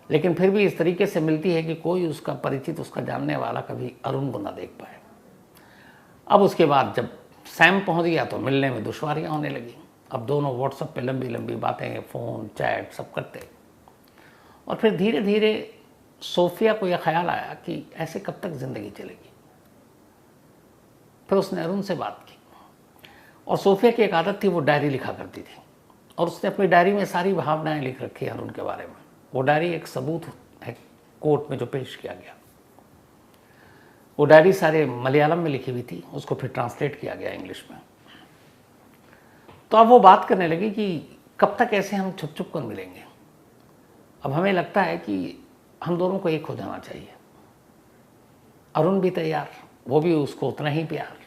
लेकिन फिर भी इस तरीके से मिलती है कि कोई उसका परिचित, उसका जानने वाला कभी अरुण को ना देख पाए। अब उसके बाद जब सैम पहुँच गया तो मिलने में दुश्वारियाँ होने लगी। अब दोनों व्हाट्सएप पे लंबी लंबी बातें, फ़ोन, चैट सब करते। और फिर धीरे धीरे सोफिया को यह ख्याल आया कि ऐसे कब तक ज़िंदगी चलेगी। फिर उसने अरुण से बात की, और सोफिया की एक आदत थी, वो डायरी लिखा करती थी, और उसने अपनी डायरी में सारी भावनाएं लिख रखी अरुण के बारे में। वो डायरी एक सबूत है कोर्ट में जो पेश किया गया। वो डायरी सारे मलयालम में लिखी हुई थी, उसको फिर ट्रांसलेट किया गया इंग्लिश में। तो अब वो बात करने लगी कि कब तक ऐसे हम छुप छुप कर मिलेंगे। अब हमें लगता है कि हम दोनों को एक हो जाना चाहिए। अरुण भी तैयार, वो भी उसको उतना ही प्यार,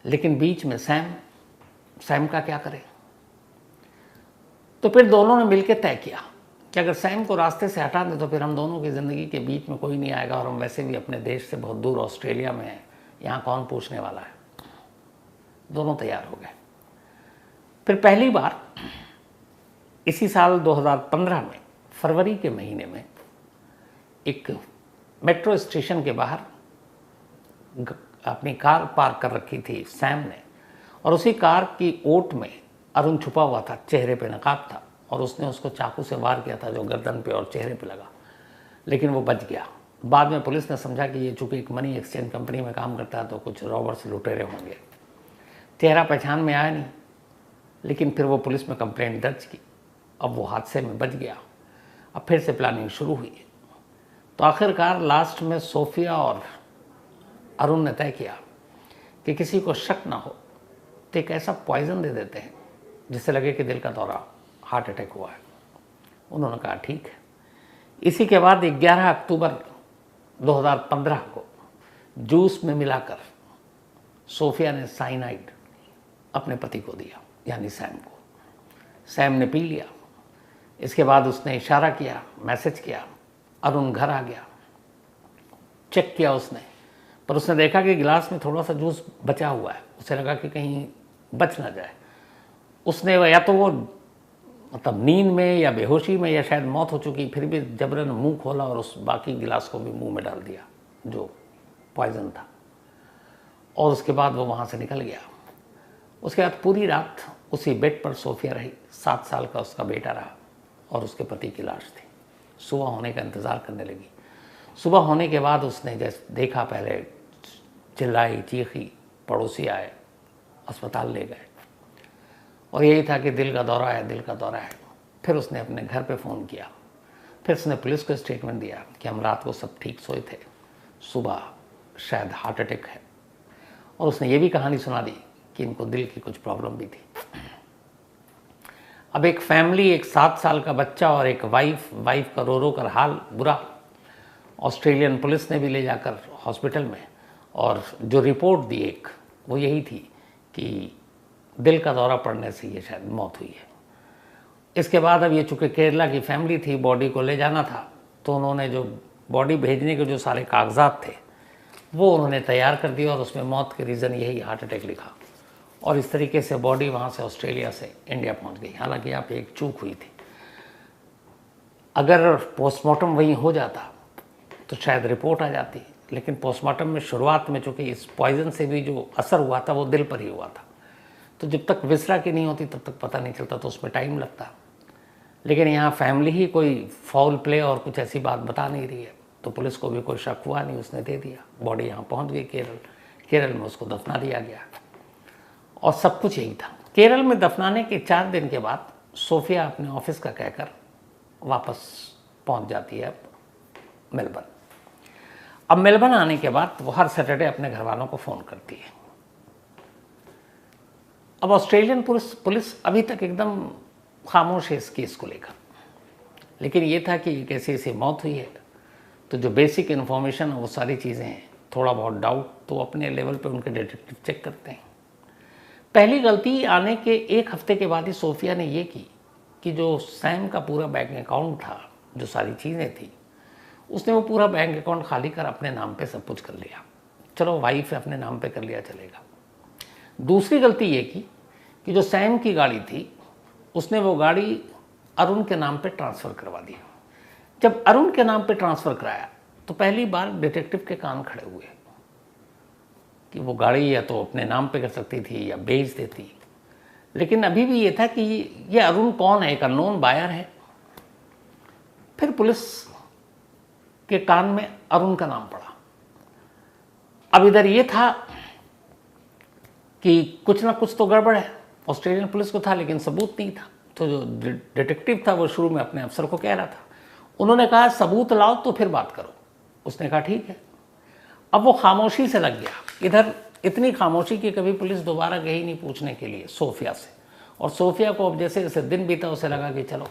लेकिन बीच में सैम का क्या करे। तो फिर दोनों ने मिलकर तय किया कि अगर सैम को रास्ते से हटा दें तो फिर हम दोनों की ज़िंदगी के बीच में कोई नहीं आएगा, और हम वैसे भी अपने देश से बहुत दूर ऑस्ट्रेलिया में हैं, यहाँ कौन पूछने वाला है। दोनों तैयार हो गए। फिर पहली बार इसी साल 2015 में फरवरी के महीने में एक मेट्रो स्टेशन के बाहर अपनी कार पार्क कर रखी थी सैम ने, और उसी कार की ओट में अरुण छुपा हुआ था, चेहरे पे नकाब था, और उसने उसको चाकू से वार किया था जो गर्दन पे और चेहरे पे लगा, लेकिन वो बच गया। बाद में पुलिस ने समझा कि ये चूँकि एक मनी एक्सचेंज कंपनी में काम करता है तो कुछ रॉबर्स लुटेरे होंगे। चेहरा पहचान में आया नहीं, लेकिन फिर वो पुलिस में कंप्लेंट दर्ज की। अब वो हादसे में बच गया। अब फिर से प्लानिंग शुरू हुई। तो आखिरकार लास्ट में सोफिया और अरुण ने तय किया कि किसी को शक ना हो तो एक ऐसा पॉइजन दे देते हैं जिससे लगे कि दिल का दौरा, हार्ट अटैक हुआ है। उन्होंने कहा ठीक है। इसी के बाद 11 अक्टूबर 2015 को जूस में मिलाकर सोफिया ने साइनाइड अपने पति को दिया, यानी सैम को। सैम ने पी लिया। इसके बाद उसने इशारा किया, मैसेज किया, अरुण घर आ गया। चेक किया उसने, पर उसने देखा कि गिलास में थोड़ा सा जूस बचा हुआ है। उसे लगा कि कहीं बच ना जाए। उसने या तो वो मतलब नींद में या बेहोशी में या शायद मौत हो चुकी, फिर भी जबरन मुंह खोला और उस बाकी गिलास को भी मुंह में डाल दिया जो पॉइजन था, और उसके बाद वो वहाँ से निकल गया। उसके बाद पूरी रात उसी बेड पर सोफिया रही। 7 साल का उसका बेटा रहा और उसके पति की लाश थी। सुबह होने का इंतज़ार करने लगी। सुबह होने के बाद उसने जैसे देखा, पहले चिल्लाई, चीखी, पड़ोसी आए, अस्पताल ले गए और यही था कि दिल का दौरा है, दिल का दौरा है। फिर उसने अपने घर पे फ़ोन किया। फिर उसने पुलिस को स्टेटमेंट दिया कि हम रात को सब ठीक सोए थे, सुबह शायद हार्ट अटैक है। और उसने ये भी कहानी सुना दी कि इनको दिल की कुछ प्रॉब्लम भी थी। अब एक फैमिली, एक 7 साल का बच्चा और एक वाइफ का रो रो कर हाल बुरा। ऑस्ट्रेलियन पुलिस ने भी ले जाकर हॉस्पिटल में, और जो रिपोर्ट दी एक, वो यही थी कि दिल का दौरा पड़ने से ये शायद मौत हुई है। इसके बाद अब ये चूँकि केरला की फैमिली थी, बॉडी को ले जाना था, तो उन्होंने जो बॉडी भेजने के जो सारे कागजात थे वो उन्होंने तैयार कर दिया और उसमें मौत के रीज़न यही हार्ट अटैक लिखा। और इस तरीके से बॉडी वहाँ से ऑस्ट्रेलिया से इंडिया पहुँच गई। हालांकि यहाँ पे एक चूक हुई थी। अगर पोस्टमार्टम वहीं हो जाता तो शायद रिपोर्ट आ जाती, लेकिन पोस्टमार्टम में शुरुआत में चूँकि इस पॉइजन से भी जो असर हुआ था वो दिल पर ही हुआ था, तो जब तक विसरा की नहीं होती तब तक पता नहीं चलता, तो उसमें टाइम लगता। लेकिन यहाँ फैमिली ही कोई फाउल प्ले और कुछ ऐसी बात बता नहीं रही है, तो पुलिस को भी कोई शक हुआ नहीं, उसने दे दिया। बॉडी यहाँ पहुँच गई केरल में उसको दफना दिया गया और सब कुछ यही था। केरल में दफनाने के 4 दिन के बाद सोफिया अपने ऑफिस का कहकर वापस पहुँच जाती है मेलबर्न। अब मेलबर्न आने के बाद वो हर सैटरडे अपने घर वालों को फ़ोन करती है। अब ऑस्ट्रेलियन पुलिस अभी तक एकदम खामोश है इस केस को लेकर, लेकिन ये था कि कैसे ऐसी मौत हुई है, तो जो बेसिक इन्फॉर्मेशन वो सारी चीज़ें हैं, थोड़ा बहुत डाउट तो अपने लेवल पे उनके डिटेक्टिव चेक करते हैं। पहली गलती आने के 1 हफ्ते के बाद ही सोफिया ने ये की कि जो सैम का पूरा बैंक अकाउंट था, जो सारी चीज़ें थी, उसने वो पूरा बैंक अकाउंट खाली कर अपने नाम पे सब कुछ कर लिया। चलो वाइफ अपने नाम पे कर लिया, चलेगा। दूसरी गलती ये की कि जो सैम की गाड़ी थी उसने वो गाड़ी अरुण के नाम पे ट्रांसफ़र करवा दी। जब अरुण के नाम पे ट्रांसफ़र कराया तो पहली बार डिटेक्टिव के कान खड़े हुए कि वो गाड़ी या तो अपने नाम पे कर सकती थी या बेच देती, लेकिन अभी भी ये था कि ये अरुण कौन है, एक अननोन बायर है। फिर पुलिस के कान में अरुण का नाम पड़ा। अब इधर ये था कि कुछ ना कुछ तो गड़बड़ है, ऑस्ट्रेलियन पुलिस को था, लेकिन सबूत नहीं था। तो जो डिटेक्टिव था वो शुरू में अपने अफसर को कह रहा था, उन्होंने कहा सबूत लाओ तो फिर बात करो। उसने कहा ठीक है। अब वो खामोशी से लग गया। इधर इतनी खामोशी कि कभी पुलिस दोबारा गई नहीं पूछने के लिए सोफिया से, और सोफिया को अब जैसे जैसे दिन बीता उसे लगा कि चलो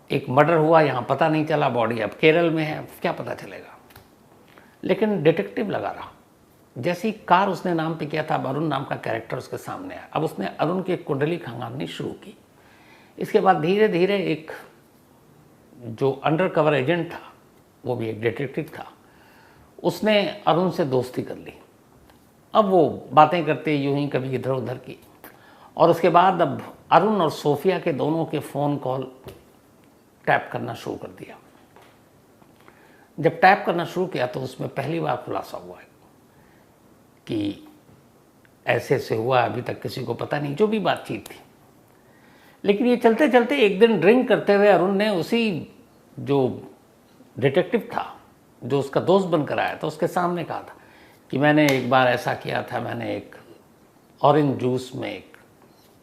एक मर्डर हुआ, यहाँ पता नहीं चला, बॉडी अब केरल में है, क्या पता चलेगा। लेकिन डिटेक्टिव लगा रहा। जैसी कार उसने नाम पे किया था, अब अरुण नाम का कैरेक्टर उसके सामने आया। अब उसने अरुण की कुंडली खंगालनी शुरू की। इसके बाद धीरे धीरे एक जो अंडर कवर एजेंट था, वो भी एक डिटेक्टिव था, उसने अरुण से दोस्ती कर ली। अब वो बातें करते यूं ही कभी इधर उधर की, और उसके बाद अब अरुण और सोफिया के दोनों के फ़ोन कॉल टैप करना शुरू कर दिया। जब टैप करना शुरू किया तो उसमें पहली बार खुलासा हुआ है कि ऐसे से हुआ, अभी तक किसी को पता नहीं, जो भी बातचीत थी। लेकिन ये चलते चलते एक दिन ड्रिंक करते हुए अरुण ने उसी जो डिटेक्टिव था, जो उसका दोस्त बनकर आया था, उसके सामने कहा था कि मैंने एक बार ऐसा किया था, मैंने एक ऑरेंज जूस में एक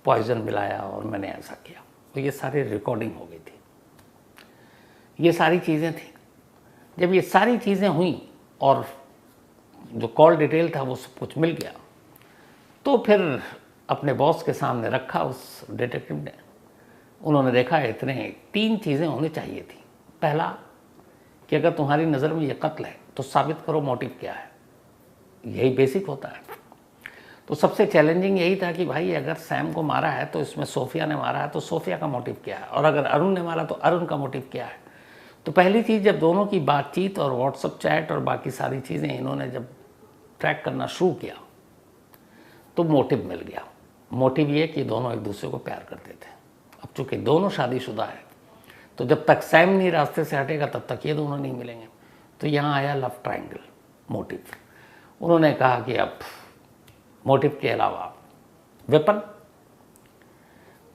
पॉइजन मिलाया और मैंने ऐसा किया। तो ये सारी रिकॉर्डिंग हो गई थी, ये सारी चीज़ें थी। जब ये सारी चीज़ें हुई और जो कॉल डिटेल था वो सब कुछ मिल गया, तो फिर अपने बॉस के सामने रखा उस डिटेक्टिव ने। उन्होंने देखा इतने 3 चीज़ें होनी चाहिए थी। पहला कि अगर तुम्हारी नज़र में ये कत्ल है तो साबित करो मोटिव क्या है, यही बेसिक होता है। तो सबसे चैलेंजिंग यही था कि भाई अगर सैम को मारा है तो इसमें सोफिया ने मारा है तो सोफिया का मोटिव क्या है, और अगर अरुण ने मारा तो अरुण का मोटिव क्या है। तो पहली चीज़, जब दोनों की बातचीत और व्हाट्सएप चैट और बाकी सारी चीज़ें इन्होंने जब ट्रैक करना शुरू किया तो मोटिव मिल गया। मोटिव ये कि दोनों एक दूसरे को प्यार करते थे। अब चूंकि दोनों शादीशुदा है तो जब तक सैम नहीं रास्ते से हटेगा तब तक ये दोनों नहीं मिलेंगे। तो यहाँ आया लव ट्रायंगल मोटिव। उन्होंने कहा कि अब मोटिव के अलावा वेपन,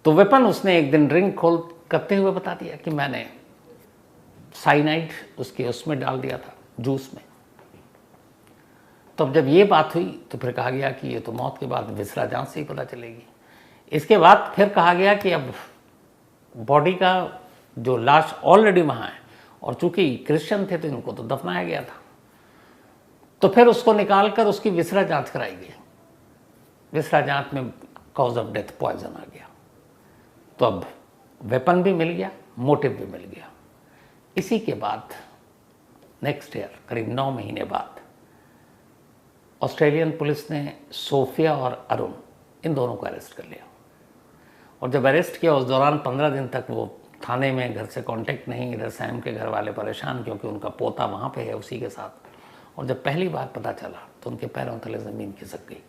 तो वेपन उसने एक दिन ड्रिंक खोल करते हुए बता दिया कि मैंने साइनाइड उसके उसमें डाल दिया था, जूस में। तो अब जब ये बात हुई तो फिर कहा गया कि ये तो मौत के बाद विसरा जांच से ही पता चलेगी। इसके बाद फिर कहा गया कि अब बॉडी का जो लाश ऑलरेडी वहाँ है और चूंकि क्रिश्चियन थे तो इनको तो दफनाया गया था, तो फिर उसको निकालकर उसकी विसरा जांच कराई गई। विसरा जांच में कॉज ऑफ डेथ पॉइजन आ गया। तो अब वेपन भी मिल गया, मोटिव भी मिल गया। इसी के बाद नेक्स्ट ईयर करीब 9 महीने बाद ऑस्ट्रेलियन पुलिस ने सोफिया और अरुण इन दोनों को अरेस्ट कर लिया। और जब अरेस्ट किया उस दौरान 15 दिन तक वो थाने में, घर से कांटेक्ट नहीं। इधर सैम के घर वाले परेशान क्योंकि उनका पोता वहाँ पे है उसी के साथ। और जब पहली बार पता चला तो उनके पैरों तले ज़मीन खिसक गई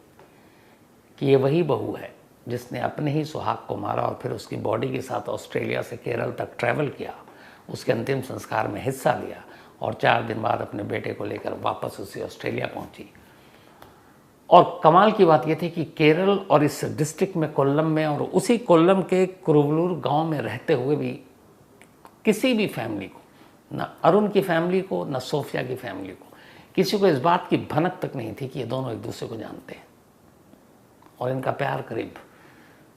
कि ये वही बहू है जिसने अपने ही सुहाग को मारा और फिर उसकी बॉडी के साथ ऑस्ट्रेलिया से केरल तक ट्रैवल किया, उसके अंतिम संस्कार में हिस्सा लिया और 4 दिन बाद अपने बेटे को लेकर वापस उसी ऑस्ट्रेलिया पहुंची। और कमाल की बात यह थी कि केरल और इस डिस्ट्रिक्ट में कोल्लम में और उसी कोल्लम के कुरुवलूर गांव में रहते हुए भी किसी भी फैमिली को, ना अरुण की फैमिली को ना सोफिया की फैमिली को, किसी को इस बात की भनक तक नहीं थी कि ये दोनों एक दूसरे को जानते हैं। और इनका प्यार करीब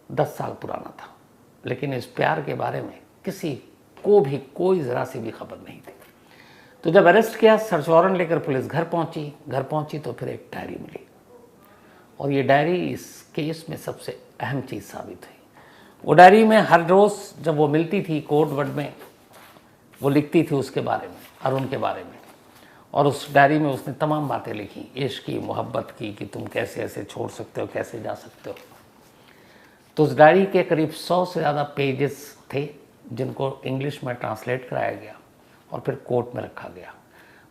10 साल पुराना था, लेकिन इस प्यार के बारे में किसी को भी कोई ज़रा सी भी खबर नहीं थी। तो जब अरेस्ट किया, सर्च वारंट लेकर पुलिस घर पहुंची तो फिर एक डायरी मिली और ये डायरी इस केस में सबसे अहम चीज़ साबित हुई। वो डायरी में हर रोज़ जब वो मिलती थी कोड वर्ड में वो लिखती थी उसके बारे में, अरुण के बारे में। और उस डायरी में उसने तमाम बातें लिखी, इश्क की, मोहब्बत की, कि तुम कैसे ऐसे छोड़ सकते हो, कैसे जा सकते हो। तो उस डायरी के करीब 100 से ज़्यादा पेजेस थे जिनको इंग्लिश में ट्रांसलेट कराया गया और फिर कोर्ट में रखा गया।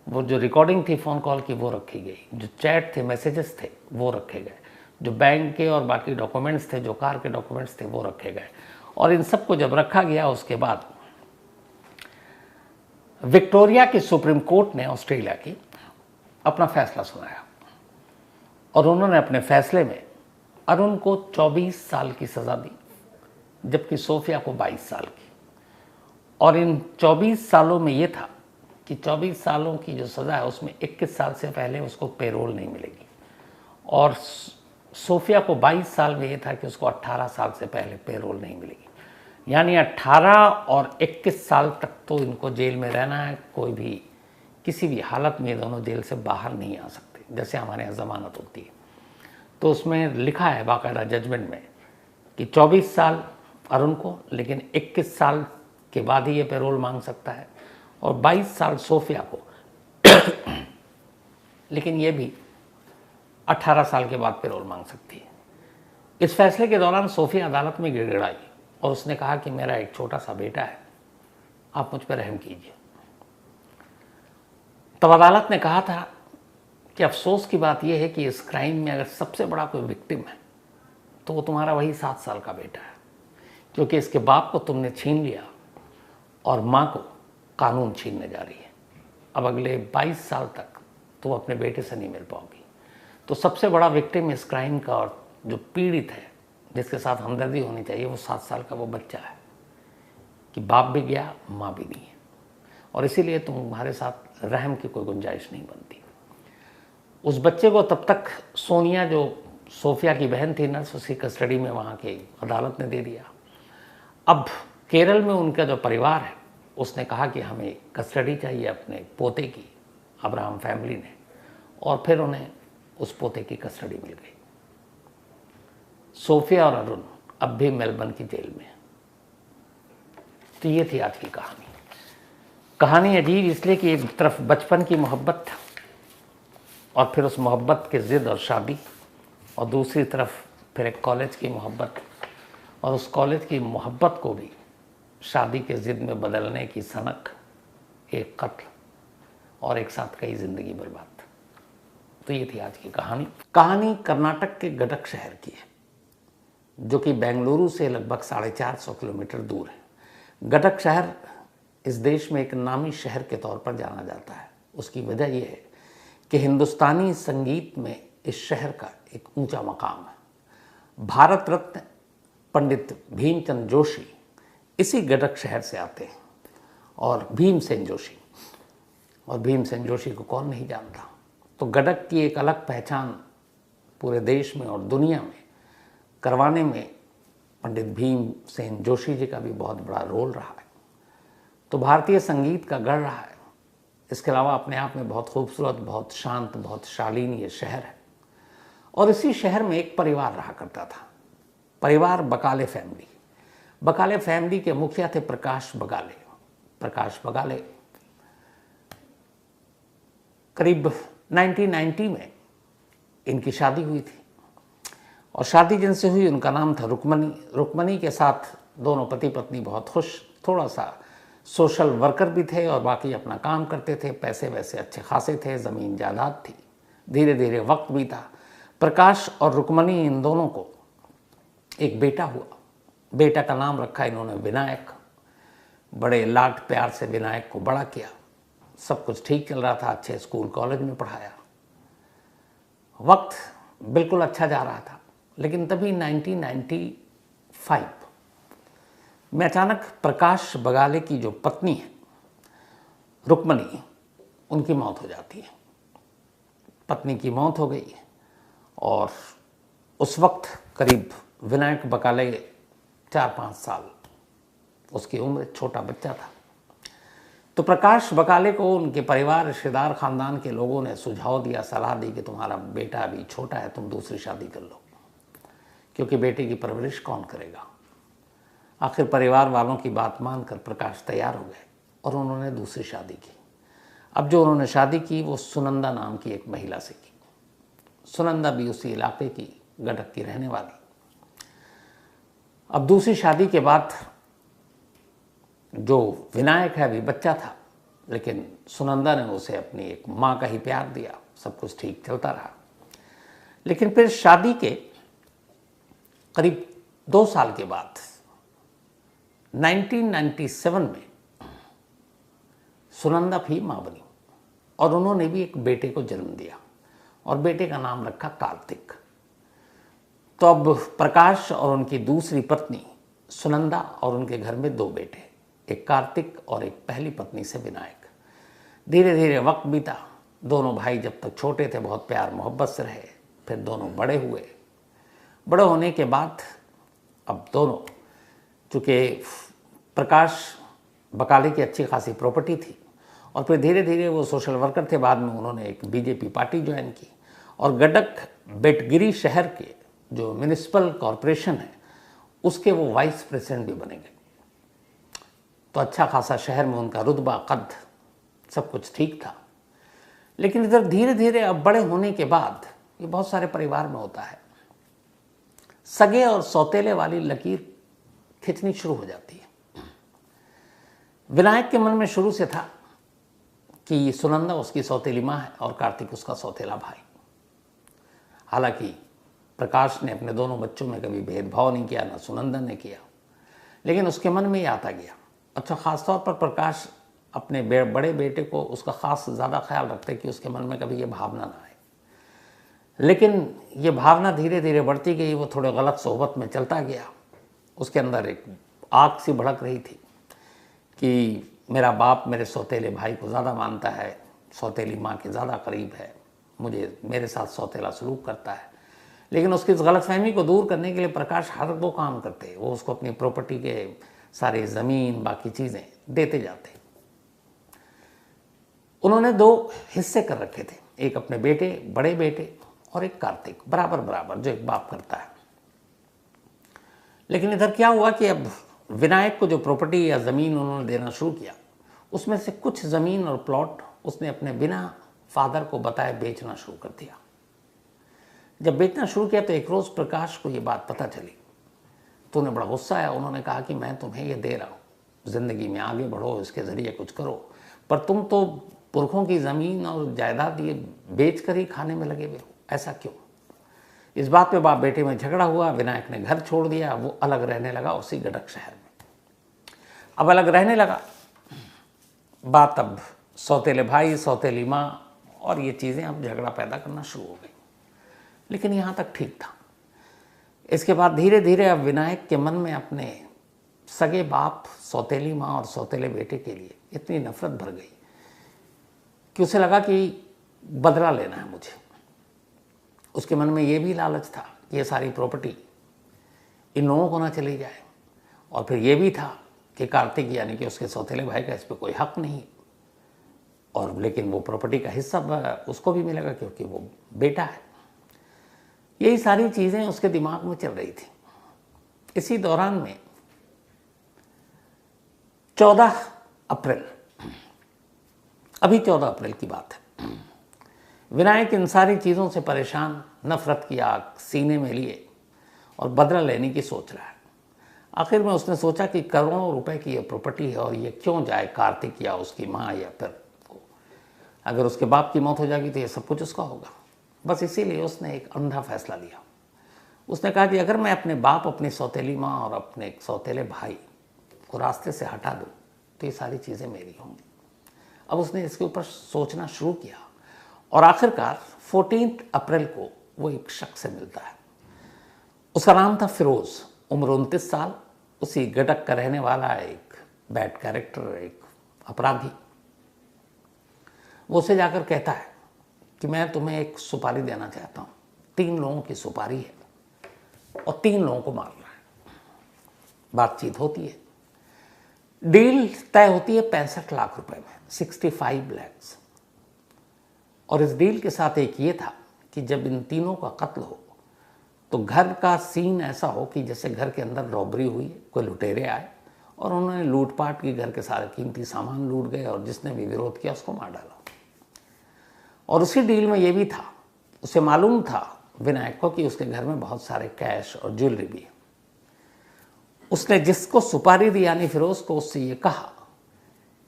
वो जो रिकॉर्डिंग थी फ़ोन कॉल की वो रखी गई, जो चैट थे, मैसेजेस थे वो रखे गए, जो बैंक के और बाकी डॉक्यूमेंट्स थे, जो कार के डॉक्यूमेंट्स थे वो रखे गए। और इन सबको जब रखा गया उसके बाद विक्टोरिया की सुप्रीम कोर्ट ने ऑस्ट्रेलिया की अपना फैसला सुनाया और उन्होंने अपने फैसले में अरुण को 24 साल की सज़ा दी जबकि सोफिया को 22 साल की। और इन 24 सालों में ये था कि 24 सालों की जो सज़ा है उसमें 21 साल से पहले उसको पेरोल नहीं मिलेगी और सोफिया को 22 साल में ये था कि उसको 18 साल से पहले पेरोल नहीं मिलेगी। यानी 18 और 21 साल तक तो इनको जेल में रहना है। कोई भी किसी भी हालत में ये दोनों जेल से बाहर नहीं आ सकते, जैसे हमारे यहाँ ज़मानत होती है। तो उसमें लिखा है बाकायदा जजमेंट में कि 24 साल अरुण को, लेकिन 21 साल के बाद ही ये पेरोल मांग सकता है, और 22 साल सोफिया को लेकिन ये भी 18 साल के बाद पेरोल मांग सकती है। इस फैसले के दौरान सोफिया अदालत में गिड़गिड़ाई और उसने कहा कि मेरा एक छोटा सा बेटा है, आप मुझ पर रहम कीजिए। तब अदालत ने कहा था कि अफसोस की बात यह है कि इस क्राइम में अगर सबसे बड़ा कोई विक्टिम है तो वो तुम्हारा वही 7 साल का बेटा है, क्योंकि इसके बाप को तुमने छीन लिया और माँ को कानून छीनने जा रही है। अब अगले 22 साल तक तुम अपने बेटे से नहीं मिल पाओगी। तो सबसे बड़ा विक्टिम इस क्राइम का और जो पीड़ित है, जिसके साथ हमदर्दी होनी चाहिए, वो 7 साल का वो बच्चा है कि बाप भी गया, माँ भी नहीं है, और इसीलिए तुम्हारे साथ रहम की कोई गुंजाइश नहीं बनती। उस बच्चे को तब तक सोनिया, जो सोफिया की बहन थी नर्स, उसकी कस्टडी में वहाँ की अदालत ने दे दिया। अब केरल में उनका जो परिवार है उसने कहा कि हमें कस्टडी चाहिए अपने पोते की, अब्राहम फैमिली ने, और फिर उन्हें उस पोते की कस्टडी मिल गई। सोफिया और अरुण अब भी मेलबर्न की जेल में। तो ये थी आज की कहानी। कहानी अजीब इसलिए कि एक तरफ बचपन की मोहब्बत और फिर उस मोहब्बत के ज़िद और शादी, और दूसरी तरफ फिर एक कॉलेज की मोहब्बत, और उस कॉलेज की मोहब्बत को भी शादी के ज़िद में बदलने की सनक, एक कत्ल और एक साथ कई ज़िंदगी बर्बाद। तो ये थी आज की कहानी। कहानी कर्नाटक के गडक शहर की है, जो कि बेंगलुरु से लगभग 450 किलोमीटर दूर है। गडक शहर इस देश में एक नामी शहर के तौर पर जाना जाता है। उसकी वजह यह है कि हिंदुस्तानी संगीत में इस शहर का एक ऊंचा मकाम है। भारत रत्न पंडित भीमचंद जोशी इसी गडक शहर से आते हैं, और भीमसेन जोशी को कौन नहीं जानता। तो गडक की एक अलग पहचान पूरे देश में और दुनिया में करवाने में पंडित भीमसेन जोशी जी का भी बहुत बड़ा रोल रहा है। तो भारतीय संगीत का गढ़ रहा है। इसके अलावा अपने आप में बहुत खूबसूरत, बहुत शांत, बहुत शालीन ये शहर है। और इसी शहर में एक परिवार रहा करता था, परिवार बकाले फैमिली। बकाले फैमिली के मुखिया थे प्रकाश बगाले। करीब 1990 में इनकी शादी हुई थी, और शादी जिनसे हुई उनका नाम था रुक्मणी के साथ दोनों पति पत्नी बहुत खुश, थोड़ा सा सोशल वर्कर भी थे और बाकी अपना काम करते थे। पैसे वैसे अच्छे खासे थे, ज़मीन जायदाद थी। धीरे धीरे वक्त बीता। प्रकाश और रुक्मणी इन दोनों को एक बेटा हुआ। बेटा का नाम रखा इन्होंने विनायक। बड़े लाड प्यार से विनायक को बड़ा किया। सब कुछ ठीक चल रहा था, अच्छे स्कूल कॉलेज में पढ़ाया, वक्त बिल्कुल अच्छा जा रहा था। लेकिन तभी 1995 में अचानक प्रकाश बगाले की जो पत्नी है रुक्मणी, उनकी मौत हो जाती है। पत्नी की मौत हो गई, और उस वक्त करीब विनायक बगाले 4-5 साल उसकी उम्र, छोटा बच्चा था। तो प्रकाश बगाले को उनके परिवार, रिश्तेदार, खानदान के लोगों ने सुझाव दिया, सलाह दी कि तुम्हारा बेटा अभी छोटा है, तुम दूसरी शादी कर लो, क्योंकि बेटे की परवरिश कौन करेगा। आखिर परिवार वालों की बात मानकर प्रकाश तैयार हो गए और उन्होंने दूसरी शादी की। अब जो उन्होंने शादी की वो सुनंदा नाम की एक महिला से की। सुनंदा भी उसी इलाके की, गडक की रहने वाली। अब दूसरी शादी के बाद जो विनायक है अभी बच्चा था, लेकिन सुनंदा ने उसे अपनी एक माँ का ही प्यार दिया। सब कुछ ठीक चलता रहा। लेकिन फिर शादी के करीब 2 साल के बाद 1997 में सुनंदा भी माँ बनी, और उन्होंने भी एक बेटे को जन्म दिया, और बेटे का नाम रखा कार्तिक। तो अब प्रकाश और उनकी दूसरी पत्नी सुनंदा और उनके घर में 2 बेटे, एक कार्तिक और एक पहली पत्नी से विनायक। धीरे धीरे वक्त बीता। दोनों भाई जब तक छोटे थे बहुत प्यार मोहब्बत से रहे। फिर दोनों बड़े हुए। बड़े होने के बाद अब दोनों, चूँकि प्रकाश बकाले की अच्छी खासी प्रॉपर्टी थी, और फिर धीरे धीरे वो सोशल वर्कर थे। बाद में उन्होंने एक बीजेपी पार्टी ज्वाइन की, और गडक बेटगिरी शहर के जो म्यूनिसिपल कॉरपोरेशन है उसके वो वाइस प्रेसिडेंट भी बने गए। तो अच्छा खासा शहर में उनका रुतबा, कद, सब कुछ ठीक था। लेकिन इधर धीरे धीरे अब बड़े होने के बाद, ये बहुत सारे परिवार में होता है, सगे और सौतेले वाली लकीर खिंचनी शुरू हो जाती है। विनायक के मन में शुरू से था कि सुनंदा उसकी सौतेली माँ है और कार्तिक उसका सौतेला भाई। हालांकि प्रकाश ने अपने दोनों बच्चों में कभी भेदभाव नहीं किया, ना सुनंदा ने किया, लेकिन उसके मन में ये आता गया। अच्छा, ख़ासतौर पर प्रकाश अपने बड़े बेटे को उसका ख़ास ज़्यादा ख्याल रखते कि उसके मन में कभी ये भावना ना आए। लेकिन ये भावना धीरे धीरे बढ़ती गई। वो थोड़े गलत सोहबत में चलता गया। उसके अंदर एक आग सी भड़क रही थी कि मेरा बाप मेरे सौतेले भाई को ज़्यादा मानता है, सौतेली माँ के ज़्यादा करीब है, मेरे साथ सौतेला सलूक करता है। लेकिन उसकी इस गलतफहमी को दूर करने के लिए प्रकाश हर वो काम करते। वो उसको अपनी प्रॉपर्टी के सारी ज़मीन, बाकी चीज़ें देते जाते। उन्होंने 2 हिस्से कर रखे थे, एक अपने बेटे, बड़े बेटे, और एक कार्तिक, बराबर बराबर, जो एक बाप करता है। लेकिन इधर क्या हुआ कि अब विनायक को जो प्रॉपर्टी या ज़मीन उन्होंने देना शुरू किया, उसमें से कुछ ज़मीन और प्लॉट उसने अपने बिना फादर को बताए बेचना शुरू कर दिया। जब बेचना शुरू किया तो एक रोज़ प्रकाश को ये बात पता चली तो उन्हें बड़ा गुस्सा आया। उन्होंने कहा कि मैं तुम्हें ये दे रहा हूँ, ज़िंदगी में आगे बढ़ो, इसके ज़रिए कुछ करो, पर तुम तो पुरखों की ज़मीन और जायदाद ये बेच कर ही खाने में लगे हुए हो, ऐसा क्यों? इस बात पे बाप बेटे में झगड़ा हुआ। विनायक ने घर छोड़ दिया, वो अलग रहने लगा उसी गडक शहर में। अब अलग रहने लगा, बात अब सौतेले भाई, सौतेली माँ और ये चीज़ें अब झगड़ा पैदा करना शुरू हो गई। लेकिन यहाँ तक ठीक था। इसके बाद धीरे धीरे अब विनायक के मन में अपने सगे बाप, सौतेली माँ और सौतेले बेटे के लिए इतनी नफरत भर गई कि उसे लगा कि बदला लेना है मुझे। उसके मन में ये भी लालच था कि ये सारी प्रॉपर्टी इन लोगों को ना चली जाए, और फिर ये भी था कि कार्तिक यानी कि उसके सौतेले भाई का इस पर कोई हक नहीं, और लेकिन वो प्रॉपर्टी का हिस्सा उसको भी मिलेगा क्योंकि वो बेटा है। यही सारी चीज़ें उसके दिमाग में चल रही थी। इसी दौरान में 14 अप्रैल, अभी 14 अप्रैल की बात है, विनायक इन सारी चीज़ों से परेशान, नफरत की आग सीने में लिए और बदला लेने की सोच रहा है। आखिर में उसने सोचा कि करोड़ों रुपए की ये प्रॉपर्टी है और ये क्यों जाए कार्तिक या उसकी माँ या फिर को। अगर उसके बाप की मौत हो जाएगी तो ये सब कुछ उसका होगा। बस इसीलिए उसने एक अंधा फैसला लिया। उसने कहा कि अगर मैं अपने बाप, अपनी सौतेली माँ और अपने सौतेले भाई को रास्ते से हटा दूँ तो ये सारी चीज़ें मेरी होंगी। अब उसने इसके ऊपर सोचना शुरू किया और आखिरकार 14 अप्रैल को वो एक शख्स से मिलता है। उसका नाम था फिरोज, उम्र 29 साल, उसी गडक का रहने वाला एक बैड कैरेक्टर, एक अपराधी। वो उसे जाकर कहता है कि मैं तुम्हें एक सुपारी देना चाहता हूँ, 3 लोगों की सुपारी है और 3 लोगों को मारना है। बातचीत होती है, डील तय होती है 65 लाख रुपए में, 65 lakhs। और इस डील के साथ एक ये था कि जब इन तीनों का कत्ल हो तो घर का सीन ऐसा हो कि जैसे घर के अंदर रॉबरी हुई, कोई लुटेरे आए और उन्होंने लूटपाट की, घर के सारे कीमती सामान लूट गए और जिसने भी विरोध किया उसको मार डाला। और उसी डील में ये भी था, उसे मालूम था विनायक को कि उसके घर में बहुत सारे कैश और ज्वेलरी भी है। उसने जिसको सुपारी दी यानी फिरोज को, उससे ये कहा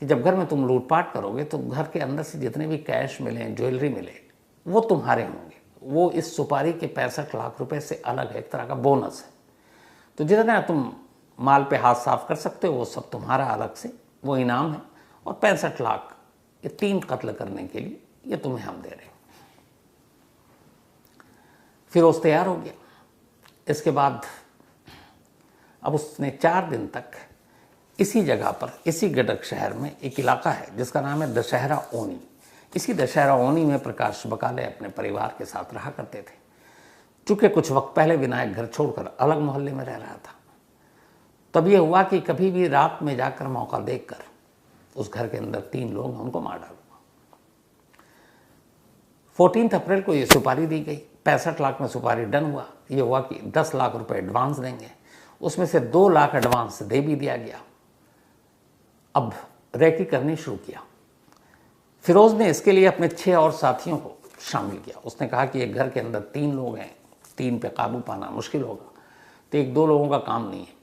कि जब घर में तुम लूटपाट करोगे तो घर के अंदर से जितने भी कैश मिले, ज्वेलरी मिले, वो तुम्हारे होंगे। वो इस सुपारी के 65 लाख रुपए से अलग है, एक तरह का बोनस है। तो जितना तुम माल पे हाथ साफ कर सकते हो वो सब तुम्हारा अलग से, वो इनाम है। और 65 लाख ये 3 कत्ल करने के लिए ये तुम्हें हम दे रहे हैं। फिरोज तैयार हो गया। इसके बाद अब उसने 4 दिन तक इसी जगह पर, इसी गडक शहर में एक इलाका है जिसका नाम है दशहरा ओनी। इसी दशहरा ओनी में प्रकाश बकाले अपने परिवार के साथ रहा करते थे। चूँकि कुछ वक्त पहले विनायक घर छोड़कर अलग मोहल्ले में रह रहा था, तब यह हुआ कि कभी भी रात में जाकर मौका देखकर उस घर के अंदर 3 लोग हैं उनको मार डालूंगा। 14 अप्रैल को ये सुपारी दी गई, 65 लाख में सुपारी डन हुआ। ये हुआ कि 10 लाख रुपए एडवांस देंगे, उसमें से 2 लाख एडवांस दे भी दिया गया। अब रेकी करनी शुरू किया। फिरोज ने इसके लिए अपने 6 और साथियों को शामिल किया। उसने कहा कि एक घर के अंदर 3 लोग हैं, 3 पे काबू पाना मुश्किल होगा, तो 1-2 लोगों का काम नहीं है।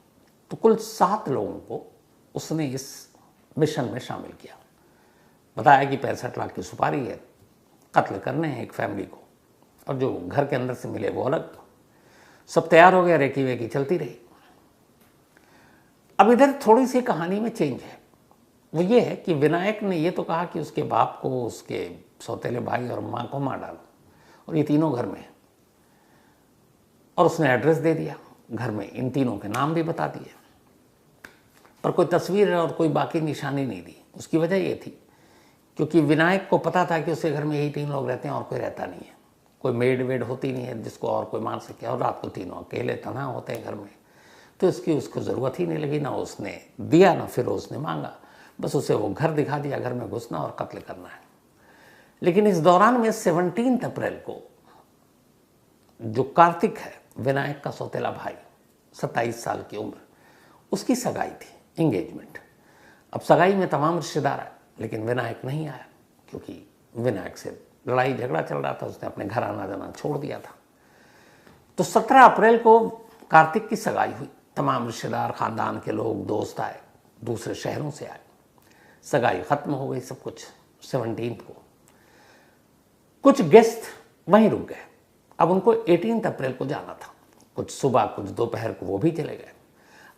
तो कुल 7 लोगों को उसने इस मिशन में शामिल किया। बताया कि 65 लाख की सुपारी है, कत्ल करने हैं एक फैमिली को, और जो घर के अंदर से मिले वो अलग। सब तैयार हो गया, रेकी वेकी चलती रही। अब इधर थोड़ी सी कहानी में चेंज है। वो ये है कि विनायक ने ये तो कहा कि उसके बाप को, उसके सौतेले भाई और माँ को मार डालो, और ये तीनों घर में हैं। और उसने एड्रेस दे दिया घर में, इन तीनों के नाम भी बता दिए, पर कोई तस्वीर और कोई बाकी निशानी नहीं दी। उसकी वजह ये थी क्योंकि विनायक को पता था कि उसके घर में यही 3 लोग रहते हैं और कोई रहता नहीं है, कोई मेड वेड होती नहीं है जिसको और कोई मार सके, और रात को तीनों अकेले तन्हा होते हैं घर में। तो इसकी उसको ज़रूरत ही नहीं लगी, ना उसने दिया ना फिर उसने मांगा, बस उसे वो घर दिखा दिया, घर में घुसना और कत्ल करना है। लेकिन इस दौरान में 17 अप्रैल को जो कार्तिक है, विनायक का सौतेला भाई, 27 साल की उम्र, उसकी सगाई थी, एंगेजमेंट। अब सगाई में तमाम रिश्तेदार आए, लेकिन विनायक नहीं आया, क्योंकि विनायक से लड़ाई झगड़ा चल रहा था, उसने अपने घर आना जाना छोड़ दिया था। तो 17 अप्रैल को कार्तिक की सगाई हुई। तमाम रिश्तेदार, खानदान के लोग, दोस्त आए, दूसरे शहरों से आए। सगाई खत्म हो गई सब कुछ 17 को। कुछ गेस्ट वहीं रुक गए। अब उनको 18 अप्रैल को जाना था, कुछ सुबह कुछ दोपहर को वो भी चले गए।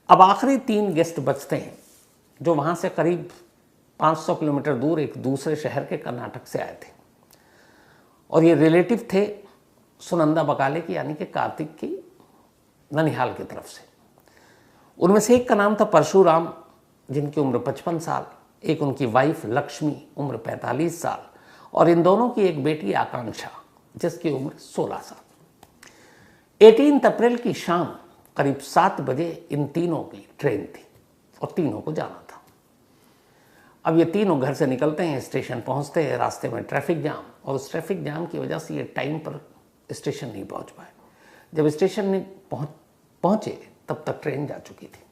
अब आखिरी 3 गेस्ट बचते हैं, जो वहाँ से करीब 500 किलोमीटर दूर एक दूसरे शहर के कर्नाटक से आए थे, और ये रिलेटिव थे सुनंदा बकाले की, यानी कि कार्तिक की ननिहाल की तरफ से। उनमें से एक का नाम था परशुराम, जिनकी उम्र 55 साल, एक उनकी वाइफ लक्ष्मी, उम्र 45 साल, और इन दोनों की एक बेटी आकांक्षा, जिसकी उम्र 16 साल। 18 अप्रैल की शाम करीब 7 बजे इन तीनों की ट्रेन थी और तीनों को जाना था। अब ये तीनों घर से निकलते हैं, स्टेशन पहुंचते हैं, रास्ते में ट्रैफिक जाम, और उस ट्रैफिक जाम की वजह से ये टाइम पर स्टेशन नहीं पहुंच पाए। जब स्टेशन नहीं पहुंचे तब तक ट्रेन जा चुकी थी।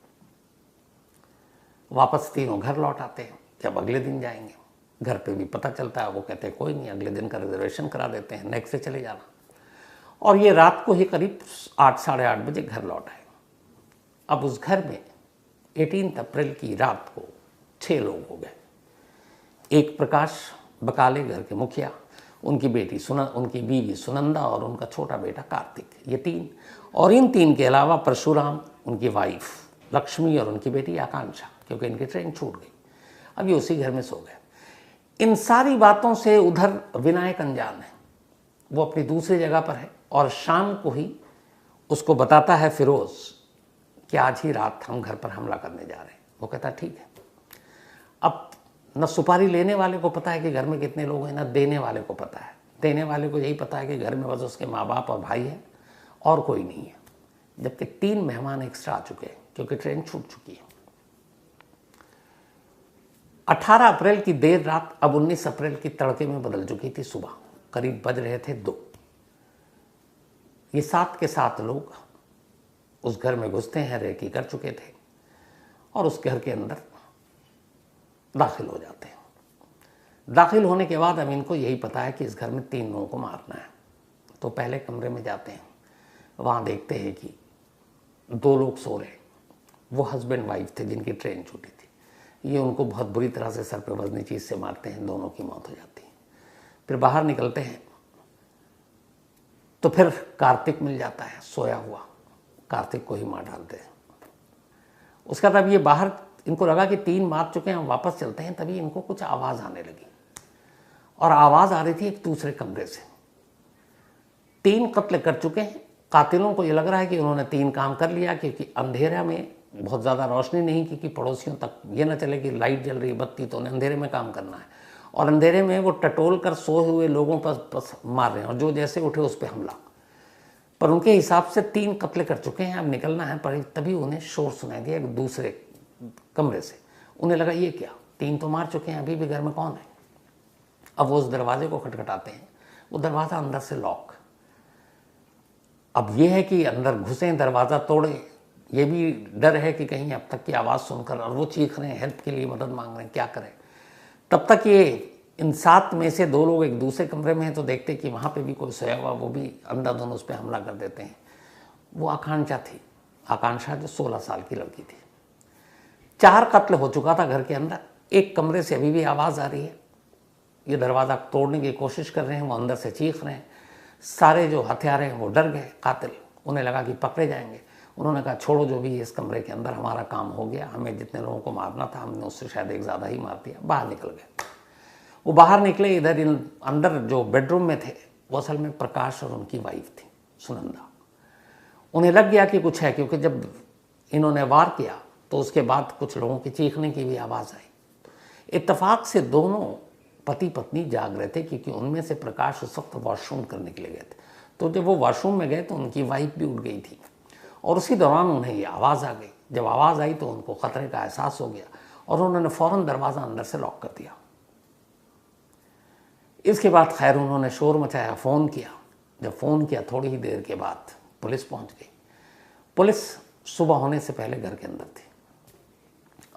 वापस तीनों घर लौट आते हैं, जब अगले दिन जाएंगे। घर पे भी पता चलता है, वो कहते हैं कोई नहीं, अगले दिन का रिजर्वेशन करा देते हैं, नेक्स्ट से चले जाना। और ये रात को ही करीब 8 साढ़े 8 बजे घर लौट आए। अब उस घर में 18 अप्रैल की रात को 6 लोग हो गए। एक प्रकाश बकाले, घर के मुखिया, उनकी बीवी सुनंदा और उनका छोटा बेटा कार्तिक, ये 3। और इन 3 के अलावा परशुराम, उनकी वाइफ लक्ष्मी और उनकी बेटी आकांक्षा, क्योंकि इनकी ट्रेन छूट गई। अब ये उसी घर में सो गए। इन सारी बातों से उधर विनायक अनजान है, वो अपनी दूसरी जगह पर है, और शाम को ही उसको बताता है फिरोज कि आज ही रात हम घर पर हमला करने जा रहे हैं। वो कहता ठीक है। अब न सुपारी लेने वाले को पता है कि घर में कितने लोग हैं, न देने वाले को पता है। देने वाले को यही पता है कि घर में बस उसके माँ बाप और भाई है, और कोई नहीं है। जबकि 3 मेहमान एक्स्ट्रा आ चुके हैं, क्योंकि ट्रेन छूट चुकी है। 18 अप्रैल की देर रात अब 19 अप्रैल की तड़के में बदल चुकी थी। सुबह करीब बज रहे थे 2। ये 7 के 7 लोग उस घर में घुसते हैं, रेकी कर चुके थे, और उस घर के अंदर दाखिल हो जाते हैं। दाखिल होने के बाद अब इनको यही पता है कि इस घर में 3 लोगों को मारना है। तो पहले कमरे में जाते हैं, वहाँ देखते हैं कि 2 लोग सो रहे। वो हस्बैंड वाइफ थे जिनकी ट्रेन छूटी थी। ये उनको बहुत बुरी तरह से सर पे वजनी चीज़ से मारते हैं, दोनों की मौत हो जाती है। फिर बाहर निकलते हैं तो फिर कार्तिक मिल जाता है सोया हुआ, कार्तिक को ही मार डालते हैं। उसका तब ये बाहर, इनको लगा कि 3 मार चुके हैं, हम वापस चलते हैं। तभी इनको कुछ आवाज़ आने लगी, और आवाज़ आ रही थी एक दूसरे कमरे से। 3 कत्ल कर चुके हैं। कातिलों को ये लग रहा है कि उन्होंने 3 काम कर लिया, क्योंकि अंधेरा में बहुत ज़्यादा रोशनी नहीं की कि पड़ोसियों तक ये ना चले कि लाइट जल रही, बत्ती, तो उन्हें अंधेरे में काम करना है। और अंधेरे में वो टटोल कर सोए हुए लोगों पर मार रहे हैं, और जो जैसे उठे उस पर हमला। पर उनके हिसाब से 3 कत्ल कर चुके हैं, अब निकलना है। पर तभी उन्हें शोर सुनाई दिया एक दूसरे कमरे से। उन्हें लगा ये क्या, 3 तो मार चुके हैं, अभी भी घर में कौन है। अब वो उस दरवाजे को खटखटाते हैं। वो दरवाज़ा अंदर से लॉक। अब ये है कि अंदर घुसे, दरवाज़ा तोड़े, ये भी डर है कि कहीं अब तक की आवाज़ सुनकर, और वो चीख रहे हैं हेल्प के लिए, मदद मांग रहे हैं, क्या करें। तब तक ये इन 7 में से 2 लोग एक दूसरे कमरे में हैं, तो देखते कि वहाँ पे भी कोई सोया हुआ, वो भी अंधाधुंध उस पर हमला कर देते हैं। वो आकांक्षा थी, आकांक्षा जो 16 साल की लड़की थी। 4 कत्ल हो चुका था घर के अंदर। एक कमरे से अभी भी आवाज़ आ रही है, ये दरवाज़ा तोड़ने की कोशिश कर रहे हैं, वो अंदर से चीख रहे हैं। सारे जो हथियार हैं वो डर गए कातिल, उन्हें लगा कि पकड़े जाएंगे। उन्होंने कहा छोड़ो जो भी इस कमरे के अंदर, हमारा काम हो गया, हमें जितने लोगों को मारना था हमने उससे शायद एक ज़्यादा ही मार दिया। बाहर निकल गए। वो बाहर निकले, इधर इन अंदर जो बेडरूम में थे वो असल में प्रकाश और उनकी वाइफ थी सुनंदा। उन्हें लग गया कि कुछ है, क्योंकि जब इन्होंने वार किया तो उसके बाद कुछ लोगों की चीखने की भी आवाज़ आई। इत्तेफाक से दोनों पति पत्नी जाग रहे थे, क्योंकि उनमें से प्रकाश उस वक्त वॉशरूम करने के लिए गए थे। तो जब वो वॉशरूम में गए तो उनकी वाइफ भी उठ गई थी, और उसी दौरान उन्हें ये आवाज़ आ गई। जब आवाज़ आई तो उनको ख़तरे का एहसास हो गया, और उन्होंने फ़ौरन दरवाज़ा अंदर से लॉक कर दिया। इसके बाद खैर उन्होंने शोर मचाया, फ़ोन किया। जब फ़ोन किया थोड़ी ही देर के बाद पुलिस पहुंच गई। पुलिस सुबह होने से पहले घर के अंदर थी।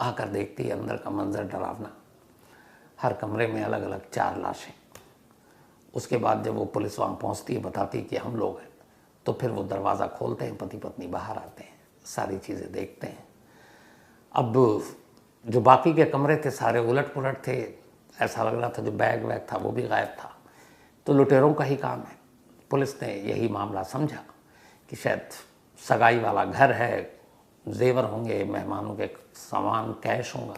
आकर देखती है अंदर का मंजर डरावना, हर कमरे में अलग अलग 4 लाशें। उसके बाद जब वो पुलिस वहाँ पहुँचती है, बताती है कि हम लोग हैं, तो फिर वो दरवाज़ा खोलते हैं, पति पत्नी बाहर आते हैं, सारी चीज़ें देखते हैं। अब जो बाकी के कमरे थे सारे उलट पुलट थे, ऐसा लग रहा था जो बैग वैग था वो भी गायब था। तो लुटेरों का ही काम है। पुलिस ने यही मामला समझा कि शायद सगाई वाला घर है, जेवर होंगे, मेहमानों के सामान, कैश होगा।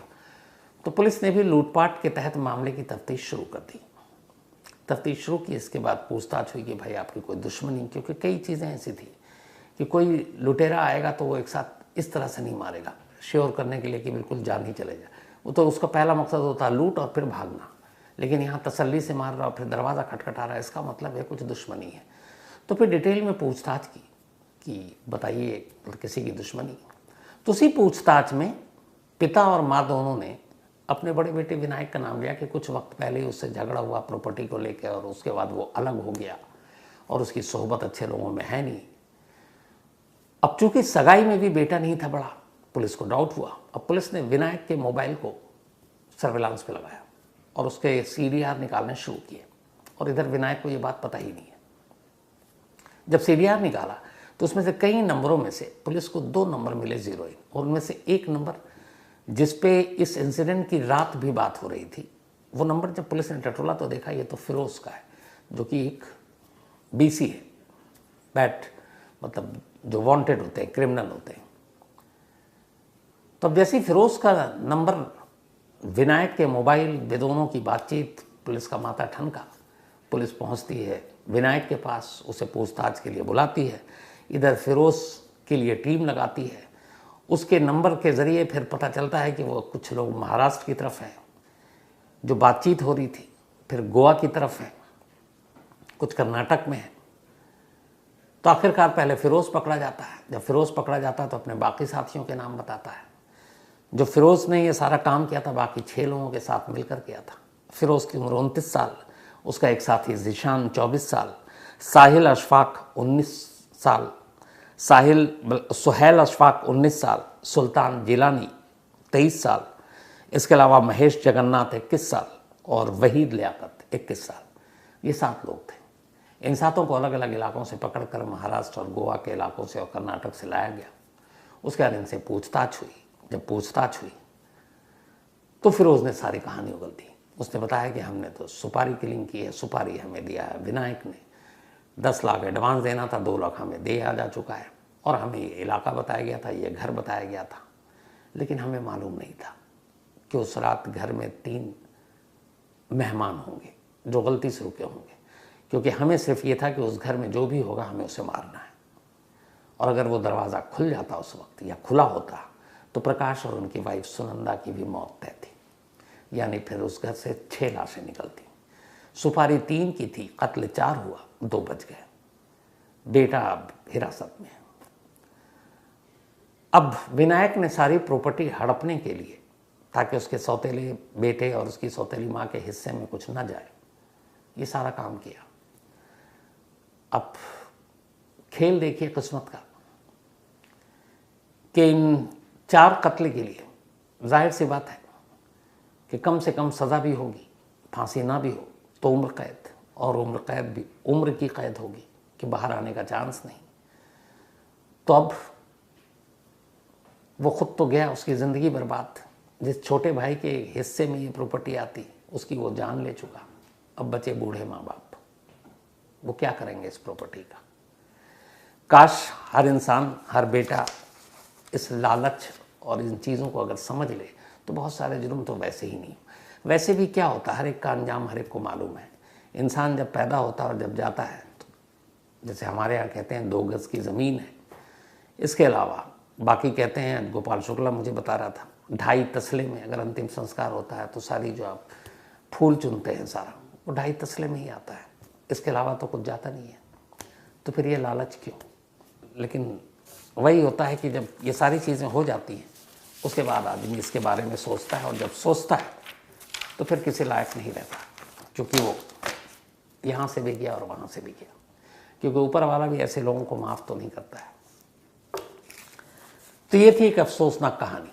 तो पुलिस ने भी लूटपाट के तहत मामले की तफ्तीश शुरू कर दी। तफ्तीश शुरू की, इसके बाद पूछताछ हुई कि भाई आपकी कोई दुश्मनी, क्योंकि कई चीज़ें ऐसी थी कि कोई लुटेरा आएगा तो वो एक साथ इस तरह से नहीं मारेगा, श्योर करने के लिए कि बिल्कुल जान ही चले जाए। वो तो उसका पहला मकसद होता है लूट और फिर भागना, लेकिन यहाँ तसल्ली से मार रहा और फिर दरवाज़ा खटखटा रहा है, इसका मतलब है कुछ दुश्मनी है। तो फिर डिटेल में पूछताछ की कि बताइए किसी की दुश्मनी। तो उसी पूछताछ में पिता और माँ दोनों ने अपने बड़े बेटे विनायक का नाम लिया कि कुछ वक्त पहले ही उससे झगड़ा हुआ प्रॉपर्टी को लेकर, और उसके बाद वो अलग हो गया और उसकी सोहबत अच्छे लोगों में है नहीं। अब चूंकि सगाई में भी बेटा नहीं था बड़ा, पुलिस को डाउट हुआ। अब पुलिस ने विनायक के मोबाइल को सर्विलांस पे लगाया और उसके CDR निकालने शुरू किए, और इधर विनायक को ये बात पता ही नहीं है। जब CDR निकाला तो उसमें से कई नंबरों में से पुलिस को 2 नंबर मिले ज़ीरोइन, और उनमें से एक नंबर जिस पे इस इंसिडेंट की रात भी बात हो रही थी, वो नंबर जब पुलिस ने टटोला तो देखा ये तो फिरोज़ का है, जो कि एक BC है, बैट मतलब जो वांटेड होते हैं, क्रिमिनल होते हैं। तो अब जैसे फिरोज़ का नंबर विनायक के मोबाइल, दोनों की बातचीत, पुलिस का माथा ठनका। पुलिस पहुंचती है विनायक के पास, उसे पूछताछ के लिए बुलाती है, इधर फिरोज़ के लिए टीम लगाती है। उसके नंबर के ज़रिए फिर पता चलता है कि वो कुछ लोग महाराष्ट्र की तरफ हैं, जो बातचीत हो रही थी, फिर गोवा की तरफ है, कुछ कर्नाटक में है। तो आखिरकार पहले फिरोज़ पकड़ा जाता है। जब फिरोज़ पकड़ा जाता है तो अपने बाकी साथियों के नाम बताता है। जो फिरोज़ ने ये सारा काम किया था बाकी 6 लोगों के साथ मिलकर किया था। फिरोज़ की उम्र 29 साल, उसका एक साथी ज़ीशान 24 साल, साहिल अशफाक 19 साल, सुहैल अशफाक 19 साल, सुल्तान जिलानी 23 साल, इसके अलावा महेश जगन्नाथ 21 साल और वहीद लियाकत 21 साल। ये 7 लोग थे। इन 7 को अलग अलग इलाकों से पकड़कर महाराष्ट्र और गोवा के इलाकों से और कर्नाटक से लाया गया। उसके बाद इनसे पूछताछ हुई। जब पूछताछ हुई तो फिरोज़ ने सारी कहानी उगल दी। उसने बताया कि हमने तो सुपारी किलिंग की है, सुपारी हमें दिया है विनायक ने, 10 लाख एडवांस देना था, 2 लाख हमें दे आ जा चुका है, और हमें ये इलाका बताया गया था, ये घर बताया गया था, लेकिन हमें मालूम नहीं था कि उस रात घर में 3 मेहमान होंगे जो गलती से रुके होंगे, क्योंकि हमें सिर्फ ये था कि उस घर में जो भी होगा हमें उसे मारना है। और अगर वो दरवाज़ा खुल जाता उस वक्त या खुला होता तो प्रकाश और उनकी वाइफ सुनंदा की भी मौत तय थी, यानी फिर उस घर से 6 लाशें निकलती। सुपारी 3 की थी, कत्ल 4 हुआ, 2 बच गए। बेटा अब हिरासत में है। अब विनायक ने सारी प्रॉपर्टी हड़पने के लिए, ताकि उसके सौतेले बेटे और उसकी सौतेली माँ के हिस्से में कुछ न जाए, ये सारा काम किया। अब खेल देखिए किस्मत का कि इन 4 कत्ल के लिए जाहिर सी बात है कि कम से कम सज़ा भी होगी, फांसी ना भी हो तो उम्र कैद, और उम्र कैद भी उम्र की कैद होगी कि बाहर आने का चांस नहीं। तो अब वो खुद तो गया, उसकी ज़िंदगी बर्बाद। जिस छोटे भाई के हिस्से में ये प्रॉपर्टी आती उसकी वो जान ले चुका। अब बचे बूढ़े माँ बाप, वो क्या करेंगे इस प्रॉपर्टी का। काश हर इंसान, हर बेटा इस लालच और इन चीज़ों को अगर समझ ले तो बहुत सारे जुर्म तो वैसे ही नहीं। वैसे भी क्या होता है, हर एक का अंजाम हर एक को मालूम है। इंसान जब पैदा होता है और जब जाता है, तो जैसे हमारे यहाँ कहते हैं 2 गज़ की ज़मीन है, इसके अलावा बाकी कहते हैं, गोपाल शुक्ला मुझे बता रहा था, 2.5 तसले में अगर अंतिम संस्कार होता है तो सारी जो आप फूल चुनते हैं सारा वो 2.5 तसले में ही आता है, इसके अलावा तो कुछ जाता नहीं है। तो फिर ये लालच क्यों। लेकिन वही होता है कि जब ये सारी चीज़ें हो जाती हैं उसके बाद आदमी इसके बारे में सोचता है, और जब सोचता है तो फिर किसी लायक नहीं रहता, क्योंकि वो यहाँ से भी गया और वहाँ से भी गया, क्योंकि ऊपर वाला भी ऐसे लोगों को माफ़ तो नहीं करता है। तो ये थी एक अफसोसनाक कहानी।